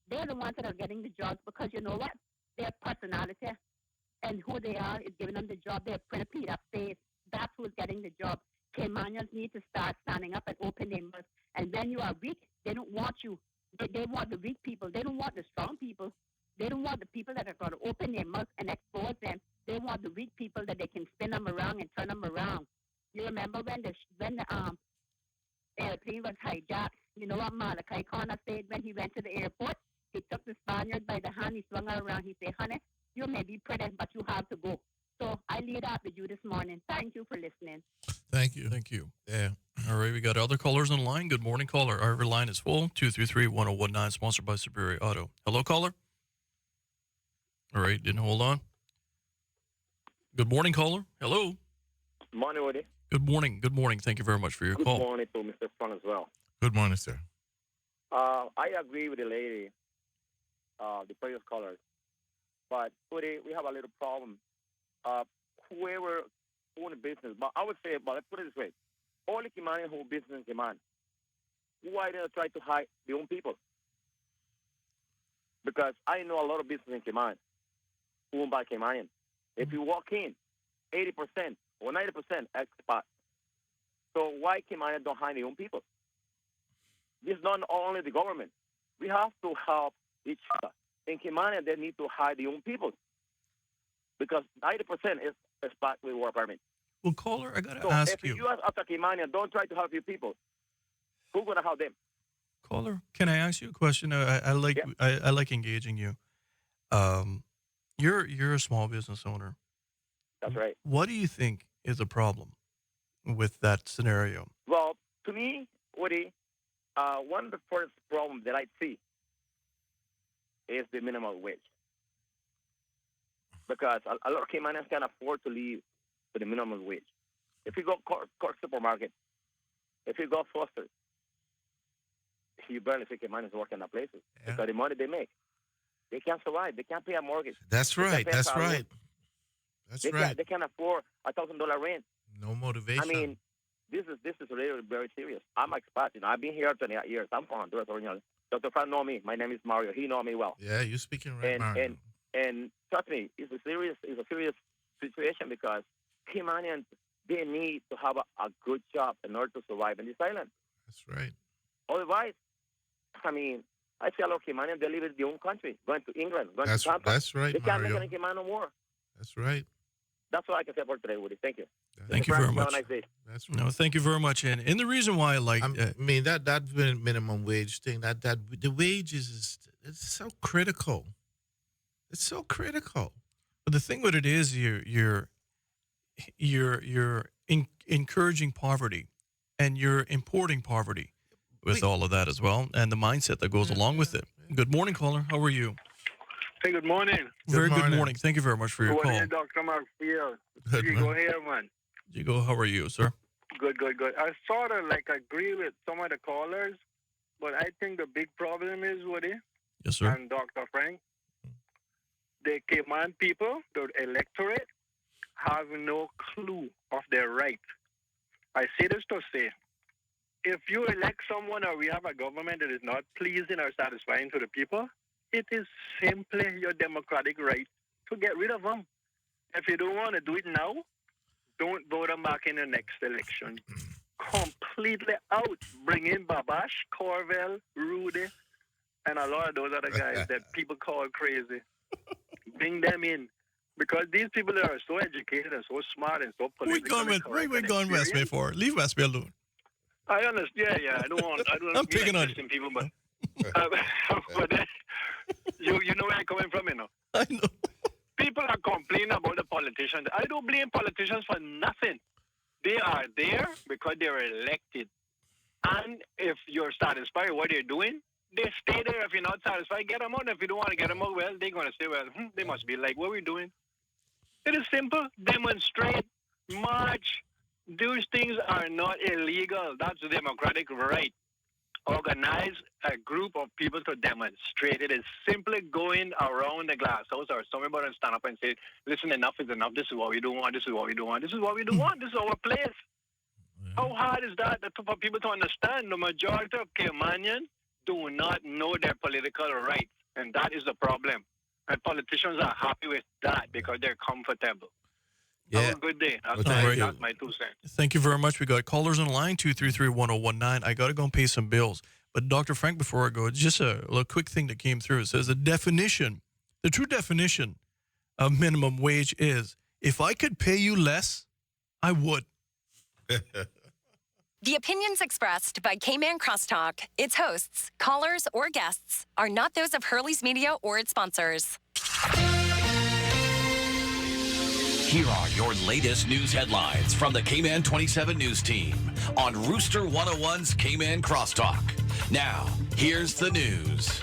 They're the ones that are getting the jobs because you know what? Their personality and who they are is giving them the job. They're pretty paint up face. That's who's getting the job. Caymanians need to start standing up and open their mouths. And when you are weak, they don't want you. They want the weak people. They don't want the strong people. They don't want the people that are going to open their mouth and expose them. They want the weak people that they can spin them around and turn them around. You remember when the airplane was hijacked? You know what Malachi Corner said when he went to the airport? He took the Spaniard by the hand. He swung her around. He said, honey, you may be pretty, but you have to go. So I lead out with you this morning. Thank you for listening. Thank you. Thank you. Yeah. All right, we got other callers on the line. Good morning, caller. Our line is full. 233-1019, sponsored by Superior Auto. Hello, caller. All right, didn't hold on. Good morning, caller. Hello. Morning, Woody. Good morning. Good morning. Thank you very much for your Good call. morning to Mr. Fun as well. Good morning, sir. I agree with the lady, the previous caller. But, Woody, we have a little problem. Whoever own a business, but I would say, but let's put it this way. All the Caymanian who business in Cayman, why don't try to hide their own people? Because I know a lot of business in Cayman owned by Caymanian. If you walk in, 80% or 90% expat. So why Caymanian don't hide their own people? This is not only the government. We have to help each other. In Caymanian, they need to hide their own people. Because 90% is expat with work permit. Well, caller, I got to So ask if you. you ask a Caymanian, don't try to help your people. Who's going to help them? Caller, can I ask you a question? I like I like engaging you. You're a small business owner. That's right. What do you think is the problem with that scenario? Well, to me, Woody, one of the first problems that I see is the minimum wage. Because a lot of Caymanians can't afford to live with the minimum wage. If you go Cork supermarket, if you go Foster's, you barely see Caymanians working in that places. Because the money they make, they can't survive. They can't pay a mortgage. That's right. That's right. They can't afford $1,000 rent. No motivation. I mean, this is really very serious. I'm expat. You know, I've been here 28 years. I'm from Honduras originally. Dr. Frank know me. My name is Mario. He know me well. Yeah, you're speaking right, Mario. And trust me, it's a serious situation because Caymanians, they need to have a good job in order to survive in this island. That's right. Otherwise, I mean, I see a lot of Caymanians, they live in their own country, going to England, going to Tampa. That's right, They can't Mario. make any Cayman no more. That's right. That's all I can say for today, Woody. Thank you. Thank you very much. Have a nice day. That's right. No, thank you very much. And the reason why I like, I mean that minimum wage thing, that the wages it's so critical. It's so critical. But the thing with it is, you're encouraging poverty, and you're importing poverty with all of that as well, and the mindset that goes along with it. Good morning, caller. How are you? Hey, good morning. Very good morning. Thank you very much for your Good call. morning, Dr. Mark Field. Good You go here, man. Jigo, how are you, sir? Good. I sort of agree with some of the callers, but I think the big problem is, Woody. Yes, sir. And Dr. Frank, the Cayman people, the electorate, have no clue of their right. I say this to say, if you elect someone or we have a government that is not pleasing or satisfying to the people, it is simply your democratic right to get rid of them. If you don't want to do it now, don't vote them back in the next election. Completely out. Bring in Babash, Corvell, Rudy, and a lot of those other guys that people call crazy. Bring them in. Because these people are so educated and so smart and so politically correct. We're going West Bay for. Leave West Bay alone. I understand. Yeah, I don't want. I'm picking on you. People, but but you know where I'm coming from, you know. I know. People are complaining about the politicians. I don't blame politicians for nothing. They are there because they were elected. And if you're satisfied with what they're doing, they stay there. If you're not satisfied, get them out. If you don't want to get them out, well, they're going to say, well, they must be like, what are we doing? It is simple. Demonstrate, march. Those things are not illegal. That's a democratic right. Organize a group of people to demonstrate. It is simply going around the glass house or somebody and stand up and say, listen, enough is enough. This is what we don't want. This is what we don't want. This is what we don't want. This is our place. How hard is that for people to understand? The majority of Caymanians do not know their political rights, and that is the problem. And politicians are happy with that because they're comfortable. Yeah. Have a good day. That's my 2 cents. Thank you very much. We got callers on the line, 233-1019. I got to go and pay some bills. But Dr. Frank, before I go, it's just a little quick thing that came through. It says the true definition of minimum wage is, if I could pay you less, I would. The opinions expressed by K-Man Crosstalk, its hosts, callers, or guests are not those of Hurley's Media or its sponsors. Here are your latest news headlines from the K-Man 27 News Team on Rooster 101's K-Man Crosstalk. Now, here's the news.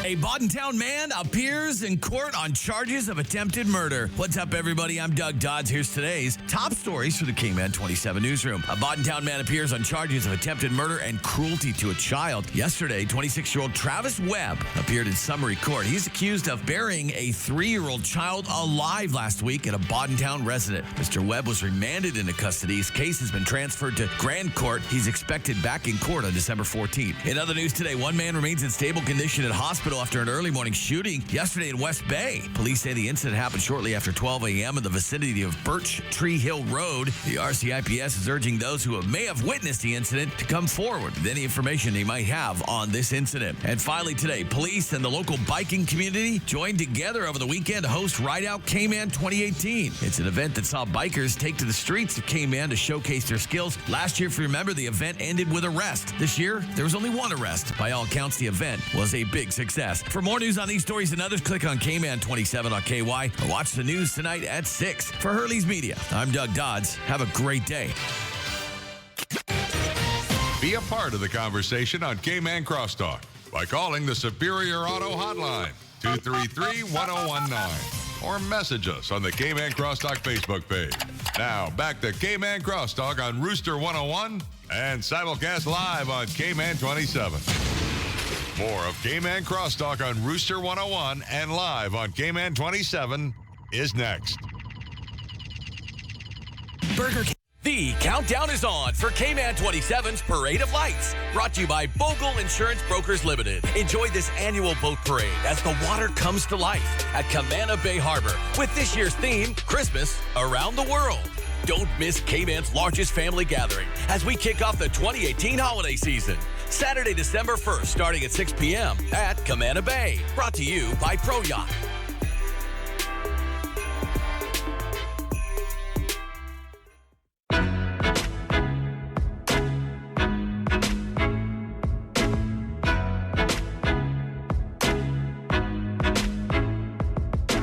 A Boddentown man appears in court on charges of attempted murder. What's up, everybody? I'm Doug Dodds. Here's today's top stories for the K-Man 27 newsroom. A Boddentown man appears on charges of attempted murder and cruelty to a child. Yesterday, 26-year-old Travis Webb appeared in summary court. He's accused of burying a 3-year-old child alive last week at a Boddentown residence. Mr. Webb was remanded into custody. His case has been transferred to Grand Court. He's expected back in court on December 14th. In other news today, one man remains in stable condition at hospital after an early morning shooting yesterday in West Bay. Police say the incident happened shortly after 12 a.m. in the vicinity of Birch Tree Hill Road. The RCIPS is urging those who may have witnessed the incident to come forward with any information they might have on this incident. And finally today, police and the local biking community joined together over the weekend to host Ride Out K-Man 2018. It's an event that saw bikers take to the streets of K-Man to showcase their skills. Last year, if you remember, the event ended with arrest. This year, there was only one arrest. By all accounts, the event was a big success. For more news on these stories and others, click on K-Man27.KY or watch the news tonight at 6. For Hurley's Media, I'm Doug Dodds. Have a great day. Be a part of the conversation on K-Man Crosstalk by calling the Superior Auto Hotline, 233-1019, or message us on the K-Man Crosstalk Facebook page. Now, back to K-Man Crosstalk on Rooster 101 and simulcast live on K-Man 27. More of K-Man Crosstalk on Rooster 101 and live on K-Man 27 is next. Burger King. The countdown is on for K-Man 27's Parade of Lights, brought to you by Bogle Insurance Brokers Limited. Enjoy this annual boat parade as the water comes to life at Camana Bay Harbor with this year's theme, Christmas Around the World. Don't miss K-Man's largest family gathering as we kick off the 2018 holiday season. Saturday, December 1st, starting at 6 p.m. at Camana Bay. Brought to you by Pro Yacht.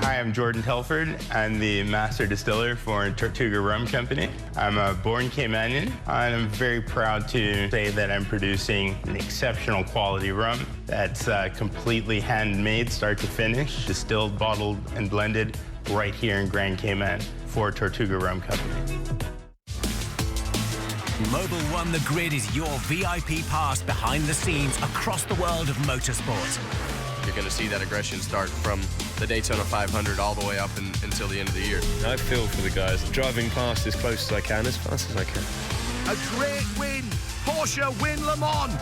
Hi, I'm Jordan Telford. I'm the master distiller for Tortuga Rum Company. I'm a born Caymanian, and I'm very proud to say that I'm producing an exceptional quality rum that's completely handmade, start to finish, distilled, bottled, and blended right here in Grand Cayman for Tortuga Rum Company. Mobil One The Grid is your VIP pass behind the scenes across the world of motorsport. You're going to see that aggression start from the Daytona 500 all the way up until the end of the year. I feel for the guys, driving past as close as I can, as fast as I can. A great win! Porsche win Le Mans!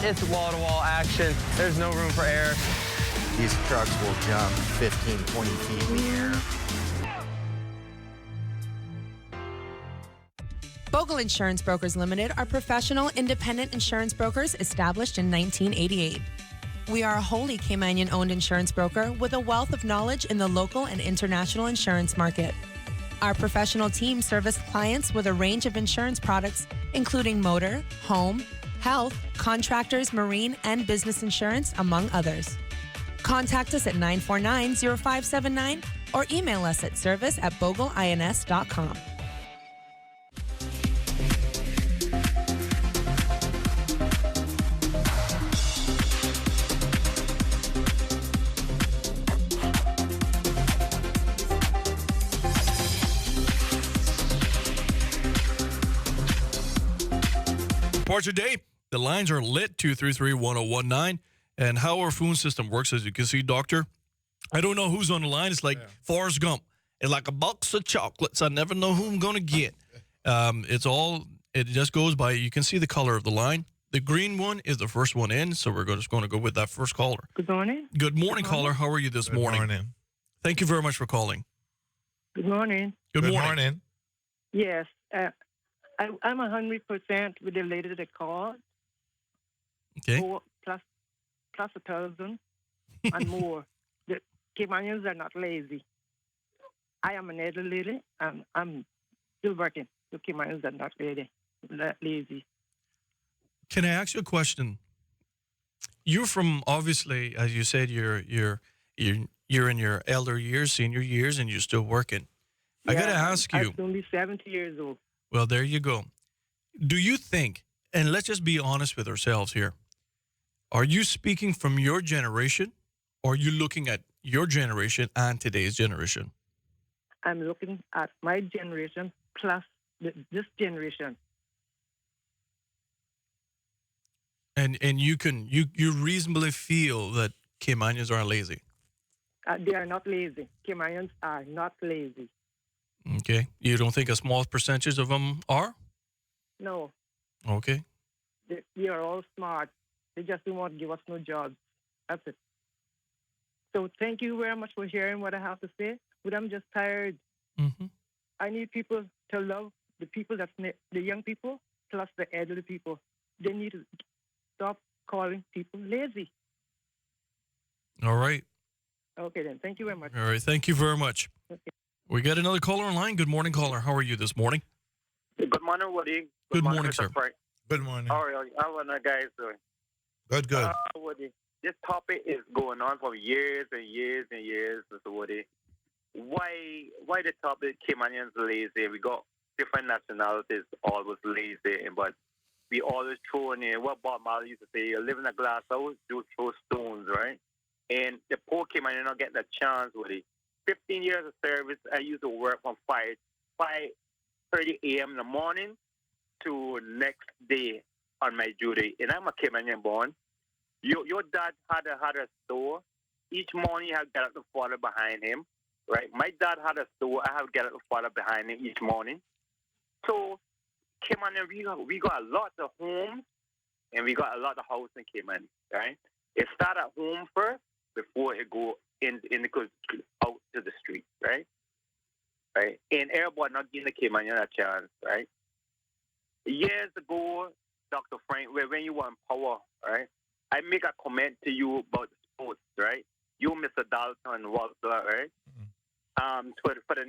It's wall-to-wall action. There's no room for error. These trucks will jump 15, 20 feet in the air. Bogle Insurance Brokers Limited are professional, independent insurance brokers established in 1988. We are a wholly Caymanian-owned insurance broker with a wealth of knowledge in the local and international insurance market. Our professional team service clients with a range of insurance products, including motor, home, health, contractors, marine, and business insurance, among others. Contact us at 949-0579 or email us at service@bogleins.com. parts your day. The lines are lit, 233-1019. And how our phone system works, as you can see, Doctor, I don't know who's on the line. It's like Forrest Gump. It's like a box of chocolates. I never know who I'm going to get. It just goes by, you can see the color of the line. The green one is the first one in, so we're just going to go with that first caller. Good morning. Good morning, caller. How are you this morning? Thank you very much for calling. Good morning. Good morning. Yes, I'm 100% with the lady that called. Okay. Plus 1,000 and more. The Caymanians are not lazy. I am an elderly lady, and I'm still working. The Caymanians are not lazy. Can I ask you a question? You're from, obviously, as you said, you're in your elder years, senior years, and you're still working. I got to ask you. I'm only 70 years old. Well, there you go. Do you think, and let's just be honest with ourselves here, are you speaking from your generation, or are you looking at your generation and today's generation? I'm looking at my generation plus this generation. And you reasonably feel that Caymanians aren't lazy? They are not lazy. Caymanians are not lazy. Okay. You don't think a small percentage of them are? No. Okay. They are all smart. They just don't want to give us no jobs. That's it. So thank you very much for hearing what I have to say. But I'm just tired. Mm-hmm. I need people to love the people the young people plus the elderly people. They need to stop calling people lazy. All right. Okay, then. Thank you very much. All right. Thank you very much. Okay. We got another caller online. Good morning, caller. How are you this morning? Good morning, Woody. Good morning, Mr. sir. Frank. Good morning. How are you? How are you guys doing? Good. Woody, this topic is going on for years and years and years, Mr. Woody. Why the topic Caymanians lazy? We got different nationalities always lazy, but we always throw in what Bob Marley used to say, you live in a glass house, you throw stones, right? And the poor Caymanian not getting a chance, Woody. 15 years of service, I used to work from 5:30 a.m. in the morning to next day on my duty. And I'm a Caymanian born. Your dad had a store. Each morning, I got up to father behind him, right? My dad had a store. I have to get up to father behind him each morning. So, Caymanian, we got a lot of homes and we got a lot of houses in Cayman, right? It start at home first before it go out to the street, right? Right? And everybody not giving the Caymanian a chance, right? Years ago, Dr. Frank, when you were in power, right? I make a comment to you about sports, right? You, Mr. Dalton, Walter, right? For the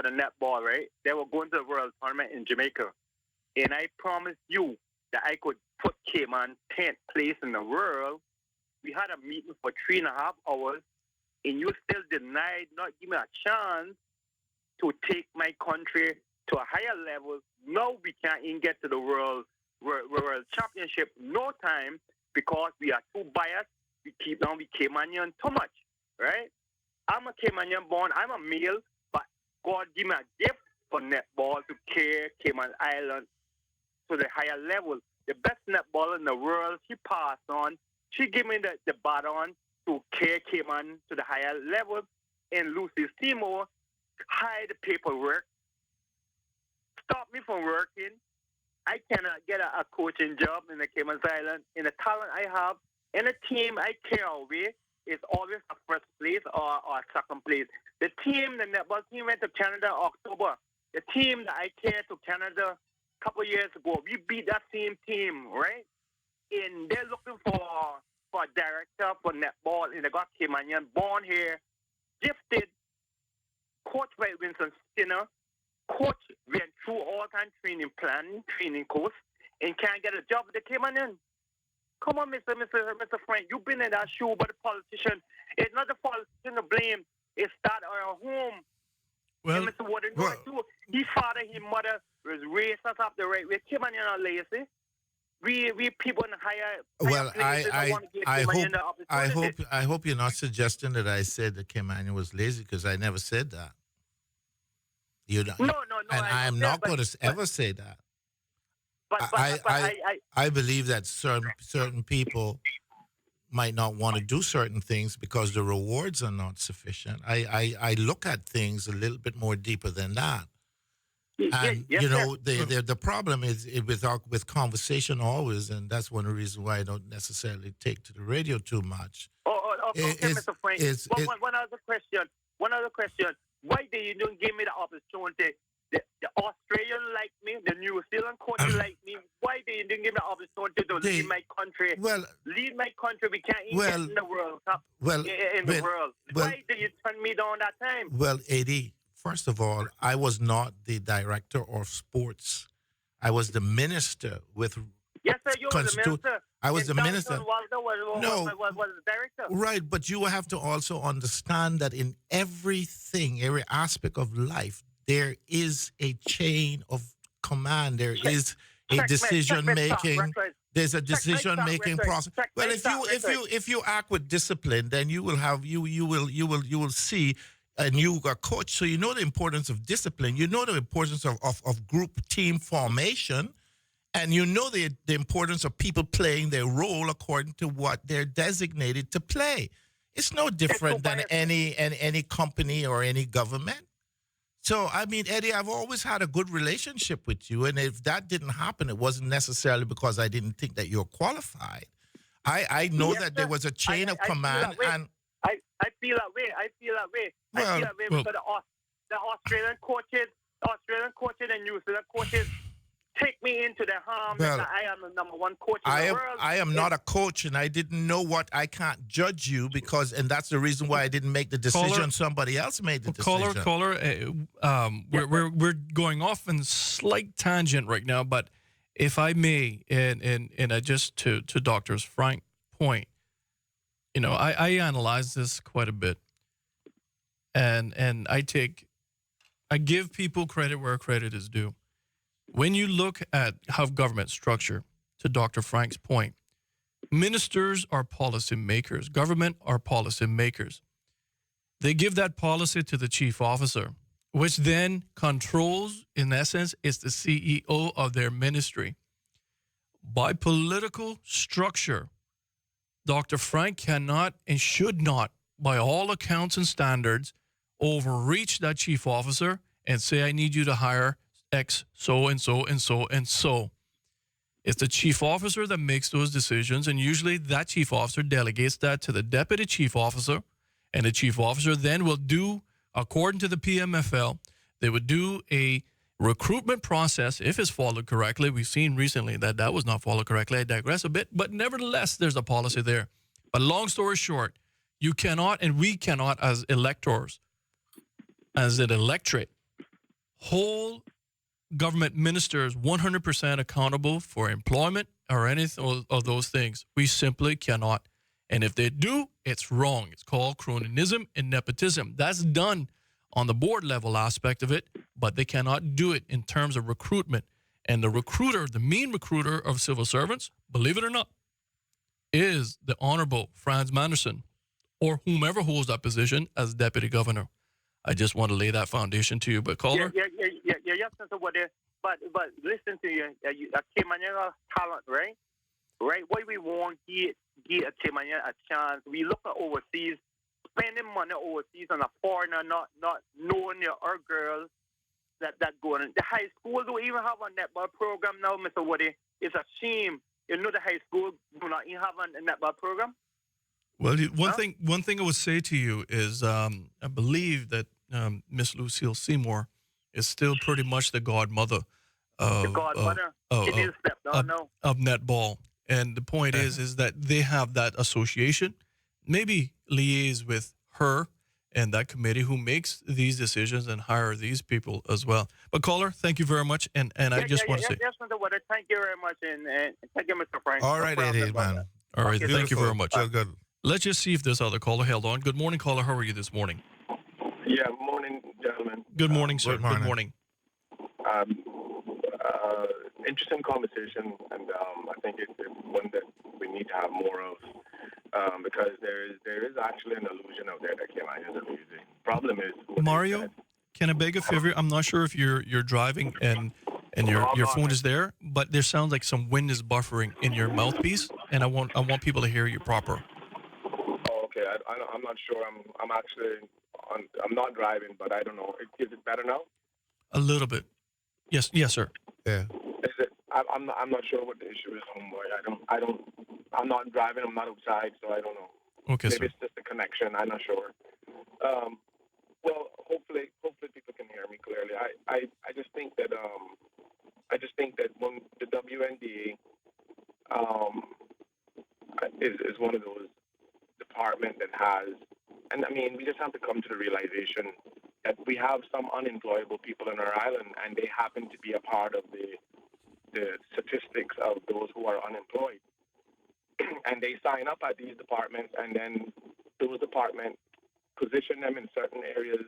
netball, right? They were going to the World Tournament in Jamaica. And I promised you that I could put Cayman 10th place in the world. We had a meeting for 3.5 hours, and you still denied, not give me a chance to take my country to a higher level. No, we can't even get to the World Championship no time because we are too biased. We keep on, we Caymanian too much, right? I'm a Caymanian born. I'm a male, but God give me a gift for netball to carry Cayman Island to the higher level. The best netballer in the world, she passed on. She gave me the baton to carry Cayman to the higher level. And Lucy Seymour hide the paperwork, stop me from working. I cannot get a coaching job in the Cayman Island. In the talent I have, in the team I carry away, is always a first place or second place. The netball team went to Canada in October. The team that I carried to Canada a couple years ago, we beat that same team, right? And they're looking for a director for netball, and they got Caymanian born here, gifted, coached by Winston Skinner, coach went through all kind of training course, and can't get a job with the Caymanian. Come on, Mr. Frank, you've been in that shoe, but the politician, it's not the politician to blame. It's that our home. Well, and Mr. Warden, his father, his mother was raised us up the right way. Caymanian are lazy. We people in higher Well, places that want to give Caymanian the opportunity. I hope you're not suggesting that I said that Caymanian was lazy, because I never said that. No. And I'm not going to ever say that. I believe that certain people might not want to do certain things because the rewards are not sufficient. I look at things a little bit more deeper than that. And the problem is with conversation always, and that's one of the reasons why I don't necessarily take to the radio too much. Okay, Mr. Frank. One other question. Why did you don't give me the opportunity? The Australian like me, the New Zealand country like me. Why did you didn't give me the opportunity to lead my country? Lead my country. We can't even get in the World Cup. The world. Why did you turn me down that time? Well, Eddie, first of all, I was not the director of sports. I was the minister with. Yes, sir. You were the minister. I was the minister. Was the director. Right, but you have to also understand that in everything, every aspect of life, there is a chain of command. There is a decision making. There's a decision making process. Well, if you act with discipline, then you will see. And you are coach, so you know the importance of discipline. You know the importance of group team formation. And you know the importance of people playing their role according to what they're designated to play. It's no different than any company or any government. So, I mean, Eddie, I've always had a good relationship with you. And if that didn't happen, it wasn't necessarily because I didn't think that you're qualified. I know that there was a chain of command. I feel that way. Because the Australian coaches and New Zealand coaches take me into their harm. Well, I am the number one coach in the world. I am not a coach, and I didn't know what. I can't judge you and that's the reason why I didn't make the decision. Somebody else made the decision. Caller, we're going off in slight tangent right now, but if I may, and I just to Dr. Frank's point, I analyze this quite a bit, and I give people credit where credit is due. When you look at how government structure, to Dr. Frank's point, ministers are policy makers. Government are policy makers. They give that policy to the chief officer, which then controls, in essence, is the CEO of their ministry. By political structure, Dr. Frank cannot and should not, by all accounts and standards, overreach that chief officer and say, I need you to hire X, so and so and so and so. It's the chief officer that makes those decisions, and usually that chief officer delegates that to the deputy chief officer, and the chief officer then will do, according to the PMFL, they would do a recruitment process if it's followed correctly. We've seen recently that was not followed correctly. I digress a bit, but nevertheless, there's a policy there. But long story short, you cannot, and we cannot as electors, as an electorate, hold government ministers 100% accountable for employment or anything of those things. We simply cannot. And if they do, it's wrong. It's called cronyism and nepotism. That's done on the board level aspect of it, but they cannot do it in terms of recruitment. And the recruiter, the main recruiter of civil servants, believe it or not, is the Honorable Franz Manderson, or whomever holds that position as deputy governor. I just want to lay that foundation to you, but caller? Yeah, but listen to you. Kimanya talent, right? Right? Why we want to give Kimanya a chance? We look at overseas, spending money overseas on a foreigner, not knowing our girls that go in. The high school don't even have a netball program now, Mr. Woody. It's a shame. You know the high school do not even have a netball program. Well, one thing I would say to you is I believe that Miss Lucille Seymour is still pretty much the godmother of netball. And the point is that they have that association, maybe liaise with her and that committee who makes these decisions and hire these people as well. But caller, thank you very much. And I just want to say. Yes, Mr. Woody, thank you very much. And thank you, Mr. Frank. All right, Eddie, man. All right, thank you very much. Good. Let's just see if this other caller held on. Good morning, caller. How are you this morning? Yeah, morning, gentlemen. Good morning, sir. Good morning. Interesting conversation, and I think it's one that we need to have more of because there is actually an illusion out there that Kimanya is abusing. Problem is, Mario, can I beg a favor? I'm not sure if you're driving and your phone is there, but there sounds like some wind is buffering in your mouthpiece, and I want people to hear you proper. Oh, okay. I'm not sure. I'm actually I'm not driving, but I don't know. Is it better now? A little bit. Yes, sir. Yeah. Is it? I'm not sure what the issue is, homeboy. I'm not driving. I'm not outside, so I don't know. Okay, Maybe sir. it's just a connection. I'm not sure. Well, hopefully people can hear me clearly. I just think that when the WNDA is one of those departments that has, and I mean, we just have to come to the realization that we have some unemployable people in our island, and they happen to be a part of the statistics of those who are unemployed. And they sign up at these departments, and then those departments position them in certain areas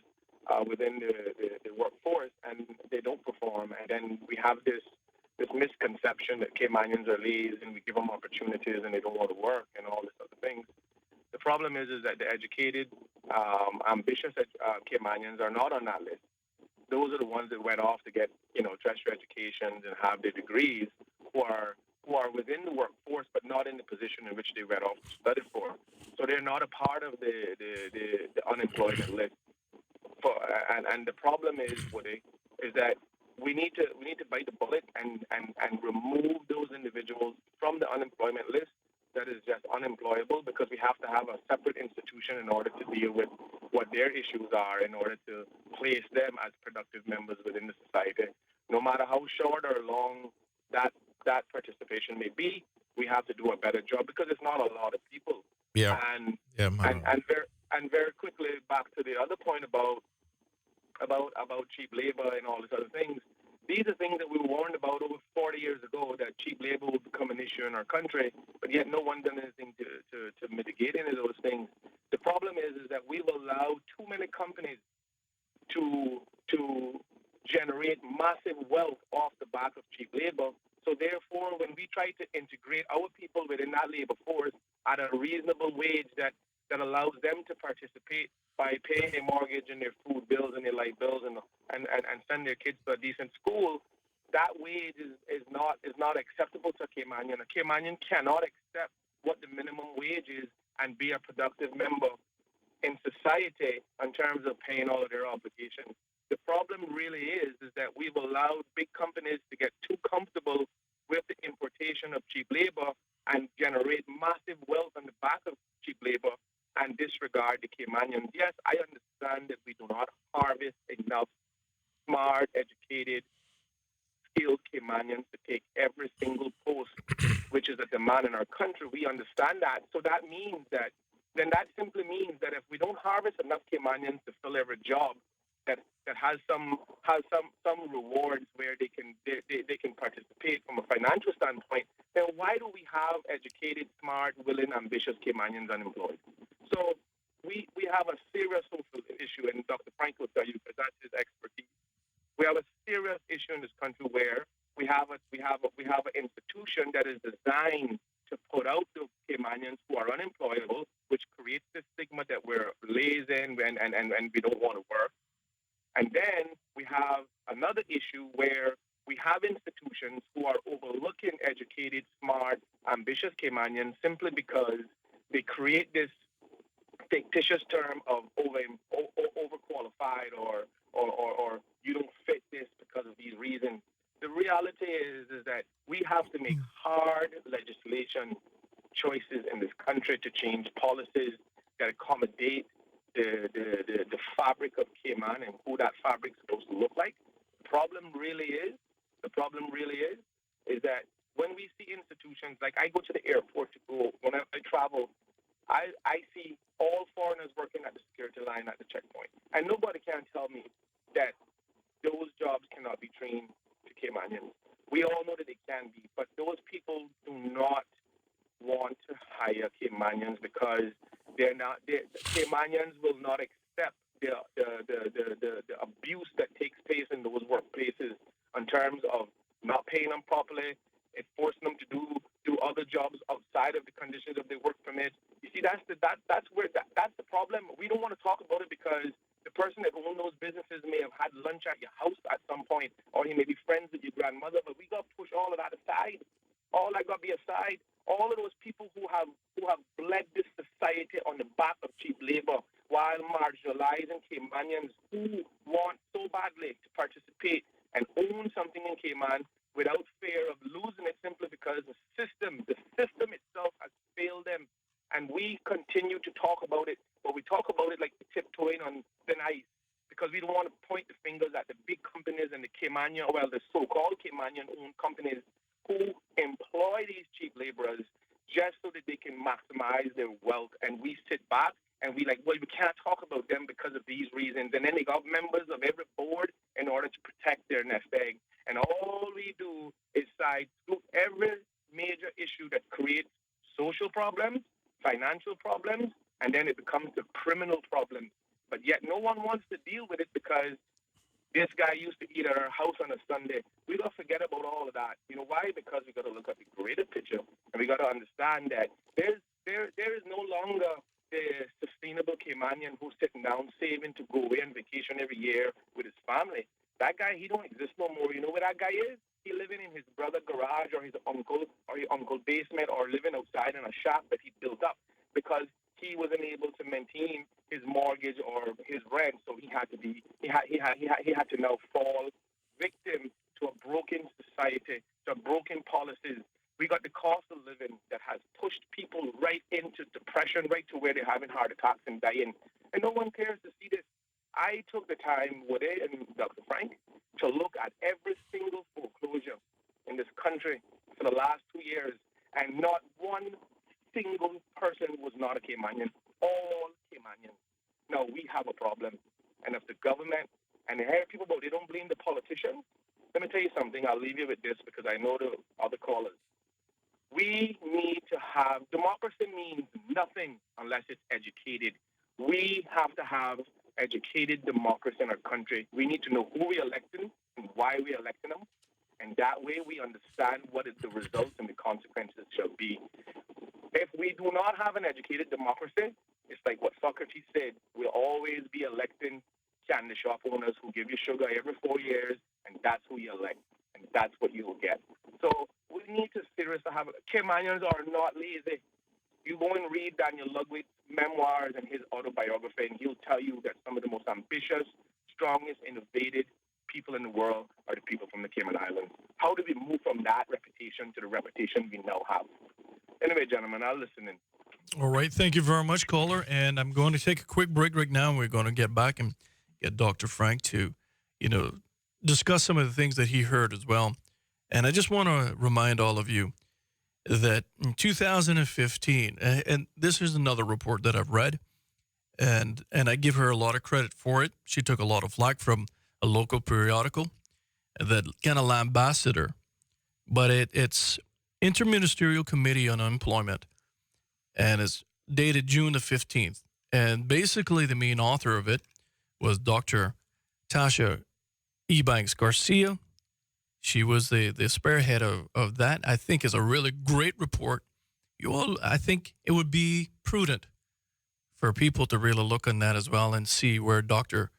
within the workforce, and they don't perform. And then we have this misconception that Caymanians are lazy and we give them opportunities and they don't want to work and all this other things. The problem is that the educated, ambitious Caymanians are not on that list. Those are the ones that went off to get, tertiary educations and have their degrees, who are within the workforce but not in the position in which they went off to study for. So they're not a part of the unemployment list. And the problem is, Woody, is that we need to bite the bullet and remove those individuals from the unemployment list that is just unemployable, because we have to have a separate institution in order to deal with what their issues are, in order to place them as productive members within the society. No matter how short or long that participation may be, we have to do a better job, because it's not a lot of people. Yeah. And very quickly, back to the other point about cheap labor and all these other things. These are things that we were warned about over 40 years ago, that cheap labor would become an issue in our country, but yet no one done anything to mitigate any of those things. The problem is that we've allowed too many companies to generate massive wealth off the back of cheap labor. So therefore, when we try to integrate our people within that labor force at a reasonable wage that allows them to participate by paying their mortgage and their food bills and their light bills and send their kids to a decent school, that wage is not acceptable to a Caymanian. A Caymanian cannot accept what the minimum wage is and be a productive member in society in terms of paying all of their obligations. The problem really is that we've allowed big companies to get too comfortable with the importation of cheap labor and generate massive wealth on the back of cheap labor and disregard the Caymanians. Yes, I understand that we do not harvest enough smart, educated, skilled Caymanians to take every single post, which is a demand in our country. We understand that. So that means that simply means that if we don't harvest enough Caymanians to fill every job that has some rewards where they can participate from a financial standpoint, then why do we have educated, smart, willing, ambitious Caymanians unemployed? So we have a serious social issue, and Dr. Frank will tell you, because that's his expertise. We have a serious issue in this country where we have an institution that is designed to put out the Caymanians who are unemployable, which creates this stigma that we're lazy and we don't want to work. And then we have another issue where we have institutions who are overlooking educated, smart, ambitious Caymanians simply because they create this fictitious term of overqualified or you don't fit this because of these reasons. The reality is that we have to make hard legislation choices in this country to change policies that accommodate the fabric of Cayman and who that fabric is supposed to look like. The problem really is that when we see institutions, like I go to the airport when I travel, I see all foreigners working at the security line at the checkpoint. And nobody can tell me that those jobs cannot be trained to Caymanians. We all know that they can be, but those people do not want to hire Caymanians because Caymanians will not accept the abuse that takes place in those workplaces in terms of not paying them properly, and forcing them to do other jobs outside of the conditions of their work permit. You see, that's the problem. We don't want to talk about it because the person that owned those businesses may have had lunch at your house at some point, or he may be friends with your grandmother, but we got to push all of that aside. All that got to be aside. All of those people who have bled this society on the back of cheap labor while marginalizing Caymanians who want so badly to participate and own something in Cayman without fear of losing it simply because the system itself has failed them. And we continue to talk about it, but we talk about it like tiptoeing on thin ice because we don't want to point the fingers at the big companies and the Caymanian, well, the so-called Caymanian-owned companies who employ these cheap laborers just so that they can maximize their wealth. And we sit back and we like, well, we can't talk about them because of these reasons. And then they got members of every board in order to protect their nest egg. And all we do is side scoop every major issue that creates social problems, financial problems, and then it becomes a criminal problem. But yet no one wants to deal with it because this guy used to eat at our house on a Sunday. We got to forget about all of that. You know why? Because we got to look at the greater picture, and we got to understand that there is no longer the sustainable Caymanian who's sitting down saving to go away on vacation every year with his family. That guy, he don't exist no more. You know where that guy is? He living in his brother's garage or his uncle's basement, or living outside in a shop that he built up because he wasn't able to maintain his mortgage or his rent, so he had to now fall victim to a broken society, to broken policies. We got the cost of living that has pushed people right into depression, right to where they're having heart attacks and dying, and no one cares to see this. I took the time, Woody and Dr. Frank, to look at every single foreclosure in this country for the last 2 years, and not one single person was not a Caymanian. All Caymanians. Now, we have a problem. And if the government, and I hear people about they don't blame the politicians, let me tell you something. I'll leave you with this because I know the other callers. We need to have, democracy means nothing unless it's educated. We have to have educated democracy in our country. We need to know who we're electing and why we're electing them. And that way we understand what is the results and the consequences shall be. If we do not have an educated democracy, it's like what Socrates said, we'll always be electing candy shop owners who give you sugar every 4 years, and that's who you elect, and that's what you will get. So we need to seriously have, Caymanians are not lazy. You go and read Daniel Ludwig's memoirs and his autobiography, and he'll tell you that some of the most ambitious, strongest, innovative people in the world are the people from the Cayman Islands. How do we move from that reputation to the reputation we now have? Anyway, gentlemen, I'll listen in. All right. Thank you very much, caller. And I'm going to take a quick break right now. We're going to get back and get Dr. Frank to, discuss some of the things that he heard as well. And I just want to remind all of you that in 2015, and this is another report that I've read, and I give her a lot of credit for it. She took a lot of flack from a local periodical that kind of lambasted her. But it's Interministerial Committee on Unemployment, and it's dated June the 15th. And basically the main author of it was Dr. Tasha Ebanks Garcia. She was the spearhead of that. I think is a really great report. I think it would be prudent for people to really look on that as well and see where Dr.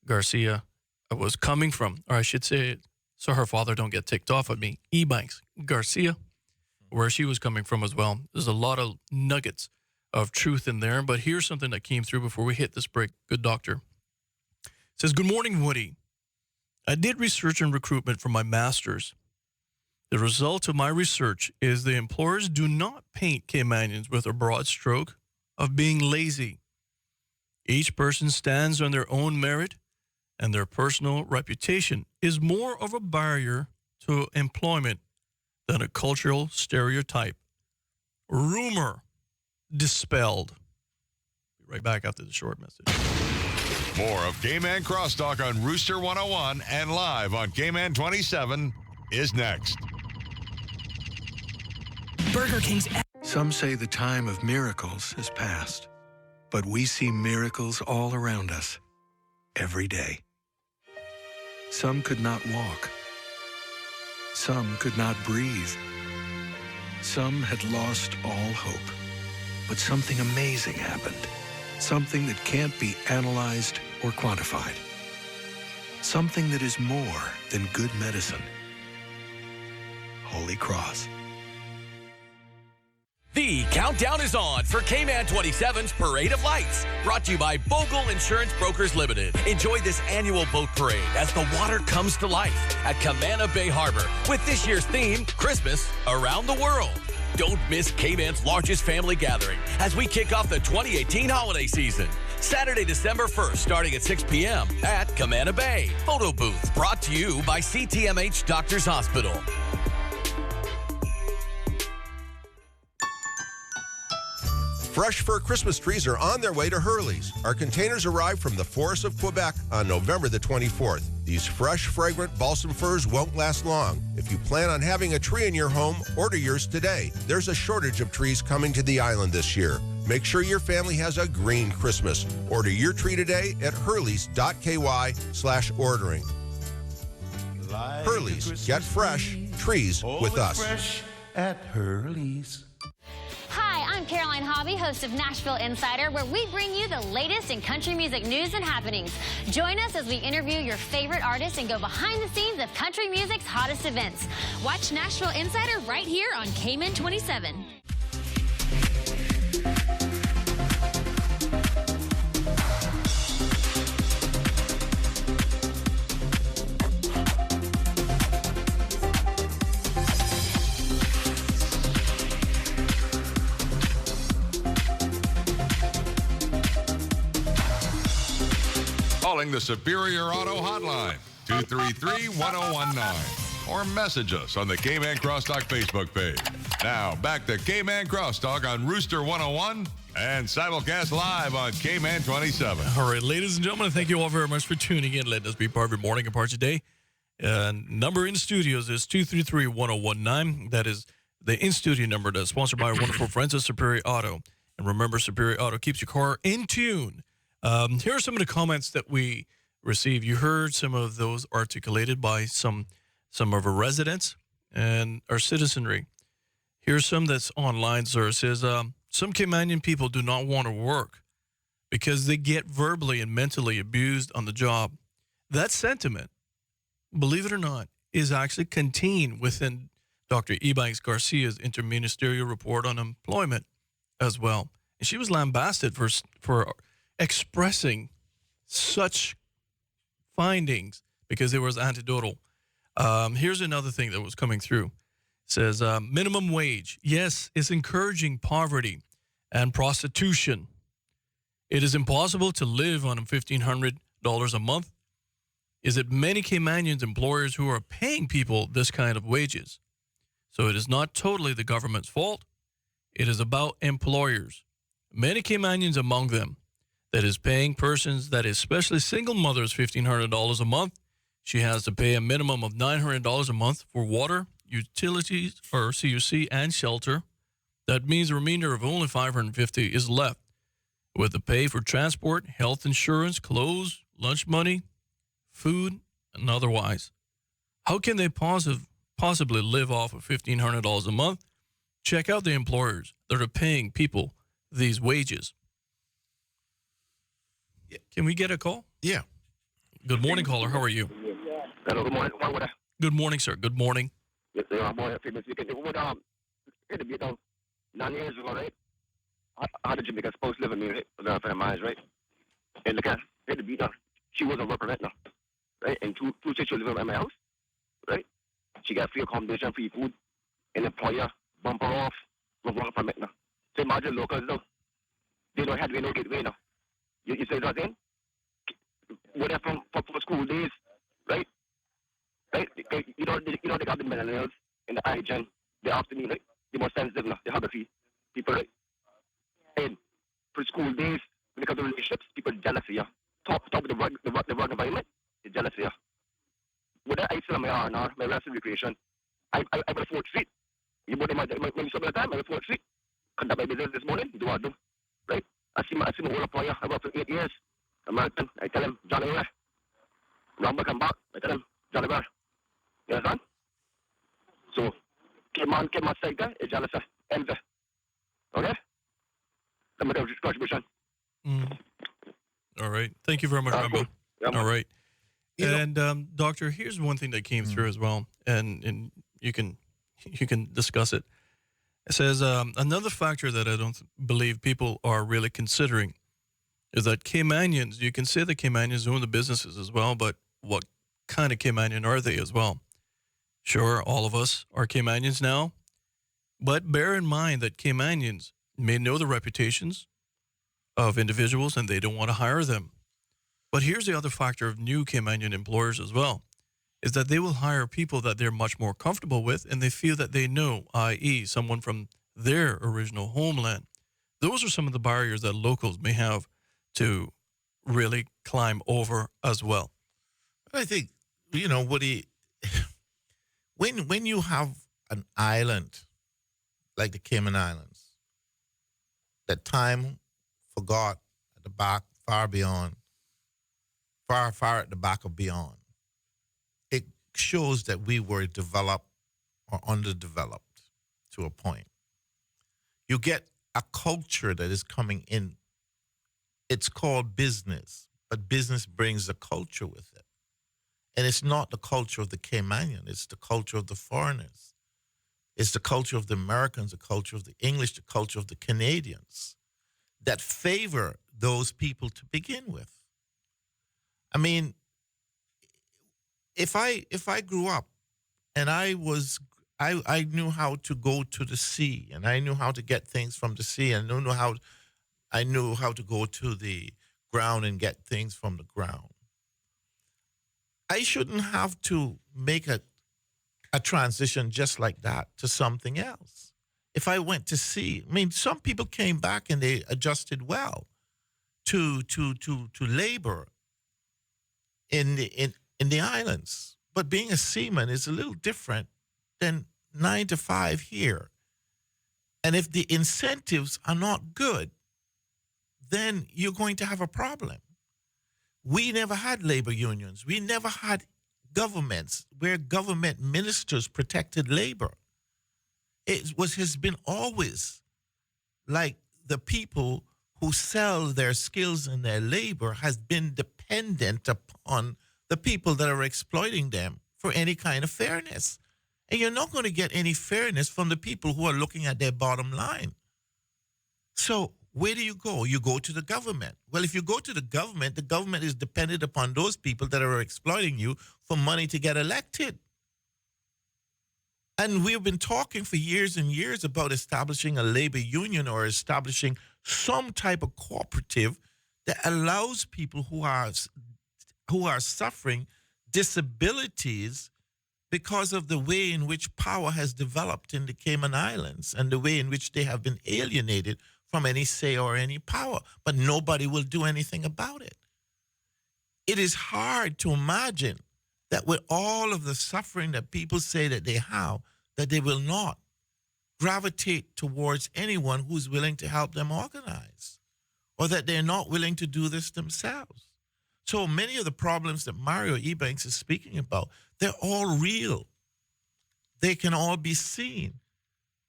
Garcia was coming from, or I should say, so her father don't get ticked off at me, Ebanks Garcia, where she was coming from as well. There's a lot of nuggets of truth in there, but here's something that came through before we hit this break. Good doctor. It says, good morning, Woody. I did research and recruitment for my master's. The result of my research is the employers do not paint Caymanians with a broad stroke of being lazy. Each person stands on their own merit, and their personal reputation is more of a barrier to employment than a cultural stereotype. Rumor dispelled. Be right back after the short message. More of Cayman Crosstalk on Rooster 101 and live on Cayman 27 is next. Burger King's. Some say the time of miracles is past, but we see miracles all around us every day. Some could not walk. Some could not breathe. Some had lost all hope. But something amazing happened. Something that can't be analyzed or quantified. Something that is more than good medicine. Holy Cross. The countdown is on for Cayman 27's Parade of Lights, brought to you by Bogle Insurance Brokers Limited. Enjoy this annual boat parade as the water comes to life at Camana Bay Harbor with this year's theme, Christmas Around the World. Don't miss Cayman's largest family gathering as we kick off the 2018 holiday season. Saturday, December 1st, starting at 6 p.m. at Camana Bay. Photo booth brought to you by CTMH Doctors Hospital. Fresh fir Christmas trees are on their way to Hurley's. Our containers arrive from the forests of Quebec on November the 24th. These fresh, fragrant balsam firs won't last long. If you plan on having a tree in your home, order yours today. There's a shortage of trees coming to the island this year. Make sure your family has a green Christmas. Order your tree today at hurleys.ky/ordering. Hurley's, get fresh trees with us. Fresh at Hurley's. Hi, I'm Caroline Hobby, host of Nashville Insider, where we bring you the latest in country music news and happenings. Join us as we interview your favorite artists and go behind the scenes of country music's hottest events. Watch Nashville Insider right here on Cayman 27. Calling the Superior Auto Hotline, 233-1019. Or message us on the Cayman Crosstalk Facebook page. Now, back to Cayman Crosstalk on Rooster 101 and simulcast live on Cayman 27. All right, ladies and gentlemen, thank you all very much for tuning in. Let us be part of your morning and part of your day. Number in studios is 233-1019. That is the in-studio number that's sponsored by our wonderful friends at Superior Auto. And remember, Superior Auto keeps your car in tune. Here are some of the comments that we received. You heard some of those articulated by some of our residents and our citizenry. Here's some that's online, sir. It says, some Caymanian people do not want to work because they get verbally and mentally abused on the job. That sentiment, believe it or not, is actually contained within Dr. Ebanks Garcia's interministerial report on employment as well. And she was lambasted for expressing such findings because it was anecdotal. Here's another thing that was coming through. It says, minimum wage. Yes, it's encouraging poverty and prostitution. It is impossible to live on $1,500 a month. Is it many Caymanians employers who are paying people this kind of wages? So it is not totally the government's fault. It is about employers. Many Caymanians among them that is paying persons, that is especially single mothers, $1,500 a month. She has to pay a minimum of $900 a month for water, utilities, or CUC, and shelter. That means a remainder of only $550 is left, with the pay for transport, health insurance, clothes, lunch money, food, and otherwise. How can they possibly live off of $1,500 a month? Check out the employers that are paying people these wages. Can we get a call? Yeah. Good morning, caller. How are you? Hello, good morning. Good morning, sir. Good morning. Yes, sir. I'm on famous weekend. It would hit a bit 9 years ago, right? I had a Jamaican spouse living with me, right? Was a friend of mine, right? And look at hit the beat down. She was a worker right now, right? And two sisters living in my house, right? She got free accommodation, free food, and employer bump her off with work permit now. So imagine locals though. They don't have no gateway now. You say what I'm saying? What from for school days, right? Right? You know they got the millennials and the iGen. They're after me, right? They're more sensitive now. They have the fee people, right? And for school days, when it comes to relationships, people are jealous of you. Top of the work environment, they're jealous of you. With that, I still have my R&R, my rest of recreation. I will 4th Street. You bought when some of the time, I will 4th Street. Conduct my business this morning, do what I do, right? I see my whole employer. I worked for 8 years. American. I tell him, Johnny, where? Rumble come back. I tell him, Johnny, where? You understand? So, came on cycle, it's jealous, envy. Okay? Let me do contribution. All right. Thank you very much, Rambo. Yeah, All right. You know- And Doctor, here's one thing that came through as well, and you can discuss it. It says another factor that I don't believe people are really considering is that Caymanians. You can say the Caymanians own the businesses as well, but what kind of Caymanian are they as well? Sure, all of us are Caymanians now, but bear in mind that Caymanians may know the reputations of individuals and they don't want to hire them. But here's the other factor of new Caymanian employers as well, is that they will hire people that they're much more comfortable with and they feel that they know, i.e. someone from their original homeland. Those are some of the barriers that locals may have to really climb over as well. I think, Woody, when you have an island like the Cayman Islands, that time forgot at the back, far beyond, far at the back of beyond, it shows that we were developed or underdeveloped to a point. You get a culture that is coming in. It's called business, but business brings a culture with it. And it's not the culture of the Caymanian, it's the culture of the foreigners. It's the culture of the Americans, the culture of the English, the culture of the Canadians that favor those people to begin with. I mean, if I grew up and I knew how to go to the sea and I knew how to get things from the sea and I knew how to go to the ground and get things from the ground, I shouldn't have to make a transition just like that to something else. If I went to sea, I mean, some people came back and they adjusted well to labor in the islands. But being a seaman is a little different than 9 to 5 here. And if the incentives are not good, then you're going to have a problem. We never had labor unions. We never had governments where government ministers protected labor. Has been always like the people who sell their skills and their labor has been dependent upon the people that are exploiting them for any kind of fairness. And you're not going to get any fairness from the people who are looking at their bottom line. So where do you go? You go to the government. Well, if you go to the government is dependent upon those people that are exploiting you for money to get elected. And we've been talking for years and years about establishing a labor union or establishing some type of cooperative that allows people who are suffering disabilities because of the way in which power has developed in the Cayman Islands and the way in which they have been alienated from any say or any power. But nobody will do anything about it. It is hard to imagine that with all of the suffering that people say that they have, that they will not gravitate towards anyone who's willing to help them organize, or that they're not willing to do this themselves. So many of the problems that Mario Ebanks is speaking about, they're all real. They can all be seen.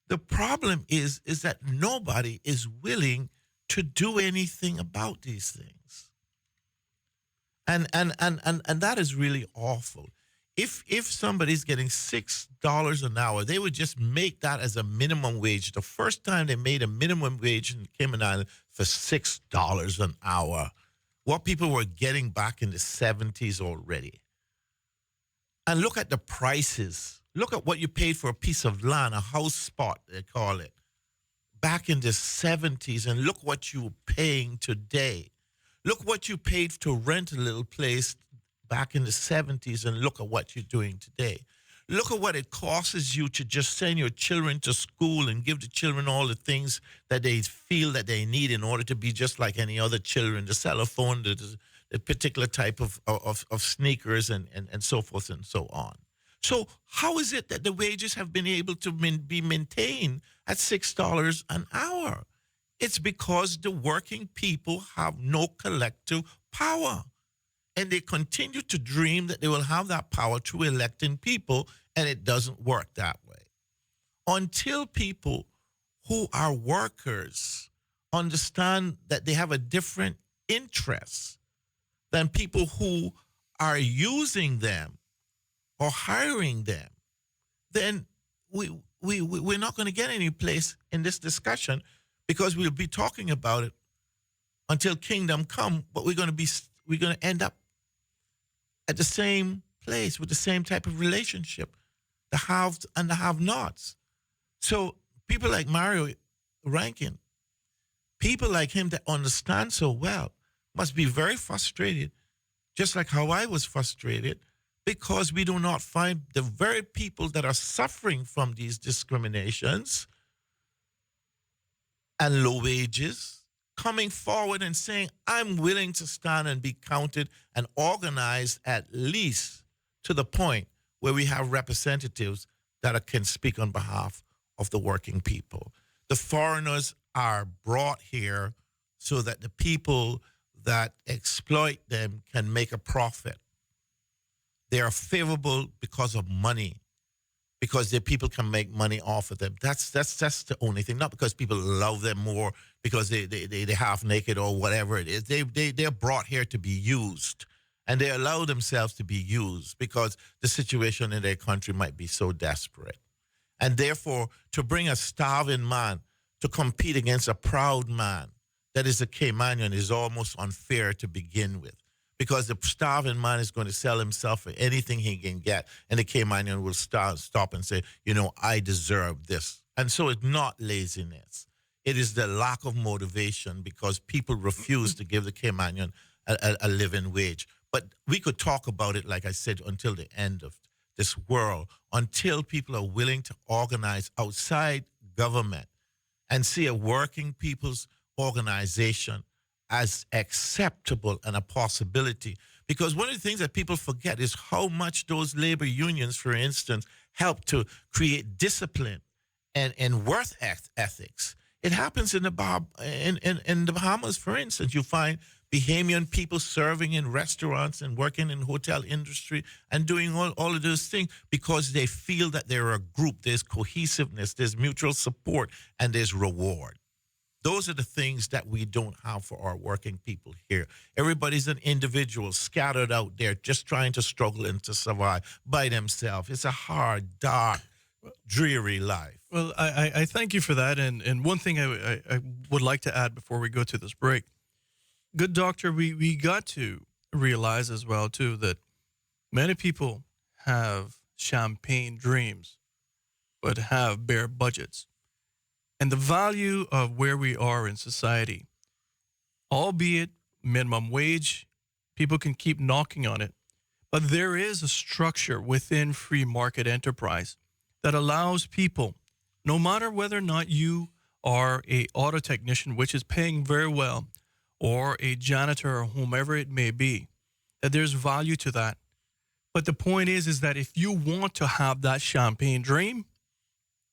The problem is that nobody is willing to do anything about these things. And that is really awful. If somebody's getting $6 an hour, they would just make that as a minimum wage. The first time they made a minimum wage in Cayman Island for $6 an hour, what people were getting back in the 70s already. And look at the prices. Look at what you paid for a piece of land, a house spot, they call it, back in the 70s, and look what you're paying today. Look what you paid to rent a little place back in the 70s, and look at what you're doing today. Look at what it costs you to just send your children to school and give the children all the things that they feel that they need in order to be just like any other children, the cell phone, the particular type of sneakers and so forth and so on. So how is it that the wages have been able to be maintained at $6 an hour? It's because the working people have no collective power. And they continue to dream that they will have that power through electing people, and it doesn't work that way. Until people who are workers understand that they have a different interest than people who are using them or hiring them, then we're not going to get any place in this discussion, because we'll be talking about it until kingdom come, but we're going to end up at the same place with the same type of relationship, the haves and the have-nots. So people like Mario Rankin, people like him that understand so well, must be very frustrated, just like how I was frustrated, because we do not find the very people that are suffering from these discriminations and low wages coming forward and saying, I'm willing to stand and be counted and organized, at least to the point where we have representatives that can speak on behalf of the working people. The foreigners are brought here so that the people that exploit them can make a profit. They are favorable because of money, because the people can make money off of them. That's the only thing. Not because people love them more, because they half naked or whatever it is. They're brought here to be used, and they allow themselves to be used because the situation in their country might be so desperate. And therefore, to bring a starving man to compete against a proud man that is a Caymanian is almost unfair to begin with, because the starving man is going to sell himself for anything he can get, and the Caymanian will stop and say, I deserve this. And so it's not laziness. It is the lack of motivation, because people refuse to give the Caymanian a living wage. But we could talk about it, like I said, until the end of this world, until people are willing to organize outside government and see a working people's organization as acceptable and a possibility. Because one of the things that people forget is how much those labor unions, for instance, help to create discipline and worth ethics. It happens in the Bahamas, for instance. You find Bahamian people serving in restaurants and working in hotel industry and doing all of those things because they feel that they're a group. There's cohesiveness, there's mutual support, and there's reward. Those are the things that we don't have for our working people here. Everybody's an individual scattered out there just trying to struggle and to survive by themselves. It's a hard, dark, dreary life. Well, I thank you for that. And one thing I would like to add before we go to this break. Good doctor, we got to realize as well, too, that many people have champagne dreams, but have bare budgets. And the value of where we are in society, albeit minimum wage, people can keep knocking on it, but there is a structure within free market enterprise that allows people, no matter whether or not you are a auto technician, which is paying very well, or a janitor or whomever it may be, that there's value to that. But the point is that if you want to have that champagne dream,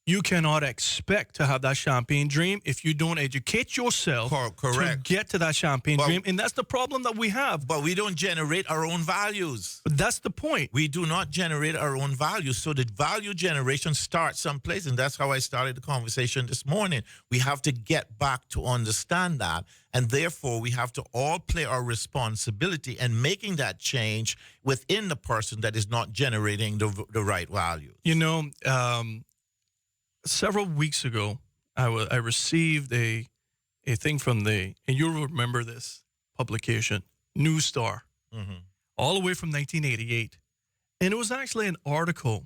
you cannot expect to have that champagne dream if you don't educate yourself to get to that champagne dream. And that's the problem that we have. But we don't generate our own values. But that's the point. We do not generate our own values. So the value generation starts someplace. And that's how I started the conversation this morning. We have to get back to understand that. And therefore, we have to all play our responsibility in making that change within the person that is not generating the right values. Several weeks ago, I received a thing from and you'll remember this publication, New Star, all the way from 1988. And it was actually an article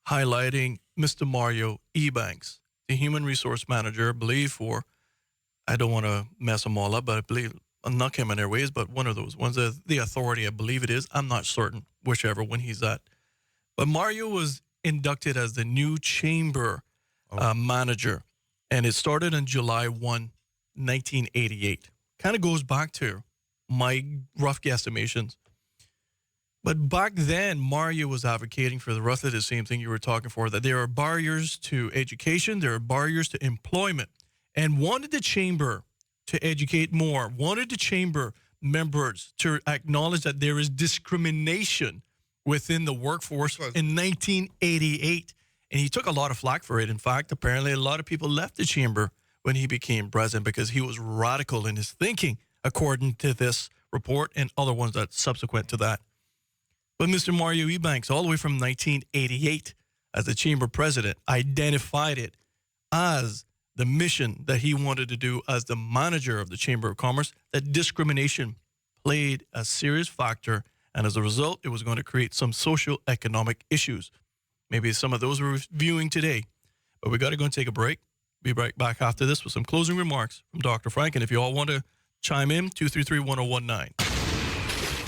highlighting Mr. Mario Ebanks, the human resource manager, I believe, for, I don't want to mess them all up, but I believe, not Cayman Airways, but one of those ones, the authority, I believe it is. I'm not certain, whichever one he's at. But Mario was inducted as the new chamber manager, and it started on July 1, 1988. Kind of goes back to my rough guesstimations. But back then, Mario was advocating for roughly the same thing you were talking for, that there are barriers to education, there are barriers to employment, and wanted the chamber to educate more, wanted the chamber members to acknowledge that there is discrimination within the workforce in 1988. And he took a lot of flack for it. In fact, apparently a lot of people left the chamber when he became president because he was radical in his thinking, according to this report and other ones that's subsequent to that. But Mr. Mario Ebanks, all the way from 1988, as the chamber president, identified it as the mission that he wanted to do as the manager of the Chamber of Commerce, that discrimination played a serious factor, and as a result, it was going to create some socio-economic issues. Maybe some of those we're reviewing today. But we got to go and take a break. Be right back after this with some closing remarks from Dr. Frank. And if you all want to chime in, 233-1019.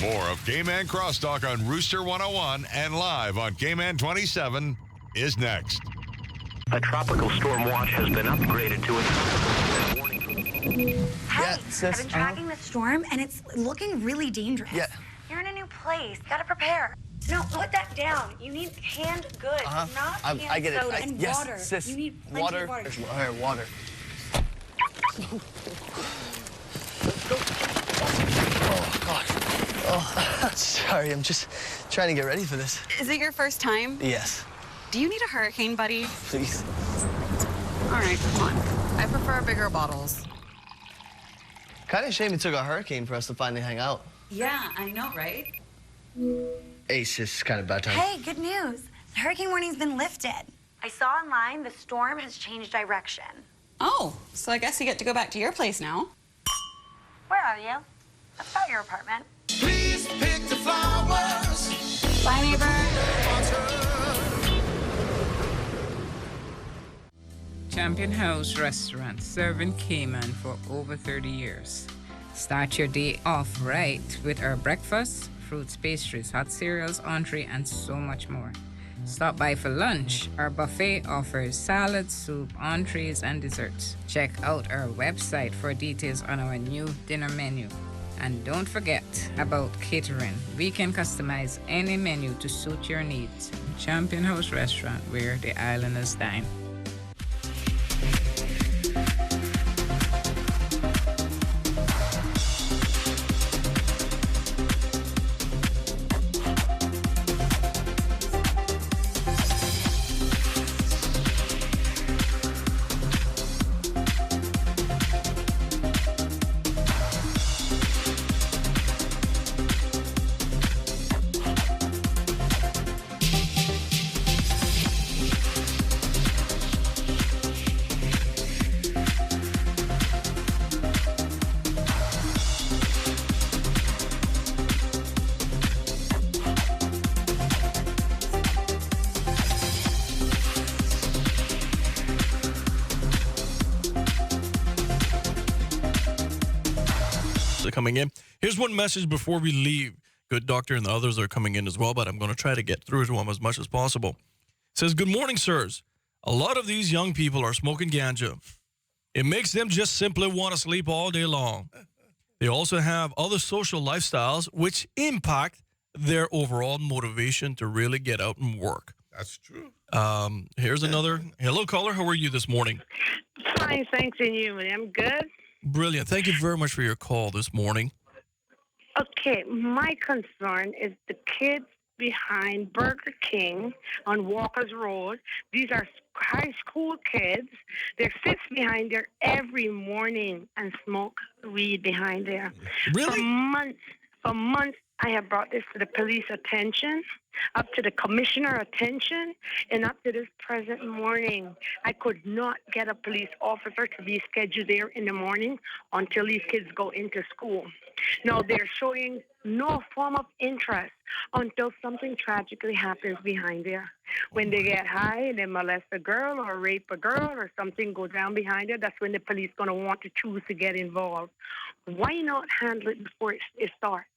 More of K-Man Crosstalk on Rooster 101 and live on K-Man 27 is next. A tropical storm watch has been upgraded to Hey, I've been tracking the storm, and it's looking really dangerous. Yeah. You're in a new place. Gotta prepare. No, put that down. You need canned goods, not canned I get it. soda and yes, water. Sis, You need plenty water. of water. There's water. Water. Oh, gosh. Oh, sorry. I'm just trying to get ready for this. Is it your first time? Yes. Do you need a hurricane buddy? Please. All right, come on. I prefer bigger bottles. Kind of shame it took a hurricane for us to finally hang out. Yeah, I know, right? Hey, sis, it's kind of bad time. Hey, good news. The hurricane warning's been lifted. I saw online the storm has changed direction. Oh, so I guess you get to go back to your place now. Where are you? That's not your apartment. Please pick the flowers. Bye, neighbor. Champion House Restaurant, serving Cayman for over 30 years. Start your day off right with our breakfast, fruits, pastries, hot cereals, entree, and so much more. Stop by for lunch. Our buffet offers salad, soup, entrees, and desserts. Check out our website for details on our new dinner menu. And don't forget about catering. We can customize any menu to suit your needs. Champion House Restaurant, where the islanders dine. Coming in. Here's one message before we leave. Good doctor and the others are coming in as well, but I'm going to try to get through to them as much as possible. It says, good morning, sirs. A lot of these young people are smoking ganja. It makes them just simply want to sleep all day long. They also have other social lifestyles which impact their overall motivation to really get out and work. That's true. Here's another. Hello, caller. How are you this morning? Fine, thanks, and you? I'm good. Brilliant. Thank you very much for your call this morning. Okay, my concern is the kids behind Burger King on Walker's Road. These are high school kids. They sit behind there every morning and smoke weed behind there. Really? For months, I have brought this to the police attention, up to the commissioner attention, and up to this present morning. I could not get a police officer to be scheduled there in the morning until these kids go into school. Now, they're showing no form of interest until something tragically happens behind there. When they get high and they molest a girl or rape a girl or something goes down behind there, that's when the police going to want to choose to get involved. Why not handle it before it starts?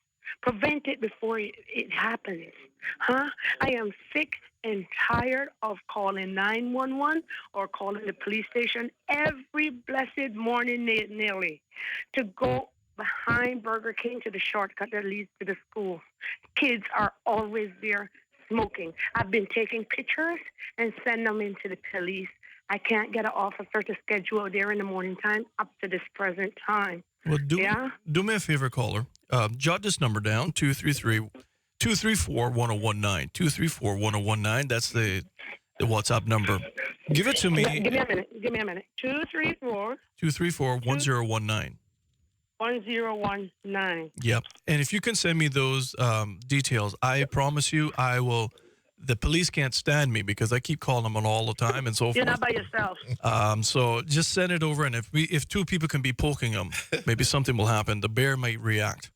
Prevent it before it happens. Huh? I am sick and tired of calling 911 or calling the police station every blessed morning nearly to go behind Burger King to the shortcut that leads to the school. Kids are always there smoking. I've been taking pictures and send them into the police. I can't get an officer to schedule there in the morning time up to this present time. Well, do me a favor, caller. Jot this number down, 234-1019. 234-1019. That's the WhatsApp number. Give it to me. Give me a minute. 234. 234-1019. 1019. Yep. And if you can send me those details, I promise you I will. The police can't stand me because I keep calling them all the time and so You're forth. not by yourself. So just send it over, and if two people can be poking them, maybe something will happen. The bear might react.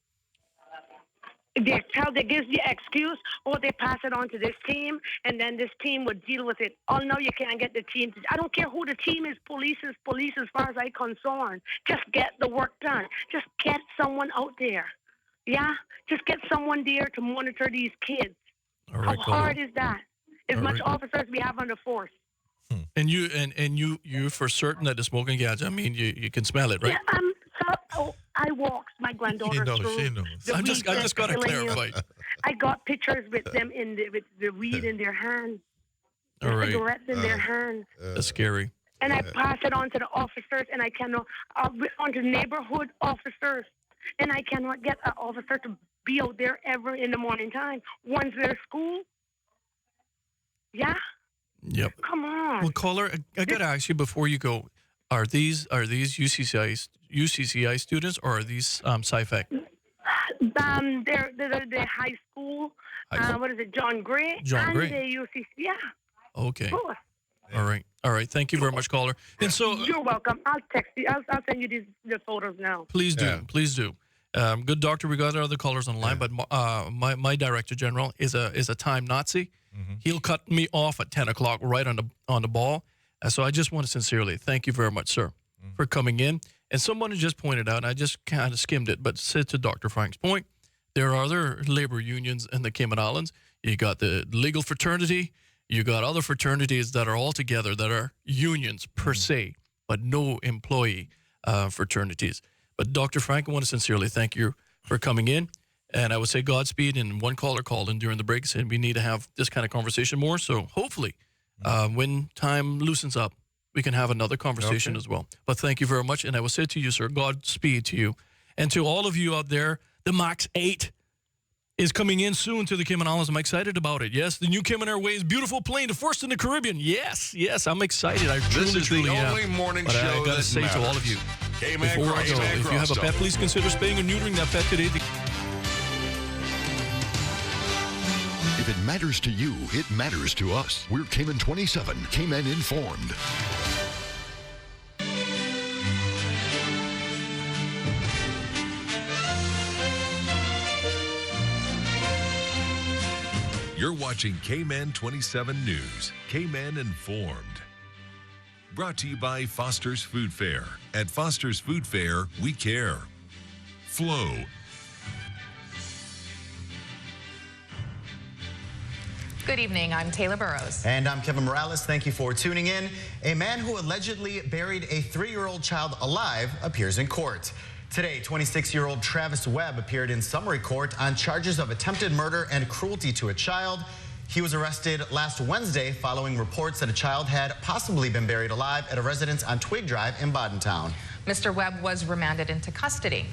They gives the excuse, or they pass it on to this team, and then this team would deal with it. Oh, no, you can't get the team. I don't care who the team is. Police is police as far as I'm concerned. Just get the work done. Just get someone out there. Yeah? Just get someone there to monitor these kids. All right, How hard is that? As much officers we have on the force. And you for certain that the smoking gadget, I mean, you can smell it, right? Yeah, I walked my granddaughter through. She knows. I just got to clarify. I got pictures with them with the weed in their hands, All right. cigarettes in their hands, That's scary. and I pass it on to the officers, and I cannot on to neighborhood officers, and I cannot get an officer to be out there ever in the morning time. Once they're at school, yeah. Yep. Come on. Well, caller, I got to ask you before you go: Are these UCCI students or are these SciFac? They're high school. What is it, John Gray? John Gray. And the UCC. Yeah. Okay. Of course. All right. Thank you very much, caller. And so, You're welcome. I'll text you. I'll send you the photos now. please do. Good doctor. We got other callers on the line, but my director general is a time Nazi. He'll cut me off at 10 o'clock right on the ball. So I just want to sincerely thank you very much, sir, for coming in. And someone just pointed out, and I just kind of skimmed it, but said to Dr. Frank's point, there are other labor unions in the Cayman Islands. You got the legal fraternity. You got other fraternities that are all together that are unions per se, but no employee fraternities. But Dr. Frank, I want to sincerely thank you for coming in. And I would say Godspeed. And one caller called in during the break saying we need to have this kind of conversation more. So hopefully when time loosens up, we can have another conversation as well. But thank you very much. And I will say to you, sir, Godspeed to you. And to all of you out there, the MAX 8 is coming in soon to the Cayman Islands. I'm excited about it. Yes, the new Cayman Airways beautiful plane, the first in the Caribbean. Yes, I'm excited. I truly am. Only morning but show I got to say to all of you, before I go, if you have a pet, please consider spaying or neutering that pet today. If it matters to you, it matters to us. We're Cayman 27, Cayman Informed. You're watching Cayman 27 News, Cayman Informed. Brought to you by Foster's Food Fair. At Foster's Food Fair, we care. Flow. Good evening, I'm Taylor Burrows. And I'm Kevin Morales. Thank you for tuning in. A man who allegedly buried a 3-year-old child alive appears in court. Today, 26-year-old Travis Webb appeared in summary court on charges of attempted murder and cruelty to a child. He was arrested last Wednesday following reports that a child had possibly been buried alive at a residence on Twig Drive in Bodentown. Mr. Webb was remanded into custody.